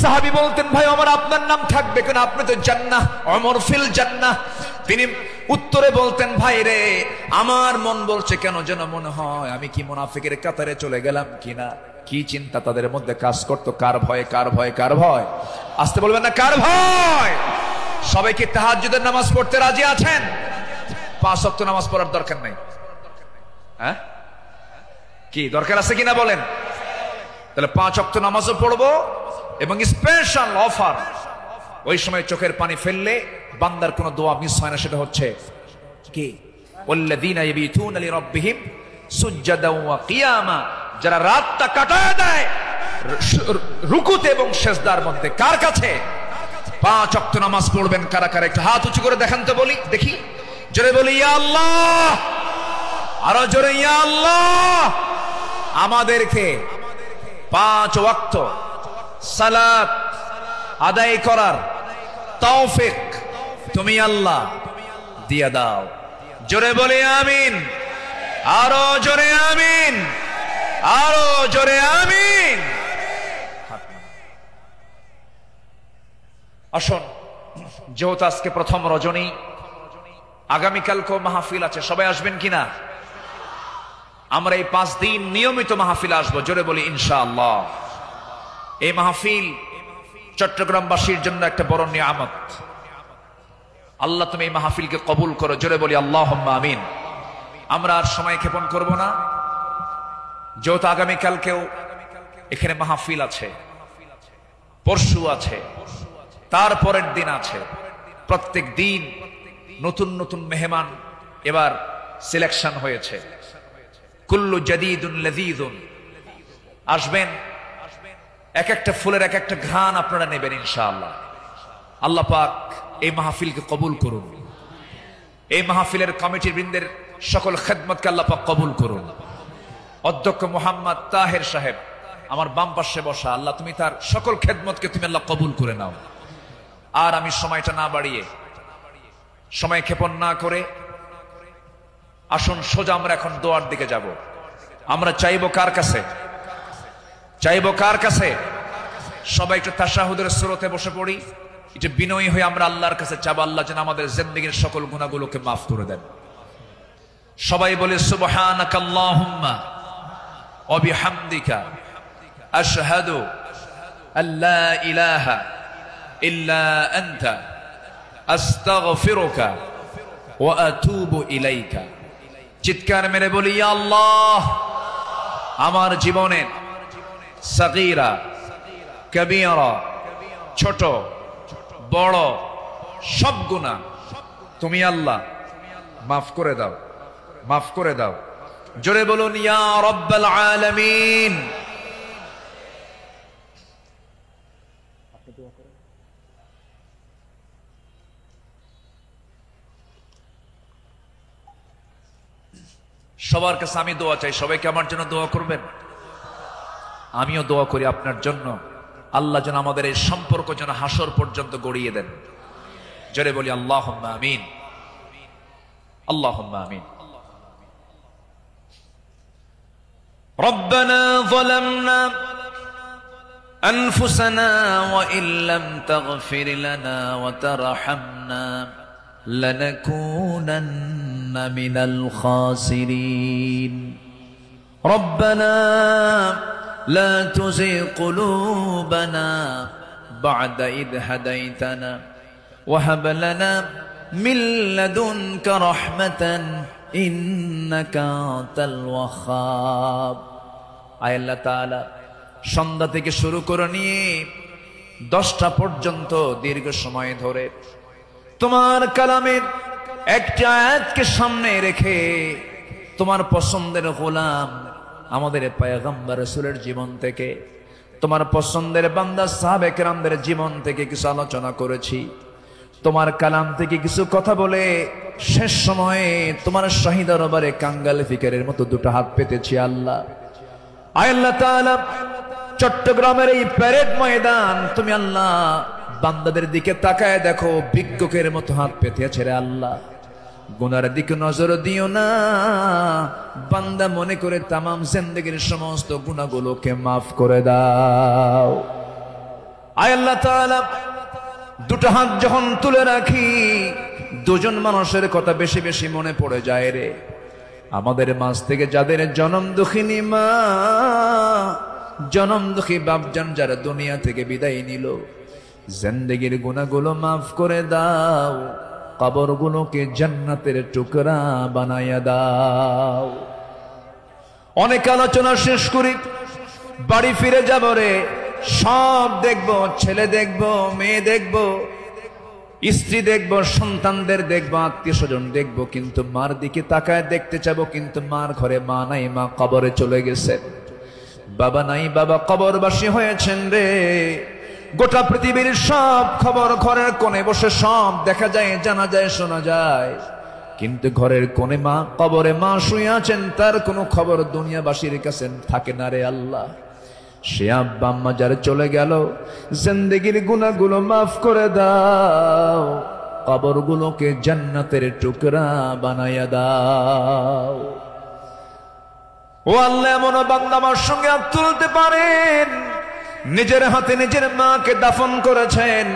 সাহাবী বলতেন, ভাই ওমর, আপনার নাম থাকবে কেন? আপনি তো জান্নাহ, ওমর ফিল জান্নাহ। তিনি উত্তরে বলতেন, ভাই রে, আমার মন বলছে কেন যেন মনে হয় আমি কি মুনাফিকের কাতারে চলে গেলাম কিনা। কি চিন্তা তাদের মধ্যে কাজ করতো, কার ভয়, কার ভয়, কার ভয়? আসতে বলবেন না, কার ভয়? সবাই কি তাহাজ্জুদের নামাজ পড়তে রাজি আছেন? 5 ওয়াক্ত নামাজ পড়ার দরকার নাই? হ্যাঁ, কি দরকার আছে কিনা বলেন? তাহলে 5 ওয়াক্ত নামাজও পড়বো, এবং স্পেশাল অফার, ওই সময় চোখের পানি ফেললে বান্দার কোনো দোয়া মিস হয় না। সেটা হচ্ছে কি? ওয়াল্লাযীনা ইয়াবিতুনা লিরাব্বিহিম সুজদান ওয়া কিয়ামা, যারা রাতটা কাটায় দেয় রুকুতে এবং সিজদার মধ্যে। কার কাছে? 5 ওয়াক্ত নামাজ পড়বেন কারা কারা? একটু হাত উঁচু করে দেখান তো, বলি দেখি, জোরে বলি ইয়া আল্লাহ, আরো জোরে ইয়া আল্লাহ। আমাদেরকে 5 ওয়াক্ত সালাত আদায় করার তৌফিক তুমি আল্লাহ দিয়ে দাও। জোরে বলি আমিন, আরো জোরে আমিন, আরো জোরে আমিন। আসুন, যেহেতু আজকে প্রথম রজনী, আগামীকালকেও মাহফিল আছে, সবাই আসবেন কিনা? আমরা এই 5 দিন নিয়মিত মাহফিল আসবো, জোরে বলি ইনশাআল্লাহ। এই মাহফিল চট্টগ্রামবাসীর জন্য একটা বড় নিয়ামত। আল্লাহ তুমি এই মাহফিলকে কবুল করো, জোরে বলি আল্লাহুম্মা আমিন। আমরা আর সময় ক্ষেপণ করব না, যেহেতু আগামীকালকেও এখানে মাহফিল আছে, পরশু আছে, তারপরের দিন আছে, প্রত্যেক দিন নতুন নতুন মেহমান এবার সিলেকশন হয়েছে। কুল্লু জাদীদুন লাযীযুন, আসবেন, এক একটা ফুলের এক একটা ঘ্রাণ আপনারা নেবেন ইনশাআল্লাহ। আল্লাহ পাক এই মাহফিলকে কবুল করুন, এই মাহফিলের কমিটির বৃন্দের সকল খেদমতকে আল্লাহ পাক কবুল করুন। অধ্যক্ষ মোহাম্মদ তাহের সাহেব আমার বাম পাশে বসা, আল্লাহ তুমি তার সকল খেদমতকে তুমি আল্লাহ কবুল করে নাও। আর আমি সময়টা না বাড়িয়ে, সময় ক্ষেপণ না করে, আসুন সোজা আমরা এখন দোয়ার দিকে যাব। আমরা চাইবো কার কাছে? চাইবো কার কাছে? সবাই একটু তাশাহুদের সুরতে বসে পড়ি, এটা বিনয়ী হয়ে আমরা আল্লাহর কাছে চাবো, আল্লাহ যেন আমাদের জিন্দেগীর সকল গুনাহগুলোকে মাফ করে দেন। সবাই বলে সুবহানাকাল্লাহুম্মা ওয়া বিহামদিকা আশহাদু আল্লা ইলাহা ইল্লা আনতা আস্তাগফিরুকা ওয়া আতুবু ইলাইকা। চিৎকার মেরে বলি, ইয়া আল্লাহ, আমার জীবনের সাগীরা কবীরা, ছোট বড় সব গুনাহ তুমি আল্লাহ মাফ করে দাও, মাফ করে দাও। জোরে বলুন ইয়া রাব্বাল আলামিন। সবার কাছে আমি দোয়া চাই, সবাইকে আমার জন্য দোয়া করবেন। আমিও দোয়া করি আপনার জন্য, আল্লাহ যেন আমাদের এই সম্পর্ক যেন হাসর পর্যন্ত গড়িয়ে দেন। জোরে বলি আল্লাহুম্মা আমিন, আল্লাহুম্মা আমিন। ربنا ظلمنا أنفسنا وإن لم تغفر لنا وترحمنا لنكونن من الخاسرين ربنا لا تزغ قلوبنا بعد إذ هديتنا وهب لنا من لدنك رحمة إنك أنت الوهاب। আয় আল্লাহ তাআলা, সন্ধ্যা থেকে শুরু করে নিয়ে 10টা পর্যন্ত দীর্ঘ সময় ধরে তোমার কালামের একটা আয়াতকে সামনে রেখে তোমার পছন্দের গোলাম আমাদের পয়গম্বর রাসূলের জীবন থেকে, তোমার পছন্দের বান্দা সাহাবে কেরামদের জীবন থেকে কিছু আলোচনা করেছি। তোমার কালাম থেকে কিছু কথা বলে শেষ সময়ে তোমার শাহী দরবারে কাঙ্গাল ফিকিরের মতো দুটো হাত পেতেছি আল্লাহ। আয় আল্লাহ তাআলা, চট্টগ্রামের এই প্যারেড ময়দান তুমি আল্লাহ বান্দাদের দিকে তাকায় দেখো, ভিক্ষুকের মতো হাত পেতে আছে রে আল্লাহ। গুনার দিকে নজর দিও না, বান্দা মনে করে তামাম জিন্দেগীর সমস্ত গুনাহগুলোকে মাফ করে দাও। আয় আল্লাহ তাআলা, দুটো হাত যখন তুলে রাখি, দুজন মানুষের কথা বেশি বেশি মনে পড়ে যায় রে। আমাদের মাঝ থেকে যাদের জনম দুঃখিনী মা, জনম দুঃখী বাপজান যারা দুনিয়া থেকে বিদায় নিল, জিন্দেগীর গুনাহগুলো মাফ করে দাও, কবরগুলোকে জান্নাতের টুকরা বানায়া দাও। অনেক আলোচনা শেষ করি, বাড়ি ফিরে যাব রে। সব দেখবো, ছেলে দেখবো, মেয়ে দেখবো, স্ত্রী দেখবো, সন্তানদের দেখবো, আত্মীয় স্বজন দেখবো, কিন্তু মার দিকে তাকায় দেখতে চাবো, কিন্তু মার ঘরে মা নাই, মা কবরে চলে গেছে। বাবা নাই, বাবা কবরবাসী হয়েছেন রে। গোটা পৃথিবীর সব খবর ঘরের কোণে বসে সব দেখা যায়, জানা যায়, শোনা যায়, কিন্তু ঘরের কোণে মা, কবরে মা শুয়ে আছেন, তার কোনো খবর দুনিয়াবাসীর কাছে থাকে না রে আল্লাহ। সে আব্বা আম্মা যারা চলে গেল, জিন্দেগীর গুনাহগুলো মাফ করে দাও, কবরগুলোকে জান্নাতের টুকরা বানায়া দাও। ও আল্লাহ, এমন বান্দা আমার সঙ্গে হাত তুলতে পারেন, নিজের হাতে নিজের মাকে দাফন করেছেন,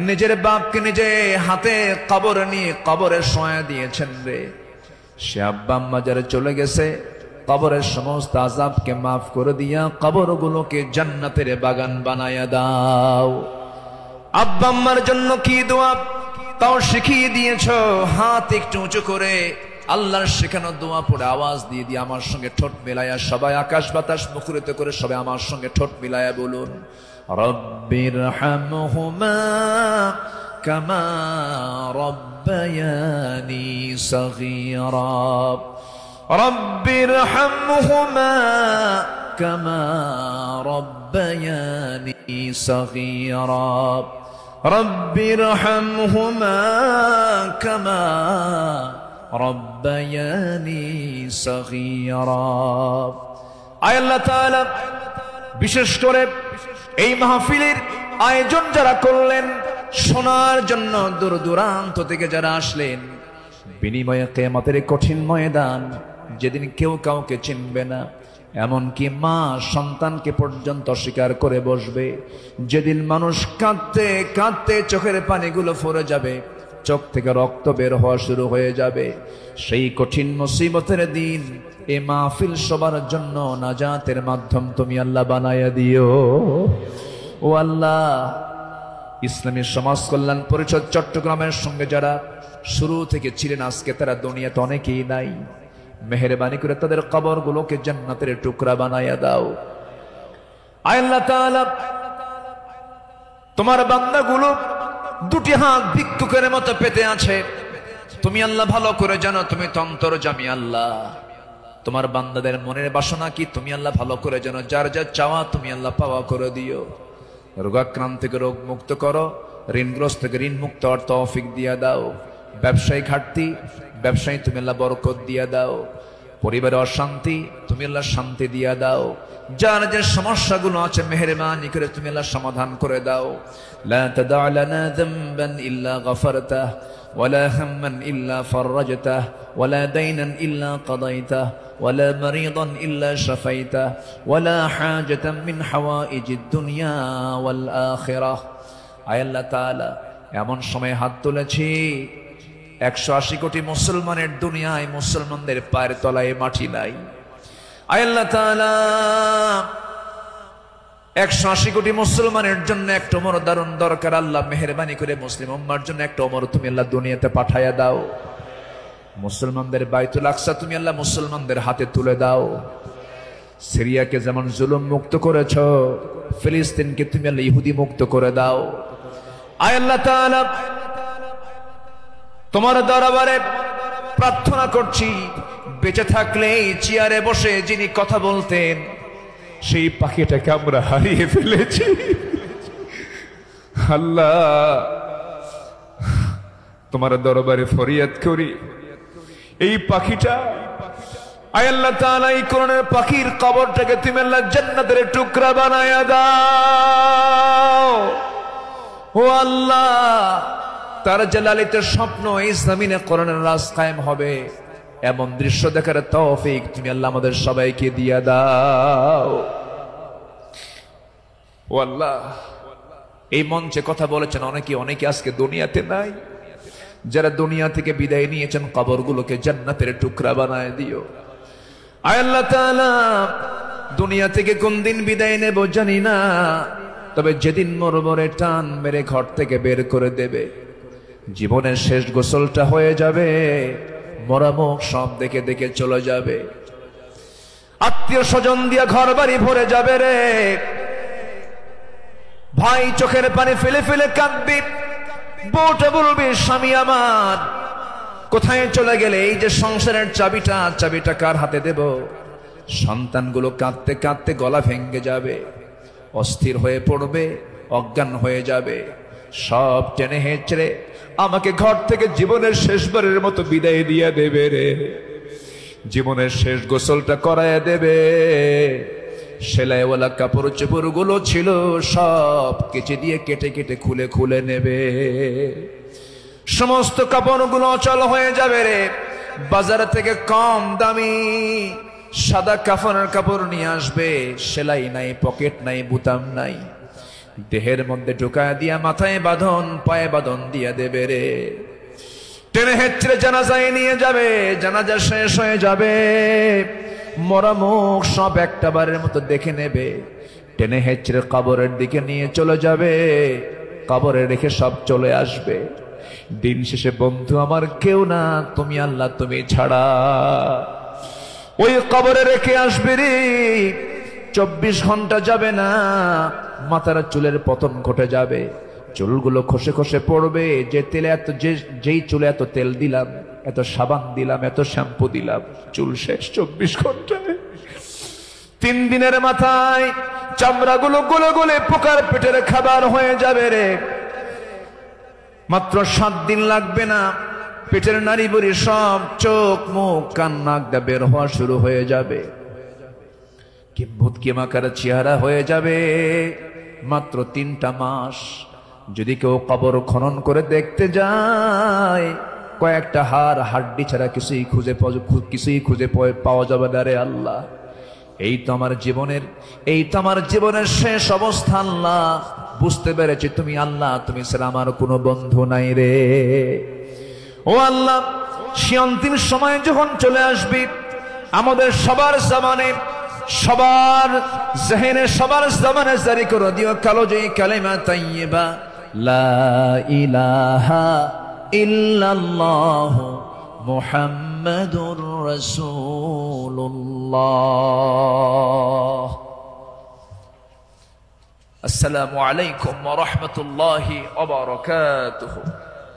নিজের বাপকে নিজে হাতে কবরে নিয়ে কবরে শোয়া দিয়েছেন রে। সে আব্বা আম্মা যারা চলে গেছে, কবরের সমস্ত আযাবকে মাফ করে দিয়া কবরগুলোকে জান্নাতের বাগান বানায়া দাও। আব্বা আম্মার জন্য কি দোয়া তাও শিখিয়ে দিয়েছো। হাত একটু উঁচু করে আল্লাহর শেখানো দোয়া পড়ে আওয়াজ দিয়ে দিয়ে আমার সঙ্গে ঠোঁট মিলায়া সবাই আকাশ বাতাস মুখরিত করে সবাই আমার সঙ্গে ঠোঁট মিলায়া বলুন, রব্বিরহামহুমা কামা রব্বায়ানি সগীরা, রব্বিরহামহুমা কামা রব্বায়ানি সগীরা, রব্বিরহামহুমা কামা রব্বায়ানি সগীরা। আয় আল্লাহ তাআলা, বিশেষ করে এই মাহফিলের আয়োজন যারা করলেন, শোনার জন্য দূর দূরান্ত থেকে যারা আসলেন, বিনিময়ে কিয়ামতের কঠিন ময়দান যেদিন কেউ কাউকে চিনবে না, এমনকি মা সন্তানকে পর্যন্ত অস্বীকার করে বসবে, যেদিন মানুষ কাঁদতে কাঁদতে চোখের পানিগুলো ফরে যাবে, চোখ থেকে রক্ত বের হওয়া শুরু হয়ে যাবে, সেই কঠিন মুসিবতের দিন এই মাহফিল সবার জন্য নাজাতের মাধ্যম তুমি আল্লাহ বানায়া দিও। ও আল্লাহ, ইসলামী সমাজ কল্যাণ পরিষদ চট্টগ্রামের সঙ্গে যারা শুরু থেকে ছিলেন, আজকে তারা দুনিয়াতে অনেকেই নাই, মেহেরবানি করে তাদের কবরগুলোকে জান্নাতের টুকরা বানায়া দাও। আয় আল্লাহ তাআলা, তোমার বান্দাগুলো দুটি হাত ভিক্ষুকের মতো পেতে আছে, তুমি আল্লাহ ভালো করে জানো, তুমি তো অন্তর্যামী আল্লাহ, তোমার বান্দাদের মনের বাসনা কি তুমি আল্লাহ ভালো করে জানো, যার যা চাওয়া তুমি আল্লাহ পাওয়া করে দিও। রোগাক্রান্ত থেকে রোগ মুক্ত করো, ঋণগ্রস্ত থেকে ঋণ মুক্ত হওয়ার তৌফিক দিয়া দাও, ব্যবসায়ী ঘাটতি ব্যবসায়ী তুমি আল্লাহ বরকত দিয়া দাও, পরিবারে অশান্তি তুমি আল্লাহ শান্তি দিয়া দাও, যার যে সমস্যাগুলো আছে মেহেরবানি করে তুমি আল্লাহ সমাধান করে দাও। লা তাদা লানা যামবান ইল্লা গফরতাহ ওয়ালা হাম্মান ইল্লা ফাররাজতাহ ওয়ালা দাইনান ইল্লা কাদাইতাহ ওয়ালা মারিদান ইল্লা শাফাইতাহ ওয়ালা হাজাতান মিন হাওয়াইজিদ দুনিয়া ওয়াল আখিরাহ। আয় আল্লাহ তাআলা, এমন সময় হাত তুলেছি 180 কোটি মুসলমানের দুনিয়ায় মুসলমানদের পায়ের তলায় মাটি নাই। আয় আল্লাহ তাআলা, 180 কোটি মুসলমানের জন্য একটা ওমর দারুন দরকার, আল্লাহ মেহেরবানি করে মুসলিম উম্মার জন্য একটা ওমর তুমি আল্লাহ দুনিয়াতে পাঠায়া দাও। মুসলমানদের বাইতুল আকসা তুমি আল্লাহ মুসলমানদের হাতে তুলে দাও। সিরিয়াকে যেমন জুলুম মুক্ত করেছ, ফিলিস্তিনকে তুমি আল্লাহ ইহুদি মুক্ত করে দাও। আয় আল্লাহ তাআলা, তোমার দরবারে প্রার্থনা করছি, বেঁচে থাকলে চেয়ারে বসে যিনি কথা বলতেন সেই পাখিটাকে আমরা হারিয়ে ফেলেছি। আল্লাহ, তোমার দরবারে ফরিয়াদ করি, এই পাখিটা আয় আল্লাহ তাআলা, এই কোরআনের পাখির কবরটাকে তুমি আল্লাহ জান্নাতের টুকরা বানায়া দাও। ও আল্লাহ, তার জালালিত স্বপ্ন এই জমিনে কোরআনের রাজ কায়েম হবে, এমন দৃশ্য দেখার তৌফিক তুমি আল্লাহ আমাদের সবাইকে দিয়া দাও। ও আল্লাহ, এই মঞ্চে কথা বলেছেন অনেকে আজকে দুনিয়াতে নাই, যারা দুনিয়া থেকে বিদায় নিয়েছেন কবরগুলোকে জান্নাতের টুকরা বানায় দিও। আয় আল্লাহ তাআলা, দুনিয়া থেকে কোন দিন বিদায় নেব জানি না, তবে যেদিন মরবরে টান মেরে ঘর থেকে বের করে দেবে, জীবনের শেষ গোসলটা হয়ে যাবে, মরামুখ সব দেখে দেখে চলে যাবে, আত্মীয় স্বজন দিয়ে ঘর বাড়ি ভরে যাবে রে ভাই, চোখের পানি ফেলে ফেলে কাঁদবি, বউটা বলবি স্বামী আমার কোথায় চলে গেলে, এই যে সংসারের চাবিটা কার হাতে দেব। সন্তানগুলো কাঁদতে কাঁদতে গলা ভেঙে যাবে, অস্থির হয়ে পড়বে, অজ্ঞান হয়ে যাবে, সব টেনে হেঁচড়ে আমাকে ঘর থেকে জীবনের শেষবারের মতো বিদায় দিয়ে দেবে রে, জীবনের শেষ গোসলটা করায় দেবে। সেলাইওয়ালা কাপড় চোপড় গুলো ছিল সব কেচে দিয়ে কেটে কেটে খুলে খুলে নেবে, সমস্ত কাপড়গুলো অচল হয়ে যাবে রে। বাজার থেকে কম দামি সাদা কাফনের কাপড় নিয়ে আসবে, সেলাই নাই, পকেট নাই, বুতাম নাই, দেহের মধ্যে ঢুকায় দিয়া মাথায় বাঁধন পায়ে বাঁধন দিয়া দেবে রে। টেনে হেঁচড়ে জানাজায় নিয়ে যাবে, জানাজা শেষ হয়ে যাবে, মরা মুখ সব একটা বারের মতো দেখে নেবে, টেনে হেঁচড়ে কবরের দিকে নিয়ে চলে যাবে, কবরে রেখে সব চলে আসবে। দিন শেষে বন্ধু আমার কেউ না, তুমি আল্লাহ, তুমি ছাড়া। ওই কবরে রেখে আসবে রে, 24 ঘন্টা যাবে না, মাথার চুলের পতন ঘটে যাবে, চুলগুলো খসে খসে পড়বে। যে তেলে যেই চুলে এত তেল দিলাম, এত সাবান দিলাম, এত শ্যাম্পু দিলাম, চুল শেষ 24 ঘন্টায়। 3 দিনের মাথায় চামড়াগুলো গলে গলে পোকার পেটের খাবার হয়ে যাবে রে। মাত্র 7 দিন লাগবে না, পেটের নাড়ি বুড়ি সব চোখ মুখ কান নাক দিয়ে বের হওয়া শুরু হয়ে যাবে, কিম্ভূত কিমাকার চেহারা হয়ে যাবে। মাত্র 3টা মাস। যদি কেউ কবর খনন করে দেখতে যায়, কয়েকটা হাড্ডি ছাড়া কিছুই খুঁজে পাওয়া যাবে না রে আল্লাহ। এই তো আমার জীবনের শেষ অবস্থা আল্লাহ। বুঝতে পেরেছি তুমি আল্লাহ, তুমি ছাড়া আমার কোনো বন্ধু নাই রে। ও আল্লাহ, সে অন্তিম সময় যখন চলে আসবি, আমাদের সবার জামানে, সবার জেহেনে, সবার জামানে জারি করে দিও কালো যে কালেমা তাইয়্যিবা, লা ইলাহা ইল্লাল্লাহ মুহাম্মাদুর রাসূলুল্লাহ। আসসালামু আলাইকুম ওয়া রাহমাতুল্লাহি ওয়া বারাকাতুহু।